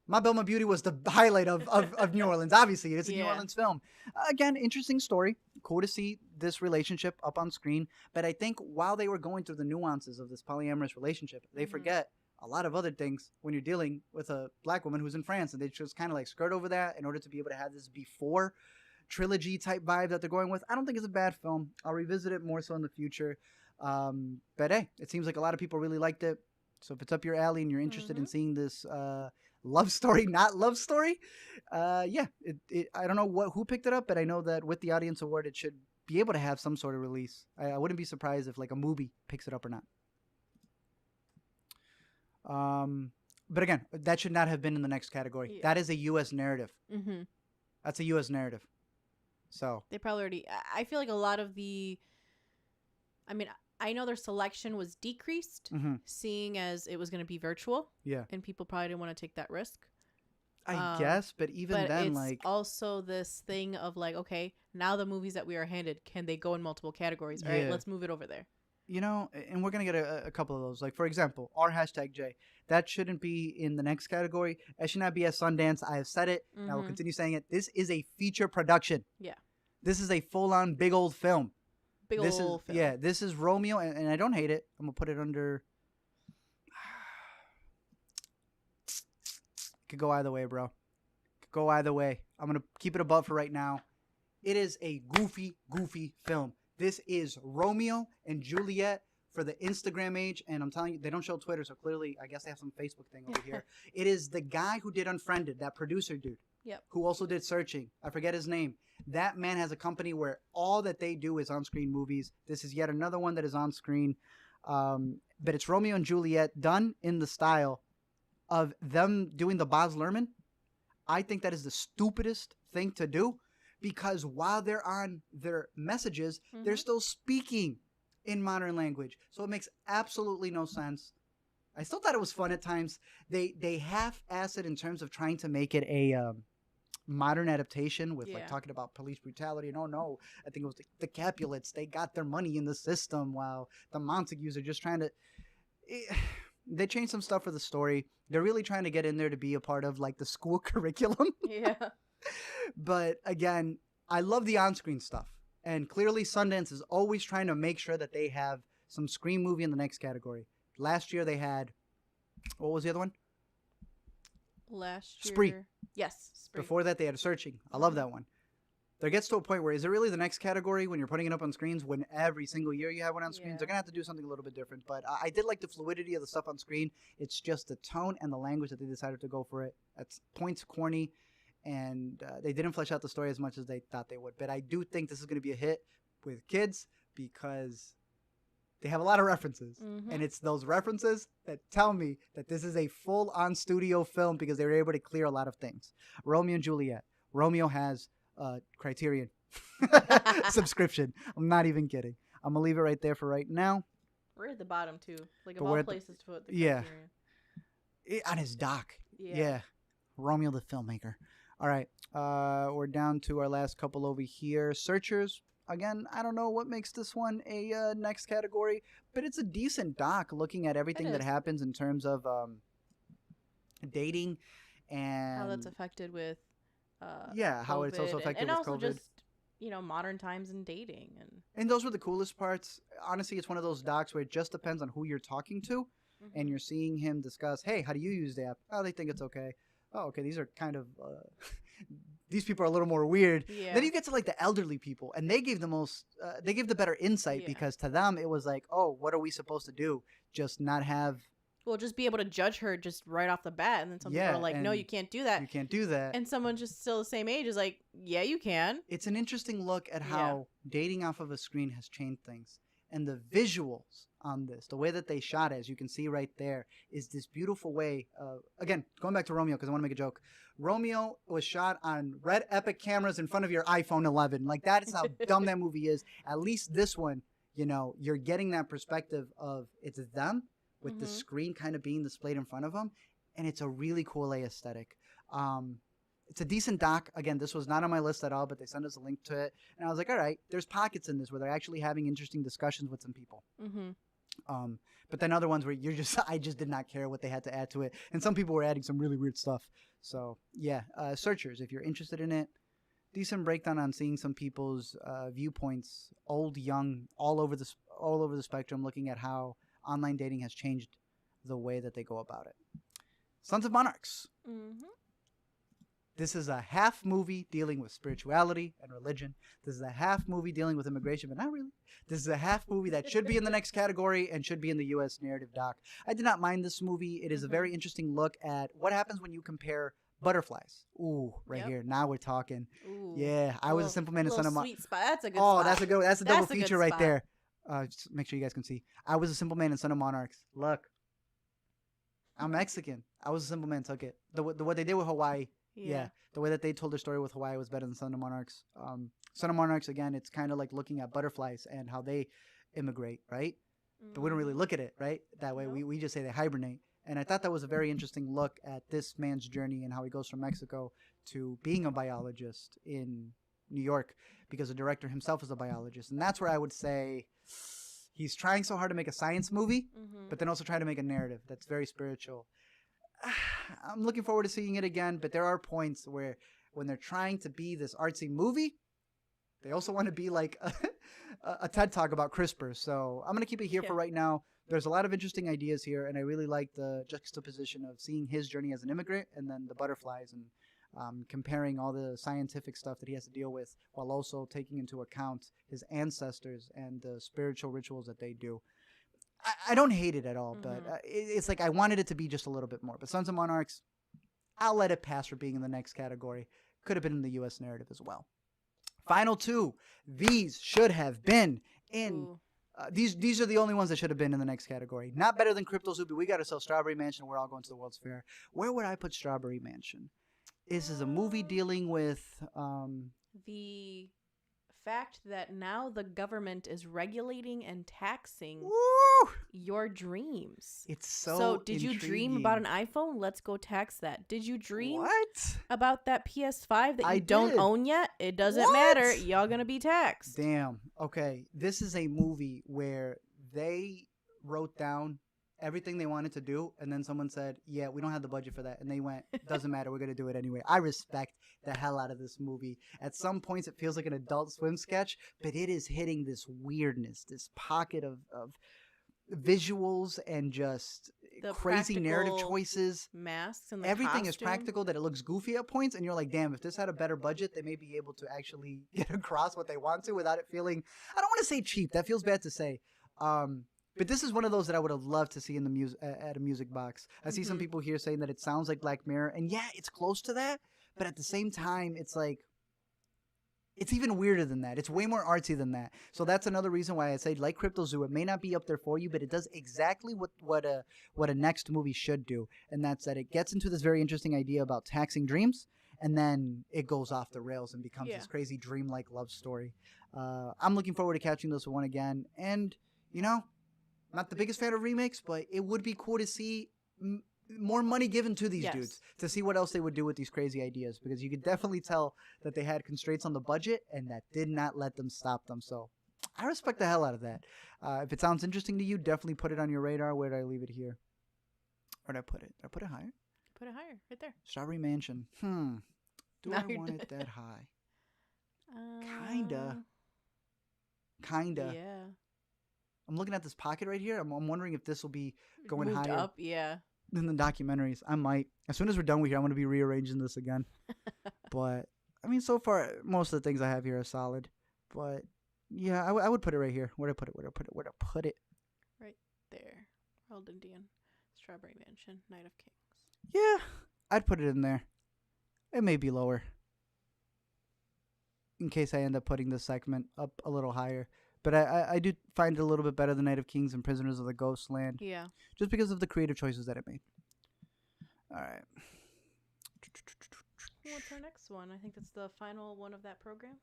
Speaker 2: My Belle, My Beauty was the highlight of New Orleans. Obviously, it's a New Orleans film. Again, interesting story. Cool to see this relationship up on screen. But I think while they were going through the nuances of this polyamorous relationship, they forget a lot of other things when you're dealing with a black woman who's in France. And they just kind of like skirt over that in order to be able to have this before trilogy type vibe that they're going with. I don't think it's a bad film. I'll revisit it more so in the future. But hey, it seems like a lot of people really liked it. So if it's up your alley and you're interested in seeing this love story, not love story, I don't know who picked it up, but I know that with the audience award, it should be able to have some sort of release. I wouldn't be surprised if like a movie picks it up or not. But again, that should not have been in the next category. Yeah. That is a U.S. narrative. That's a U.S. narrative. So
Speaker 3: they probably already. I feel like a lot of I know their selection was decreased, seeing as it was going to be virtual. Yeah. And people probably didn't want to take that risk.
Speaker 2: I guess, but even then,
Speaker 3: it's also this thing of like, okay, now the movies that we are handed, can they go in multiple categories? All right, let's move it over there.
Speaker 2: And we're going to get a couple of those. Like, for example, R#J. That shouldn't be in the next category. It should not be at Sundance. I have said it, and I will continue saying it. This is a feature production. Yeah. This is a full-on big old film. Film. Yeah, this is Romeo, and I don't hate it. I'm going to put it under... Could go either way, bro. Could go either way. I'm going to keep it above for right now. It is a goofy film. This is Romeo and Juliet for the Instagram age, and I'm telling you, they don't show Twitter, so clearly, I guess they have some Facebook thing over here. It is the guy who did Unfriended, that producer dude. Yep. Who also did Searching. I forget his name. That man has a company where all that they do is on-screen movies. This is yet another one that is on screen. But it's Romeo and Juliet done in the style of them doing the Baz Luhrmann. I think that is the stupidest thing to do because while they're on their messages, they're still speaking in modern language. So it makes absolutely no sense. I still thought it was fun at times. They half-ass it in terms of trying to make it a modern adaptation with like talking about police brutality. And no, I think it was the Capulets. They got their money in the system while the Montagues are just trying to... They changed some stuff for the story. They're really trying to get in there to be a part of like the school curriculum. Yeah. But again, I love the on-screen stuff. And clearly Sundance is always trying to make sure that they have some screen movie in the next category. Last year they had, what was the other one?
Speaker 3: Last year.
Speaker 2: Spree.
Speaker 3: Yes. Spree.
Speaker 2: Before that they had Searching. I love that one. there gets to a point where is it really the next category when you're putting it up on screens when every single year you have one on screens? They're going to have to do something a little bit different. But I did like the fluidity of the stuff on screen. It's just the tone and the language that they decided to go for it. That's points corny. And they didn't flesh out the story as much as they thought they would. But I do think this is going to be a hit with kids because they have a lot of references.
Speaker 3: Mm-hmm.
Speaker 2: And it's those references that tell me that this is a full-on studio film because they were able to clear a lot of things. Romeo and Juliet. Romeo has Criterion subscription. I'm not even kidding. I'm going to leave it right there for right now.
Speaker 3: We're at the bottom, too. Like, of all places to put the
Speaker 2: Criterion.
Speaker 3: Yeah.
Speaker 2: On his dock.
Speaker 3: Yeah.
Speaker 2: Romeo the filmmaker. All right. We're down to our last couple over here. Searchers. Again, I don't know what makes this one a next category, but it's a decent doc looking at everything that happens in terms of dating and
Speaker 3: how that's affected with
Speaker 2: how it's also affected
Speaker 3: and
Speaker 2: with
Speaker 3: also
Speaker 2: COVID.
Speaker 3: Just modern times and dating
Speaker 2: and those were the coolest parts. Honestly, it's one of those docs where it just depends on who you're talking to, and you're seeing him discuss, hey, how do you use the app? Oh, they think it's okay. Oh, okay, these are kind of these people are a little more weird.
Speaker 3: Yeah.
Speaker 2: Then you get to like the elderly people, and they gave the most they gave the better insight because to them it was like, oh, what are we supposed to do? Just not have
Speaker 3: just be able to judge her just right off the bat, and then some people are like, no, you can't do that.
Speaker 2: You can't do that.
Speaker 3: And someone just still the same age is like, yeah, you can.
Speaker 2: It's an interesting look at how dating off of a screen has changed things. And the visuals on this, the way that they shot it, as you can see right there, is this beautiful way. Again, going back to Romeo, because I want to make a joke. Romeo was shot on Red Epic cameras in front of your iPhone 11. Like, that is how dumb that movie is. At least this one, you're getting that perspective of it's them with the screen kind of being displayed in front of them. And it's a really cool aesthetic. It's a decent doc. Again, this was not on my list at all, but they sent us a link to it. And I was like, all right, there's pockets in this where they're actually having interesting discussions with some people. But then other ones where I just did not care what they had to add to it. And some people were adding some really weird stuff. So yeah, Searchers, if you're interested in it, decent breakdown on seeing some people's viewpoints, old, young, all over the spectrum, looking at how online dating has changed the way that they go about it. Sons of Monarchs. This is a half movie dealing with spirituality and religion. This is a half movie dealing with immigration, but not really. This is a half movie that should be in the next category and should be in the U.S. narrative doc. I did not mind this movie. It is a very interesting look at what happens when you compare butterflies. Ooh, right here. Now we're talking.
Speaker 3: Ooh.
Speaker 2: Yeah, I was a simple man and son of
Speaker 3: sweet spot. That's a good spot.
Speaker 2: Oh, that's a good. That's a double feature right
Speaker 3: spot.
Speaker 2: there. Just make sure you guys can see. I was a simple man and son of monarchs. Look, I'm Mexican. I was a simple man. Took it. What they did with Hawaii. Yeah. The way that they told their story with Hawaii was better than Son of Monarchs. Son of Monarchs, again, it's kind of like looking at butterflies and how they immigrate, right? But we don't really look at it, right? That way, we just say they hibernate. And I thought that was a very interesting look at this man's journey and how he goes from Mexico to being a biologist in New York, because the director himself is a biologist. And that's where I would say he's trying so hard to make a science movie, but then also trying to make a narrative that's very spiritual. I'm looking forward to seeing it again, but there are points where when they're trying to be this artsy movie, they also want to be like a TED Talk about CRISPR. So I'm going to keep it here for right now. There's a lot of interesting ideas here, and I really like the juxtaposition of seeing his journey as an immigrant and then the butterflies, and comparing all the scientific stuff that he has to deal with while also taking into account his ancestors and the spiritual rituals that they do. I don't hate it at all, but it's like I wanted it to be just a little bit more. But Sons of Monarchs, I'll let it pass for being in the next category. Could have been in the U.S. narrative as well. Final two. These should have been in. These are the only ones that should have been in the next category. Not better than Crypto Zoo, but we got to sell Strawberry Mansion. We're all going to the World's Fair. Where would I put Strawberry Mansion? This is a movie dealing with
Speaker 3: the fact that now the government is regulating and taxing your dreams.
Speaker 2: It's so
Speaker 3: did
Speaker 2: intriguing.
Speaker 3: You dream about an iPhone? Let's go tax that. Did you dream
Speaker 2: what
Speaker 3: about that PS5 that you don't
Speaker 2: did.
Speaker 3: own yet? It doesn't matter. Y'all gonna be taxed.
Speaker 2: Damn. Okay. This is a movie where they wrote down everything they wanted to do, and then someone said, yeah, we don't have the budget for that, and they went, doesn't matter, we're going to do it anyway. I respect the hell out of this movie. At some points it feels like an Adult Swim sketch, but it is hitting this weirdness, this pocket of visuals and just crazy narrative choices.
Speaker 3: Masks and the
Speaker 2: everything is
Speaker 3: costume.
Speaker 2: practical that it looks goofy at points, and you're like, damn, if this had a better budget, they may be able to actually get across what they want to without it feeling, I don't want to say cheap. That feels bad to say. But this is one of those that I would have loved to see in the at a music box. I see some people here saying that it sounds like Black Mirror, and yeah, it's close to that. But at the same time, it's like, it's even weirder than that. It's way more artsy than that. So that's another reason why I say, like Crypto Zoo, it may not be up there for you, but it does exactly what a next movie should do, and that's that it gets into this very interesting idea about taxing dreams, and then it goes off the rails and becomes this crazy dreamlike love story. I'm looking forward to catching this one again, and you know, not the biggest fan of remakes, but it would be cool to see more money given to these dudes to see what else they would do with these crazy ideas, because you could definitely tell that they had constraints on the budget, and that did not let them stop them. So I respect the hell out of that. If it sounds interesting to you, definitely put it on your radar. Where did I leave it here? Where did I put it? Did I put it higher?
Speaker 3: Put it higher, right there.
Speaker 2: Strawberry Mansion. Do I want it that high? Kinda.
Speaker 3: Yeah.
Speaker 2: I'm looking at this pocket right here. I'm wondering if this will be going
Speaker 3: Moved
Speaker 2: higher.
Speaker 3: Up, yeah.
Speaker 2: In the documentaries. I might. As soon as we're done with here, I'm going to be rearranging this again. But, I mean, so far, most of the things I have here are solid. But, yeah, I would put it right here. Where'd I put it?
Speaker 3: Right there. World Indian. Strawberry Mansion. Night of Kings.
Speaker 2: Yeah, I'd put it in there. It may be lower, in case I end up putting this segment up a little higher. But I do find it a little bit better than Night of Kings and Prisoners of the Ghostland.
Speaker 3: Yeah.
Speaker 2: Just because of the creative choices that it made. All right.
Speaker 3: What's our next one? I think that's the final one of that program.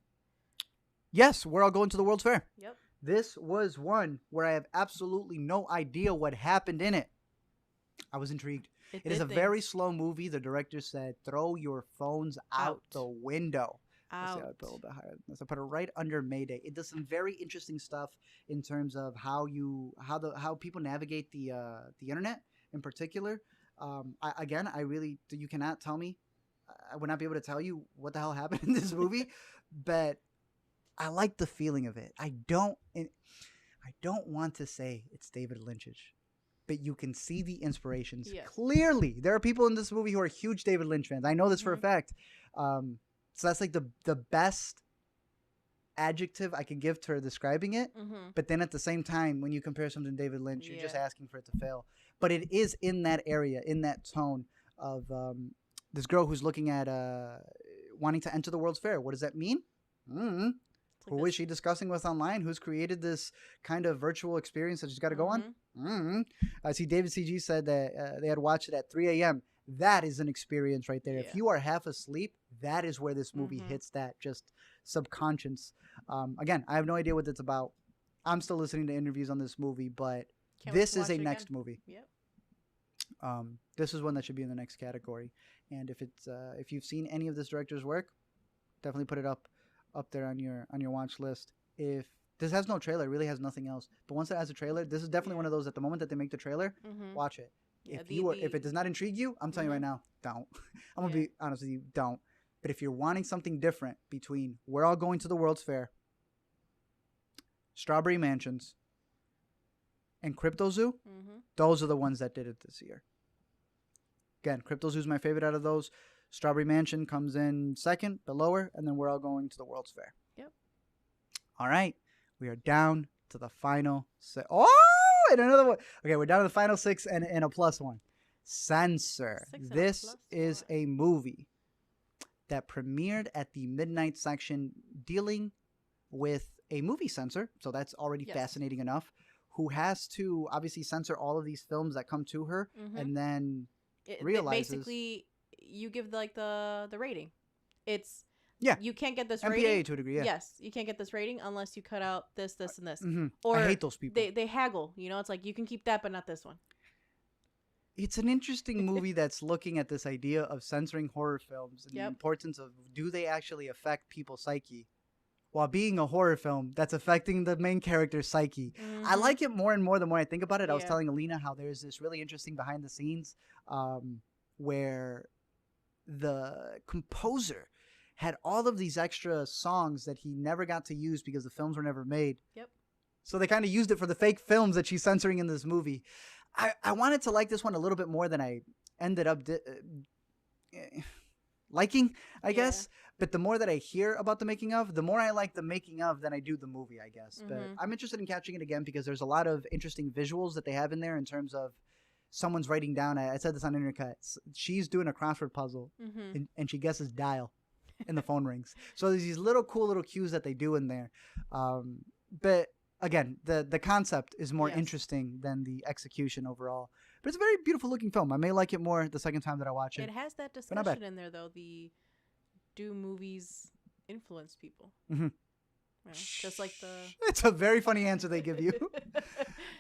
Speaker 2: Yes, we're all going to the World's Fair.
Speaker 3: Yep.
Speaker 2: This was one where I have absolutely no idea what happened in it. I was intrigued. It is a very slow movie. The director said, throw your phones out the window. Let's see, I put it a little bit higher. Let's put it right under Mayday. It does some very interesting stuff in terms of how people navigate the internet in particular. You cannot tell me. I would not be able to tell you what the hell happened in this movie, but I like the feeling of it. I don't want to say it's David Lynchish, but you can see the inspirations clearly. There are people in this movie who are huge David Lynch fans. I know this for a fact. So that's like the best adjective I can give to describing it. Mm-hmm. But then at the same time, when you compare something to David Lynch, you're just asking for it to fail. But it is in that area, in that tone of this girl who's looking at wanting to enter the World's Fair. What does that mean? Mm-hmm. Who is she discussing with online? Who's created this kind of virtual experience that she's got to go on? Mm-hmm. I see David CG said that they had watched it at 3 a.m. That is an experience right there. Yeah. If you are half asleep, that is where this movie hits that just subconscious. Again, I have no idea what it's about. I'm still listening to interviews on this movie, but this is a next movie. Yep. This is one that should be in the next category. And if you've seen any of this director's work, definitely put it up there on your watch list. If this has no trailer, it really has nothing else. But once it has a trailer, this is definitely one of those. At the moment that they make the trailer, watch it. Yeah, if it does not intrigue you, I'm telling you right now, don't. I'm gonna be honest with you, don't. But if you're wanting something different between we're all going to the World's Fair, Strawberry Mansions, and Crypto Zoo, those are the ones that did it this year. Again, Crypto Zoo is my favorite out of those. Strawberry Mansion comes in second, but lower, and then we're all going to the World's Fair.
Speaker 3: Yep.
Speaker 2: All right, we are down to the final. And another one. Okay, we're down to the final 6 and a plus one. Censor. This is a movie that premiered at the midnight section dealing with a movie censor. So that's already fascinating enough. Who has to obviously censor all of these films that come to her and then realizes.
Speaker 3: Basically, you give the rating. It's.
Speaker 2: Yeah.
Speaker 3: You can't get this
Speaker 2: MPAA
Speaker 3: rating.
Speaker 2: to a degree, yeah.
Speaker 3: Yes. You can't get this rating unless you cut out this, and this.
Speaker 2: Or I hate those people.
Speaker 3: They haggle. You know, it's like you can keep that, but not this one.
Speaker 2: It's an interesting movie that's looking at this idea of censoring horror films and the importance of do they actually affect people's psyche while being a horror film that's affecting the main character's psyche. I like it more and more the more I think about it. I was telling Alina how there's this really interesting behind the scenes where the composer had all of these extra songs that he never got to use because the films were never made.
Speaker 3: Yep.
Speaker 2: So they kind of used it for the fake films that she's censoring in this movie. I wanted to like this one a little bit more than I ended up liking, I guess. But the more that I hear about the making of, the more I like the making of than I do the movie, I guess. But I'm interested in catching it again because there's a lot of interesting visuals that they have in there in terms of someone's writing down. I said this on Intercut. She's doing a crossword puzzle and she guesses dial and the phone rings. So there's these little cool little cues that they do in there. But again, the concept is more interesting than the execution overall. But it's a very beautiful looking film. I may like it more the second time that I watch it.
Speaker 3: It has that discussion in there, though. Do movies influence people?
Speaker 2: Mm-hmm.
Speaker 3: Yeah, just like the...
Speaker 2: It's a very funny answer they give you.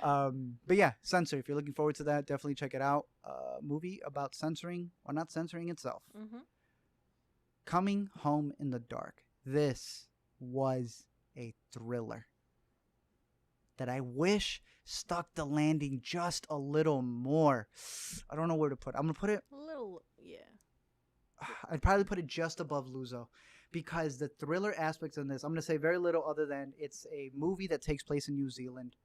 Speaker 2: But yeah, Censor. If you're looking forward to that, definitely check it out. Movie about censoring or not censoring itself. Coming Home in the Dark. This was a thriller that I wish stuck the landing just a little more. I don't know where to put it. I'm going to put it...
Speaker 3: A little, yeah.
Speaker 2: I'd probably put it just above Luzo because the thriller aspects in this, I'm going to say very little other than it's a movie that takes place in New Zealand.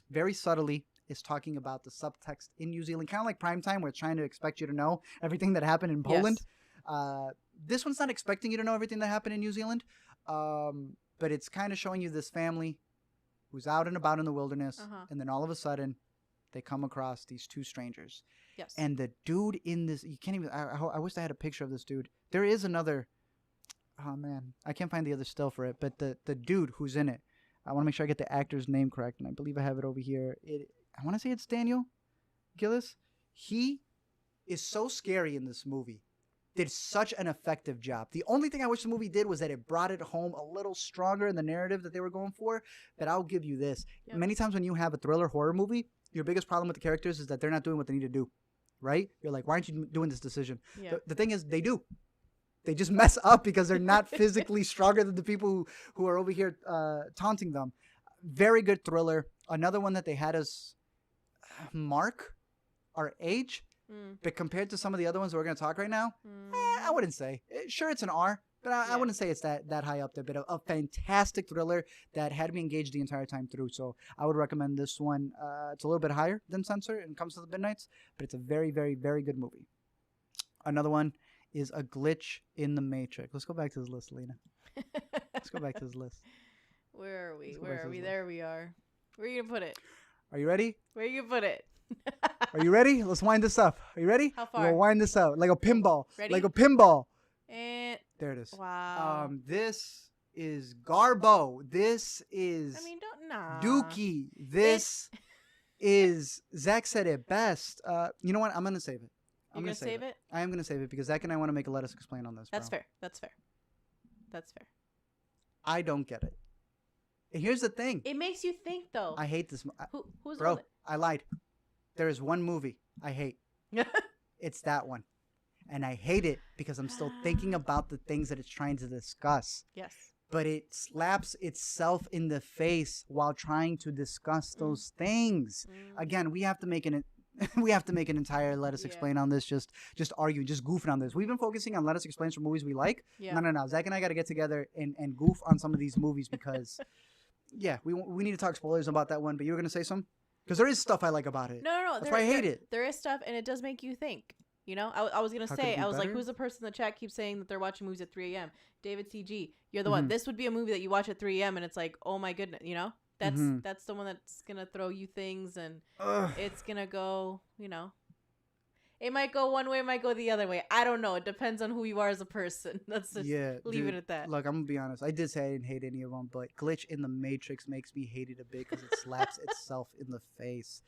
Speaker 2: Very subtly is talking about the subtext in New Zealand, kind of like Primetime where it's trying to expect you to know everything that happened in Poland. Yes. This one's not expecting you to know everything that happened in New Zealand, but it's kind of showing you this family who's out and about in the wilderness, and then all of a sudden they come across these two strangers.
Speaker 3: Yes. And
Speaker 2: the dude in this, you can't even, I wish I had a picture of this dude. There is another, oh man, I can't find the other still for it, but the dude who's in it, I want to make sure I get the actor's name correct, and I believe I have it over here. I want to say it's Daniel Gillis. He is so scary in this movie. Did such an effective job. The only thing I wish the movie did was that it brought it home a little stronger in the narrative that they were going for, but I'll give you this. Yep. Many times when you have a thriller horror movie, your biggest problem with the characters is that they're not doing what they need to do. Right? You're like, why aren't you doing this decision? Yeah. The thing is, they do. They just mess up because they're not physically stronger than the people who are over here taunting them. Very good thriller. Another one that they had us mark our age, but compared to some of the other ones that we're going to talk right now, I wouldn't say. Sure, it's an R, but I wouldn't say it's that high up there. But a fantastic thriller that had me engaged the entire time through. So I would recommend this one. It's a little bit higher than Censor and comes to the Midnights, but it's a very, very, very good movie. Another one is A Glitch in the Matrix. Let's go back to this list, Lena. Let's go back to this list.
Speaker 3: Where are we? Where are we? There we are. Where are you going to put it?
Speaker 2: Are you ready?
Speaker 3: Where are you going to put it?
Speaker 2: Are you ready? Let's wind this up. Are you ready?
Speaker 3: How far?
Speaker 2: We'll wind this out like a pinball.
Speaker 3: Ready?
Speaker 2: Like a pinball.
Speaker 3: And
Speaker 2: there it is.
Speaker 3: Wow.
Speaker 2: This is Garbo. This is Dookie. This is Zach said it best. You know what? I'm gonna save it.
Speaker 3: You're gonna save it?
Speaker 2: I am gonna save it because Zach and I want to make a Let Us Explain on this.
Speaker 3: That's fair. That's fair. That's fair.
Speaker 2: I don't get it. And here's the thing.
Speaker 3: It makes you think, though.
Speaker 2: I hate this.
Speaker 3: Who's
Speaker 2: bro? I lied. There is one movie I hate. It's that one. And I hate it because I'm still thinking about the things that it's trying to discuss.
Speaker 3: Yes.
Speaker 2: But it slaps itself in the face while trying to discuss those things. Again, we have to make an entire Let Us Explain on this. Just argue, just goofing on this. We've been focusing on Let Us Explain for movies we like. Yeah. No. Zach and I got to get together and goof on some of these movies because, we need to talk spoilers about that one. But you were gonna say something? Because there is stuff I like about it.
Speaker 3: No.
Speaker 2: That's why I hate it.
Speaker 3: There is stuff, and it does make you think. You know, I was going to say, I was like, who's the person in the chat keeps saying that they're watching movies at 3 a.m.? David CG, you're the one. This would be a movie that you watch at 3 a.m. and it's like, oh my goodness, you know? That's the one that's going to throw you things and it's going to go, you know. It might go one way, it might go the other way. I don't know. It depends on who you are as a person. Let's just leave it at that.
Speaker 2: Look, I'm going to be honest. I did say I didn't hate any of them, but Glitch in the Matrix makes me hate it a bit because it slaps itself in the face.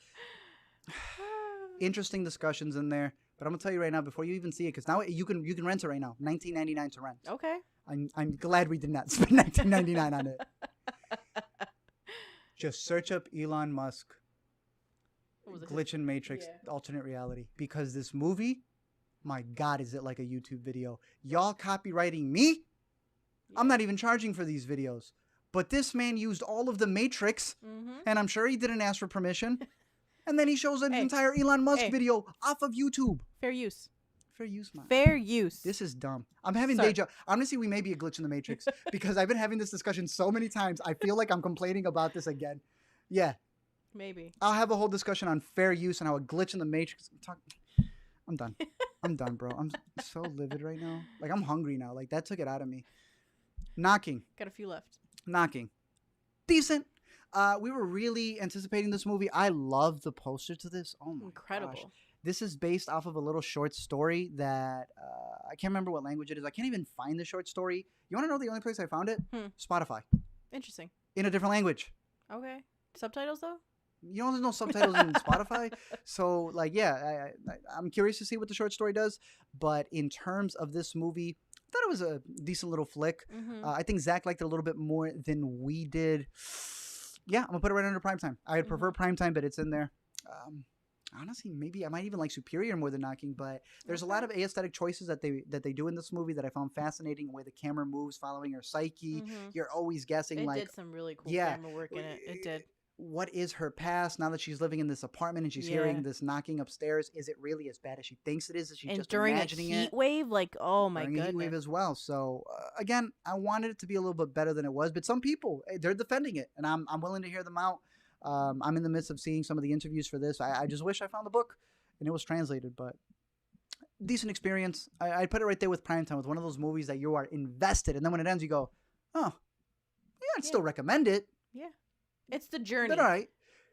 Speaker 2: Interesting discussions in there. But I'm gonna tell you right now, before you even see it, because now you can rent it right now, $19.99 to rent.
Speaker 3: Okay.
Speaker 2: I'm glad we did not spend $19.99 on it. Just search up Elon Musk, Glitch in Matrix, alternate reality, because this movie, my God, is it like a YouTube video? Y'all copywriting me? Yeah. I'm not even charging for these videos, but this man used all of the Matrix, and I'm sure he didn't ask for permission. And then he shows an entire Elon Musk video off of YouTube.
Speaker 3: Fair use.
Speaker 2: Fair use, man.
Speaker 3: Fair use.
Speaker 2: This is dumb. I'm having deja. Honestly, we may be a glitch in the Matrix because I've been having this discussion so many times. I feel like I'm complaining about this again. Yeah.
Speaker 3: Maybe.
Speaker 2: I'll have a whole discussion on fair use and how a glitch in the Matrix. I'm done. I'm done, bro. I'm so livid right now. Like, I'm hungry now. Like, that took it out of me. Knocking.
Speaker 3: Got a few left.
Speaker 2: Knocking. Decent. We were really anticipating this movie. I love the poster to this. Oh my
Speaker 3: Incredible.
Speaker 2: Gosh. This is based off of a little short story that I can't remember what language it is. I can't even find the short story. You want to know the only place I found it? Spotify.
Speaker 3: Interesting.
Speaker 2: In a different language.
Speaker 3: Okay. Subtitles though?
Speaker 2: You know, there's no subtitles in Spotify. So, like, yeah, I'm curious to see what the short story does. But in terms of this movie, I thought it was a decent little flick. I think Zach liked it a little bit more than we did. Yeah, I'm going to put it right under Primetime. I prefer Primetime, but it's in there. Honestly, maybe I might even like Superior more than Knocking, but there's a lot of aesthetic choices that they do in this movie that I found fascinating. The way the camera moves, following her psyche. You're always guessing.
Speaker 3: It did some really cool camera work in it. It did.
Speaker 2: What is her past now that she's living in this apartment and she's hearing this knocking upstairs? Is it really as bad as she thinks it is? Is she just imagining it?
Speaker 3: During a heat wave? Like, oh my goodness.
Speaker 2: During a heat wave as well. So, again, I wanted it to be a little bit better than it was. But some people, they're defending it. And I'm willing to hear them out. I'm in the midst of seeing some of the interviews for this. I just wish I found the book and it was translated. But decent experience. I'd put it right there with Primetime, with one of those movies that you are invested. And then when it ends, you go, oh, yeah, I'd still recommend it.
Speaker 3: Yeah. It's the journey.
Speaker 2: But all right.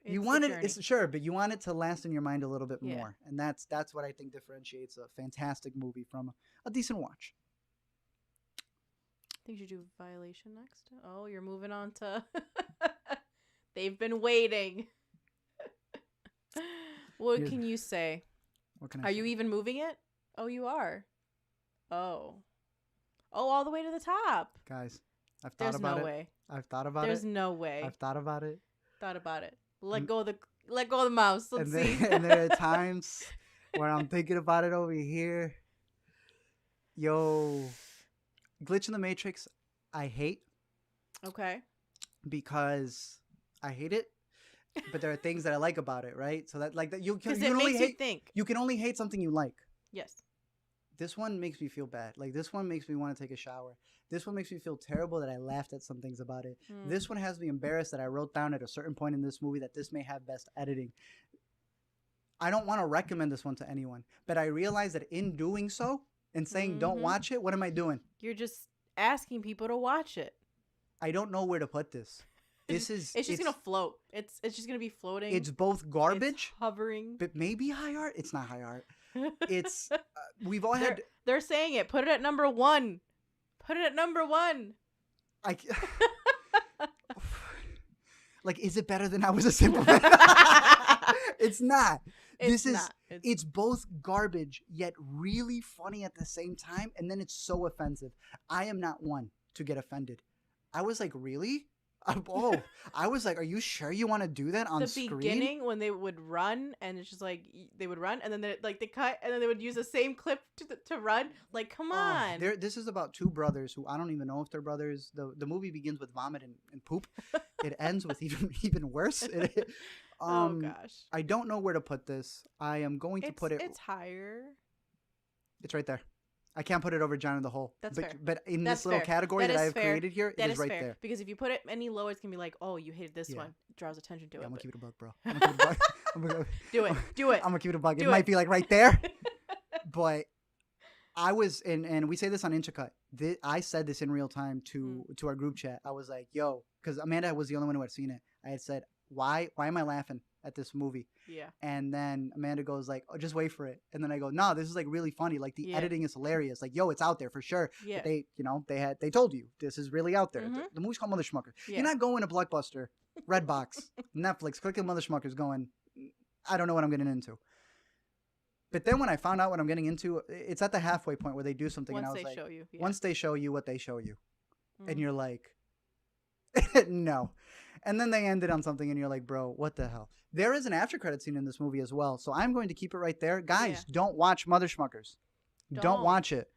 Speaker 2: You want it, it's sure, but you want it to last in your mind a little bit more. And that's what I think differentiates a fantastic movie from a decent watch.
Speaker 3: I think you should do Violation next. Oh, you're moving on to They've been waiting. What can you say?
Speaker 2: What can I say?
Speaker 3: Are you even moving it? Oh, you are. Oh, all the way to the top.
Speaker 2: Guys, I've thought about it.
Speaker 3: There's no way.
Speaker 2: I've thought about it.
Speaker 3: There's no way.
Speaker 2: I've thought about it.
Speaker 3: Thought about it. Let go of the mouse. Let's see.
Speaker 2: And there are times where I'm thinking about it over here. Yo, Glitch in the Matrix, I hate.
Speaker 3: Okay.
Speaker 2: Because I hate it, but there are things that I like about it, right? So that you can only hate something you like.
Speaker 3: Yes.
Speaker 2: This one makes me feel bad. Like, this one makes me want to take a shower. This one makes me feel terrible that I laughed at some things about it. This one has me embarrassed that I wrote down at a certain point in this movie that this may have best editing. I don't want to recommend this one to anyone, but I realize that in doing so and saying don't watch it, what am I doing?
Speaker 3: You're just asking people to watch it.
Speaker 2: I don't know where to put this. It's just
Speaker 3: gonna float. It's just gonna be floating.
Speaker 2: It's both garbage,
Speaker 3: it's hovering,
Speaker 2: but maybe high art. It's not high art. It's we've all
Speaker 3: They're saying it. Put it at number 1. Put it at number 1.
Speaker 2: Like, is it better than I Was a Simple Man? It's not. It's both garbage yet really funny at the same time, and then it's so offensive. I am not one to get offended. I was like, really? I was like, are you sure you want to do that on screen?
Speaker 3: The beginning when they would run, and it's just like they would run, and then they cut, and then they would use the same clip to run. Like, come on.
Speaker 2: This is about two brothers who I don't even know if they're brothers. The movie begins with vomit and poop. It ends with even worse.
Speaker 3: Oh gosh.
Speaker 2: I don't know where to put this. I am going to put it.
Speaker 3: It's higher.
Speaker 2: It's right there. I can't put it over John in the Hole.
Speaker 3: That's fair.
Speaker 2: But in this little category that I have created here, it is right
Speaker 3: fair.
Speaker 2: there.
Speaker 3: Because if you put it any lower, it's going to be like, oh, you hated this one. It draws attention to it.
Speaker 2: I'm going to keep it a buck, bro. I'm going to keep it a buck.
Speaker 3: Do it.
Speaker 2: I'm going to keep it a buck. It might be like right there. But I was, and we say this on Inchacut. I said this in real time to our group chat. I was like, yo, because Amanda was the only one who had seen it. I had said, why am I laughing at this movie?
Speaker 3: Yeah.
Speaker 2: And then Amanda goes like, oh, just wait for it. And then I go, no, this is like really funny. Like the editing is hilarious. Like, yo, it's out there for sure.
Speaker 3: Yeah.
Speaker 2: But they told you this is really out there. The movie's called Mother Schmuckers. Yeah. You're not going to Blockbuster, Redbox, Netflix, clicking Mother Schmuckers going, I don't know what I'm getting into. But then when I found out what I'm getting into, it's at the halfway point where they do something.
Speaker 3: Once
Speaker 2: and I was like,
Speaker 3: show you. Yeah.
Speaker 2: Once they show you what they show you. And you're like, no. And then they ended on something and you're like, bro, what the hell? There is an after credit scene in this movie as well. So I'm going to keep it right there. Guys, don't watch Mother Schmuckers. Don't watch it.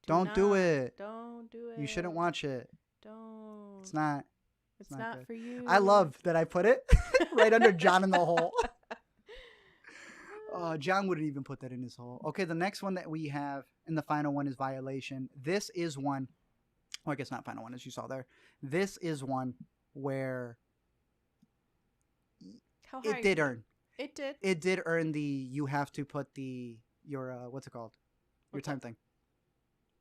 Speaker 2: Don't do it.
Speaker 3: Don't do it.
Speaker 2: You shouldn't watch it.
Speaker 3: Don't.
Speaker 2: It's not.
Speaker 3: It's not for you.
Speaker 2: I love that I put it right under John in the Hole. John wouldn't even put that in his hole. Okay, the next one that we have and the final one is Violation. This is one, well, I guess not final one as you saw there. This is one where
Speaker 3: How high?
Speaker 1: It did earn.
Speaker 3: It did.
Speaker 1: It did earn the. You have to put your what's it called? Your time thing.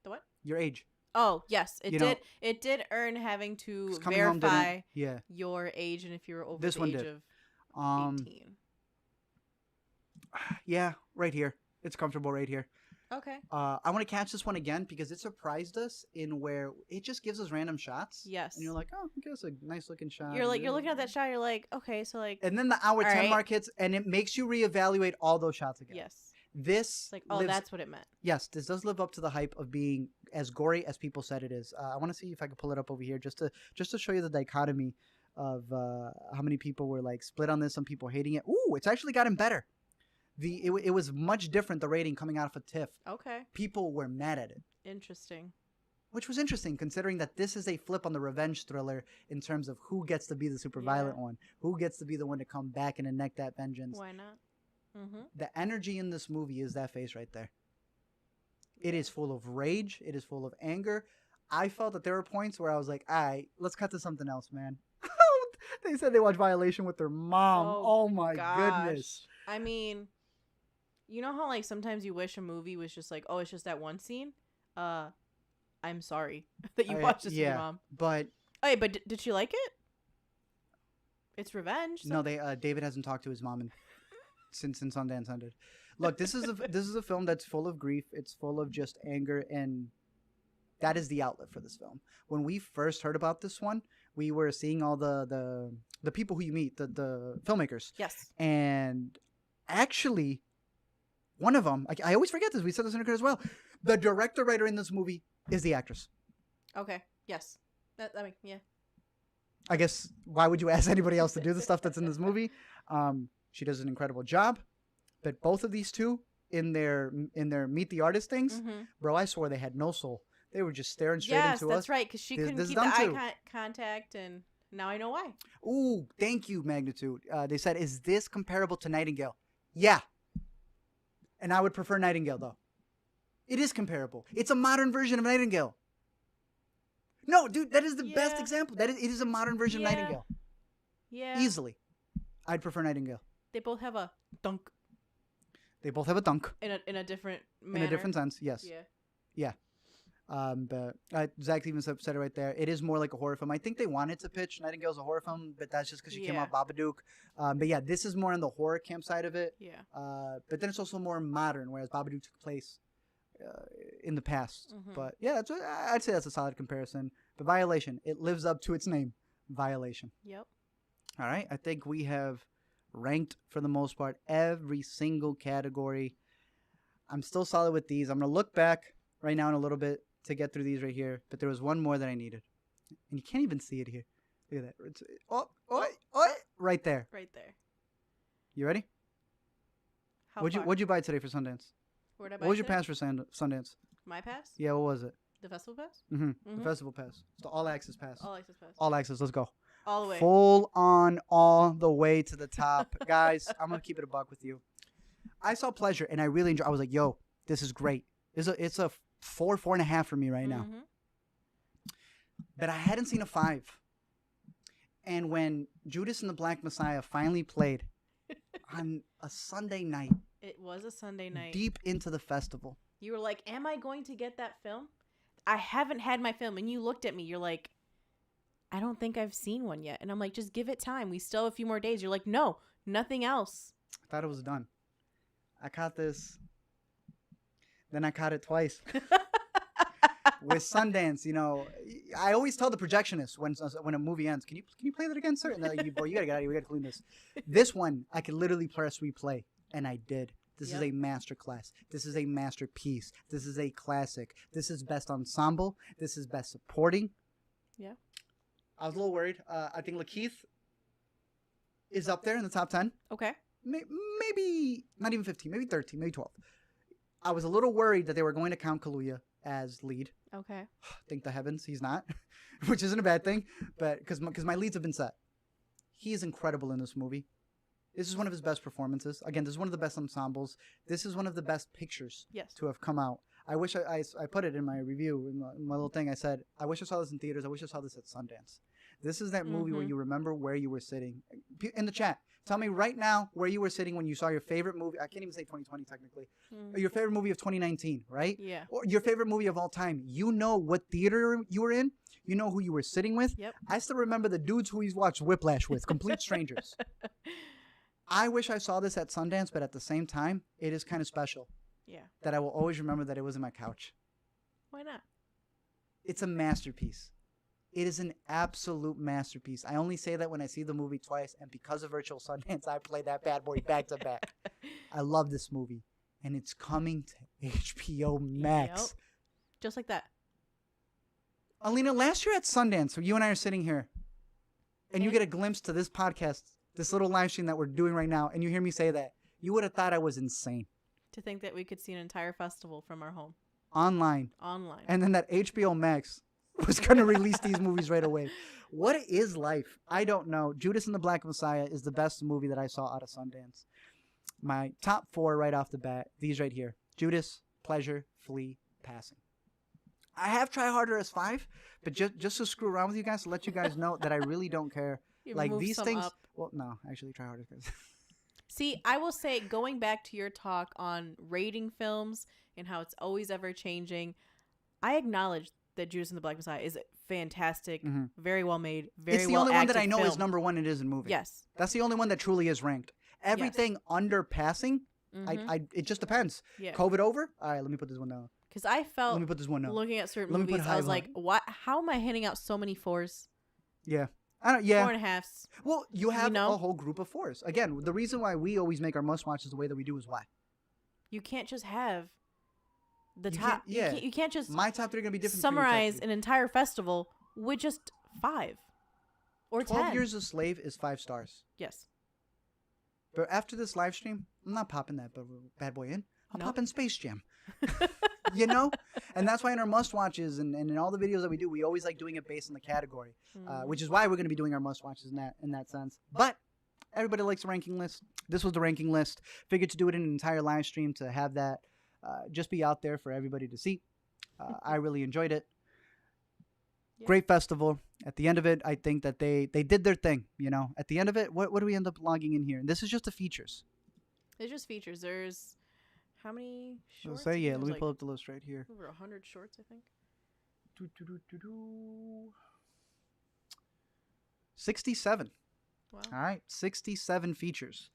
Speaker 3: The what?
Speaker 1: Your age.
Speaker 3: Oh yes, it
Speaker 1: You
Speaker 3: did.
Speaker 1: know,
Speaker 3: It did earn having to
Speaker 1: 'cause Coming Home
Speaker 3: verify
Speaker 1: didn't. Yeah.
Speaker 3: your age and if you were over
Speaker 1: This
Speaker 3: the
Speaker 1: one
Speaker 3: age
Speaker 1: did.
Speaker 3: of 18.
Speaker 1: Yeah, right here. It's comfortable right here.
Speaker 3: Okay.
Speaker 1: I want to catch this one again because it surprised us in where it just gives us random shots.
Speaker 3: Yes.
Speaker 1: And you're like, oh, I guess a nice looking shot.
Speaker 3: You're looking at that shot. You're like, okay, so like.
Speaker 1: And then the hour 10
Speaker 3: right.
Speaker 1: mark hits, and it makes you reevaluate all those shots again.
Speaker 3: Yes.
Speaker 1: This
Speaker 3: It's like, oh, that's what it meant.
Speaker 1: Yes, this does live up to the hype of being as gory as people said it is. I want to see if I can pull it up over here just to show you the dichotomy of how many people were like split on this. Some people hating it. Ooh, it's actually gotten better. It was much different, the rating coming out of a TIFF.
Speaker 3: Okay.
Speaker 1: People were mad at it.
Speaker 3: Interesting.
Speaker 1: Which was interesting, considering that this is a flip on the revenge thriller in terms of who gets to be the super violent one, who gets to be the one to come back and enact that vengeance.
Speaker 3: Why not? Mm-hmm.
Speaker 1: The energy in this movie is that face right there. It is full of rage. It is full of anger. I felt that there were points where I was like, all right, let's cut to something else, man. They said they watched Violation with their mom. Oh my goodness.
Speaker 3: I mean, you know how like sometimes you wish a movie was just like, oh, it's just that one scene? I'm sorry that you watched this with your mom.
Speaker 1: But
Speaker 3: hey, but did she like it? It's revenge. So.
Speaker 1: No, David hasn't talked to his mom since Sundance ended. Look, this is a film that's full of grief. It's full of just anger, and that is the outlet for this film. When we first heard about this one, we were seeing all the people who you meet, the filmmakers.
Speaker 3: Yes.
Speaker 1: And actually, one of them, I always forget this. We said this in a as well. The director writer in this movie is the actress.
Speaker 3: Okay. Yes. I mean, yeah.
Speaker 1: I guess why would you ask anybody else to do the stuff that's in this movie? She does an incredible job. But both of these two in their meet the artist things, bro, I swore they had no soul. They were just staring straight into us.
Speaker 3: Yes, that's right, because she couldn't keep the eye contact, and now I know why.
Speaker 1: Ooh, thank you, Magnitude. They said, is this comparable to Nightingale? Yeah. And I would prefer Nightingale, though. It is comparable. It's a modern version of Nightingale. No, dude, that is the best example. It is a modern version of Nightingale.
Speaker 3: Yeah.
Speaker 1: Easily. I'd prefer Nightingale.
Speaker 3: They both have a dunk.
Speaker 1: They both have a dunk.
Speaker 3: In a different manner.
Speaker 1: In a different sense, yes.
Speaker 3: Yeah.
Speaker 1: Yeah. But Zach even said it right there. It is more like a horror film. I think they wanted to pitch Nightingale's a horror film, but that's just because she came out Babadook. But yeah, this is more on the horror camp side of it.
Speaker 3: Yeah.
Speaker 1: But then it's also more modern, whereas Babadook took place in the past. But yeah, I'd say that's a solid comparison. But Violation, it lives up to its name, Violation.
Speaker 3: Yep.
Speaker 1: All right. I think we have ranked, for the most part, every single category. I'm still solid with these. I'm going to look back right now in a little bit to get through these right here. But there was one more that I needed. And you can't even see it here. Look at that. It's, right there.
Speaker 3: Right there.
Speaker 1: You ready? What'd you buy today for Sundance?
Speaker 3: Where'd I buy
Speaker 1: What was your
Speaker 3: today?
Speaker 1: pass for Sundance?
Speaker 3: My pass?
Speaker 1: Yeah, what was it?
Speaker 3: The festival pass?
Speaker 1: The festival pass. It's the all access pass.
Speaker 3: All access pass.
Speaker 1: All access. Let's go.
Speaker 3: All the way.
Speaker 1: Full on, all the way to the top. Guys, I'm going to keep it a buck with you. I saw Pleasure, and I really enjoyed. I was like, yo, this is great. It's a 4.5 for me right now. But I hadn't seen a 5. And when Judas and the Black Messiah finally played on a Sunday night.
Speaker 3: It was a Sunday night.
Speaker 1: Deep into the festival.
Speaker 3: You were like, am I going to get that film? I haven't had my film. And you looked at me. You're like, I don't think I've seen one yet. And I'm like, just give it time. We still have a few more days. You're like, no, nothing else.
Speaker 1: I thought it was done. I caught this. Then I caught it twice. With Sundance, you know, I always tell the projectionist when a movie ends, can you play that again, sir? And they're like, boy, you gotta get out of here. We gotta clean this. This one, I could literally press replay, and I did. This is a master class. This is a masterpiece. This is a classic. This is best ensemble. This is best supporting.
Speaker 3: Yeah.
Speaker 1: I was a little worried. I think Lakeith is up there in the top 10.
Speaker 3: Okay.
Speaker 1: Maybe not even 15, maybe 13, maybe 12. I was a little worried that they were going to count Kaluuya as lead.
Speaker 3: Okay.
Speaker 1: Thank the heavens he's not, which isn't a bad thing, but because my leads have been set. He is incredible in this movie. This is one of his best performances. Again, this is one of the best ensembles. This is one of the best pictures to have come out. I wish I put it in my review, in my little thing. I said, I wish I saw this in theaters. I wish I saw this at Sundance.
Speaker 2: This is that movie where you remember where you were sitting. In the chat, tell me right now where you were sitting when you saw your favorite movie. I can't even say 2020 technically. Your favorite movie of 2019, right?
Speaker 3: Yeah.
Speaker 2: Or your favorite movie of all time. You know what theater you were in. You know who you were sitting with.
Speaker 3: Yep.
Speaker 2: I still remember the dudes who he's watched Whiplash with, complete strangers. I wish I saw this at Sundance, but at the same time, it is kind of special.
Speaker 3: Yeah.
Speaker 2: That I will always remember that it was in my couch.
Speaker 3: Why not?
Speaker 2: It's a masterpiece. It is an absolute masterpiece. I only say that when I see the movie twice, and because of Virtual Sundance, I play that bad boy back to back. I love this movie, and it's coming to HBO Max.
Speaker 3: Yep. Just like that.
Speaker 2: Alina, last year at Sundance, so you and I are sitting here, and you get a glimpse to this podcast, this little live stream that we're doing right now, and you hear me say that, you would have thought I was insane.
Speaker 3: To think that we could see an entire festival from our home.
Speaker 2: Online.
Speaker 3: And
Speaker 2: then that HBO Max was going to release these movies right away. What is life? I don't know. Judas and the Black Messiah is the best movie that I saw out of Sundance. My top 4 right off the bat, these right here. Judas, Pleasure, Flee, Passing. I have Try Harder as 5, but just to screw around with you guys, to let you guys know that I really don't care. Like these things. Up. Well, no, actually Try Harder.
Speaker 3: See, I will say, going back to your talk on rating films and how it's always ever changing, I acknowledge that Judas and the Black Messiah is fantastic, very well made, very well acted.
Speaker 2: It's the only one that I know is number 1. It is in movie.
Speaker 3: Yes,
Speaker 2: that's the only one that truly is ranked. Everything under Passing, it just depends. Yeah. COVID over. All right, let me put this one down.
Speaker 3: Because I felt,
Speaker 2: let me put this one down.
Speaker 3: Looking at certain movies, I was like, "What? How am I handing out so many 4s?"
Speaker 2: Yeah.
Speaker 3: 4.5s.
Speaker 2: Well, you have a whole group of 4s. Again, the reason why we always make our must-watches the way that we do is why.
Speaker 3: You can't just have the top. You can't just.
Speaker 2: My top 3 are gonna be different.
Speaker 3: Summarize an entire festival with just 5 or 10.
Speaker 2: 12 Years a Slave is 5 stars.
Speaker 3: Yes.
Speaker 2: But after this live stream, I'm not popping that bad boy in. I'm popping Space Jam. You know? And that's why in our must-watches and in all the videos that we do, we always like doing it based on the category, which is why we're going to be doing our must-watches in that sense. But everybody likes a ranking list. This was the ranking list. Figured to do it in an entire live stream to have that just be out there for everybody to see. I really enjoyed it. Yeah. Great festival. At the end of it, I think that they did their thing, you know. At the end of it, what do we end up logging in here? And this is just the features.
Speaker 3: It's just features. There's how many shorts?
Speaker 2: Let me pull up the list right here.
Speaker 3: Over 100 shorts, I think.
Speaker 2: 67.
Speaker 3: Wow.
Speaker 2: All right, 67 features.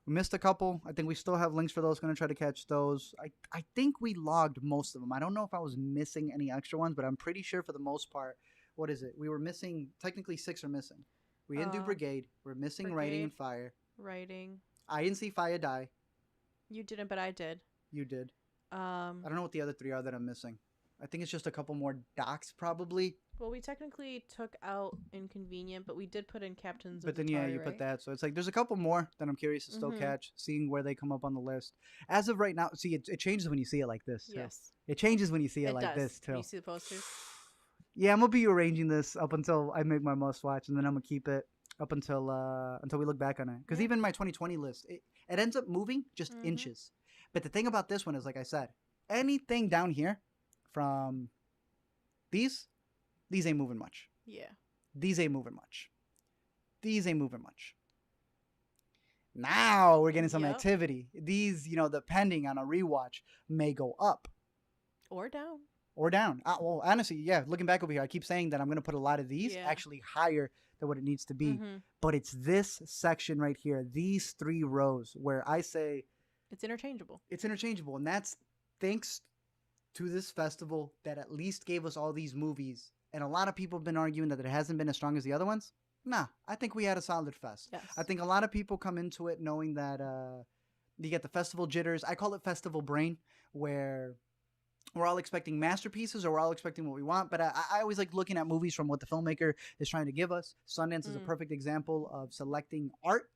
Speaker 2: We missed a couple. I think we still have links for those. Going to try to catch those. I think we logged most of them. I don't know if I was missing any extra ones, but I'm pretty sure for the most part, what is it? We were missing, technically 6 are missing. We didn't do Brigade. We're missing Writing and Fire.
Speaker 3: Writing.
Speaker 2: I didn't see Fire Die.
Speaker 3: You didn't, but I did.
Speaker 2: You did. I don't know what the other 3 are that I'm missing. I think it's just a couple more docs, probably.
Speaker 3: Well, we technically took out Inconvenient, but we did put in Captains
Speaker 2: of the Atari, you put that. So it's like there's a couple more that I'm curious to still catch, seeing where they come up on the list. As of right now, see, it changes when you see it like this. Too.
Speaker 3: Yes.
Speaker 2: It changes when you see it like this, too.
Speaker 3: Can you see the posters?
Speaker 2: Yeah, I'm going to be arranging this up until I make my must-watch, and then I'm going to keep it up until we look back on it. Because even my 2020 list, it ends up moving just inches. But the thing about this one is, like I said, anything down here from these ain't moving much.
Speaker 3: Yeah.
Speaker 2: These ain't moving much. These ain't moving much. Now we're getting some activity. These, depending on a rewatch, may go up.
Speaker 3: Or down.
Speaker 2: Well, honestly, yeah, looking back over here, I keep saying that I'm going to put a lot of these actually higher than what it needs to be. But it's this section right here, these 3 rows, where I say...
Speaker 3: It's interchangeable.
Speaker 2: And that's thanks to this festival that at least gave us all these movies. And a lot of people have been arguing that it hasn't been as strong as the other ones. Nah, I think we had a solid fest.
Speaker 3: Yes.
Speaker 2: I think a lot of people come into it knowing that you get the festival jitters. I call it festival brain, where we're all expecting masterpieces or we're all expecting what we want. But I always like looking at movies from what the filmmaker is trying to give us. Sundance is a perfect example of selecting art.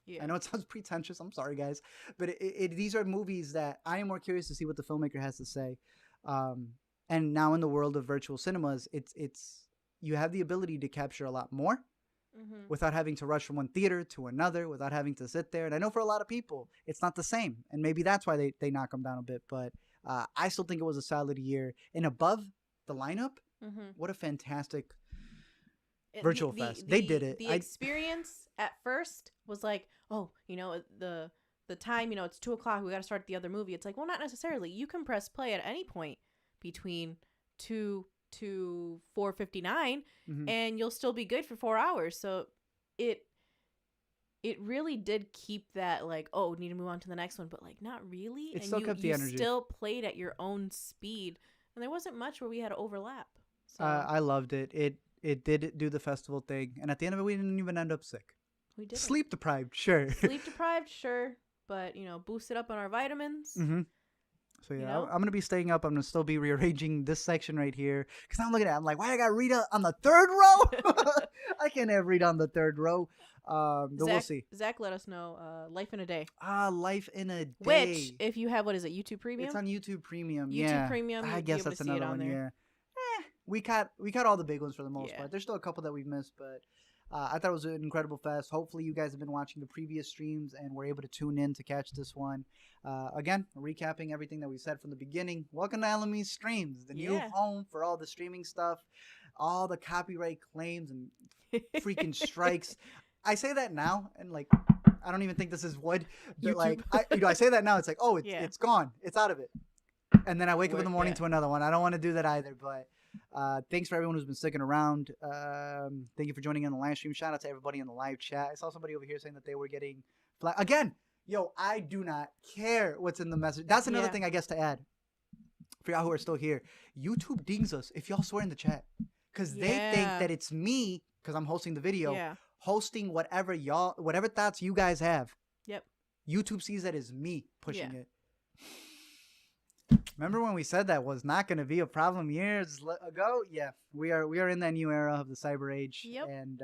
Speaker 2: Yeah. I know it sounds pretentious. I'm sorry, guys. But these are movies that I am more curious to see what the filmmaker has to say. And now in the world of virtual cinemas, it's you have the ability to capture a lot more without having to rush from one theater to another, without having to sit there. And I know for a lot of people, it's not the same. And maybe that's why they knock them down a bit. But I still think it was a solid year. And above the lineup, what a fantastic Virtual Fest. They did it.
Speaker 3: The experience at first was like, oh, you know, the time, you know, it's 2:00. We got to start the other movie. It's like, well, not necessarily. You can press play at any point between 2 to 4:59, and you'll still be good for 4 hours. So it really did keep that like, oh, need to move on to the next one, but like not really.
Speaker 2: It still kept the energy.
Speaker 3: You still played at your own speed, and there wasn't much where we had to overlap. So
Speaker 2: I loved it. It did do the festival thing, and at the end of it, we didn't even end up sick.
Speaker 3: We did.
Speaker 2: Sleep deprived, sure.
Speaker 3: Sleep deprived, sure, but you know, boosted up on our vitamins.
Speaker 2: So yeah, you know? I'm gonna be staying up. I'm gonna still be rearranging this section right here because I'm looking at it. I'm like, why I got Rita on the third row? I can't have Rita on the third row. But we'll see.
Speaker 3: Zach, let us know. Life in a Day.
Speaker 2: Life in a Day.
Speaker 3: Which, if you have, what is it, YouTube Premium?
Speaker 2: It's on YouTube Premium.
Speaker 3: YouTube Premium.
Speaker 2: I guess that's another one. Yeah. We caught all the big ones for the most part. There's still a couple that we've missed, but I thought it was an incredible fest. Hopefully, you guys have been watching the previous streams and were able to tune in to catch this one. Again, recapping everything that we said from the beginning. Welcome to LME Streams, the new home for all the streaming stuff, all the copyright claims and freaking strikes. I say that now, and like, I don't even think this is wood. But like, I say that now. It's like, oh, it's gone. It's out of it. And then I wake up in the morning to another one. I don't want to do that either, but. Thanks for everyone who's been sticking around. Thank you for joining in the live stream. Shout out to everybody in the live chat. I saw somebody over here saying that they were getting again. Yo, I do not care what's in the message. That's another thing I guess to add for y'all who are still here. YouTube dings us if y'all swear in the chat because they think that it's me because I'm hosting the video, hosting whatever thoughts you guys have. Yep. YouTube sees that as me pushing it. Remember when we said that was not going to be a problem years ago? Yeah, we are in that new era of the cyber age. Yep. And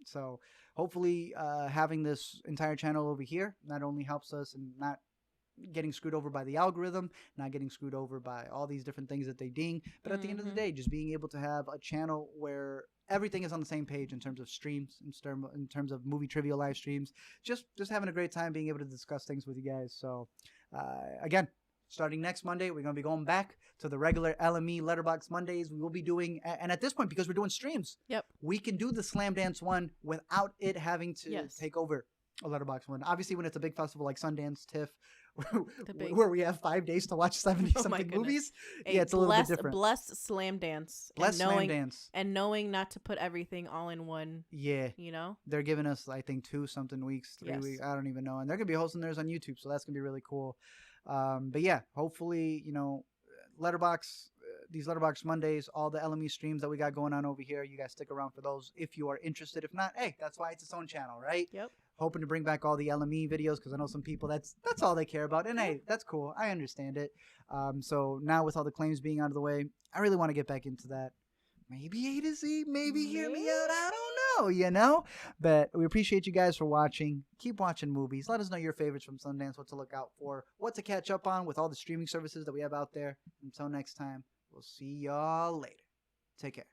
Speaker 2: so hopefully having this entire channel over here not only helps us in not getting screwed over by the algorithm, not getting screwed over by all these different things that they ding, but at the end of the day, just being able to have a channel where everything is on the same page in terms of streams, in terms of movie trivia live streams, just having a great time being able to discuss things with you guys. So again, starting next Monday, we're going to be going back to the regular LME Letterboxd Mondays. We will be doing, and at this point, because we're doing streams, we can do the Slam Dance one without it having to take over a Letterboxd one. Obviously, when it's a big festival like Sundance, TIFF, where we have 5 days to watch 70-something movies, it's a little bit different.
Speaker 3: Bless Slam Dance.
Speaker 2: Bless Slam Dance.
Speaker 3: And knowing not to put everything all in one. Yeah. You know?
Speaker 2: They're giving us, I think, 2-something weeks, 3 weeks. I don't even know. And they're going to be hosting theirs on YouTube, so that's going to be really cool. But yeah, hopefully, you know, these Letterboxd Mondays, all the LME streams that we got going on over here, you guys stick around for those if you are interested. If not, hey, that's why it's its own channel, right? Yep. Hoping to bring back all the LME videos because I know some people that's all they care about. And hey, that's cool. I understand it. So now with all the claims being out of the way, I really want to get back into that. Maybe A to Z, maybe hear me out. I don't know, you know? But we appreciate you guys for watching. Keep watching movies. Let us know your favorites from Sundance, what to look out for, what to catch up on with all the streaming services that we have out there. Until next time, we'll see y'all later. Take care.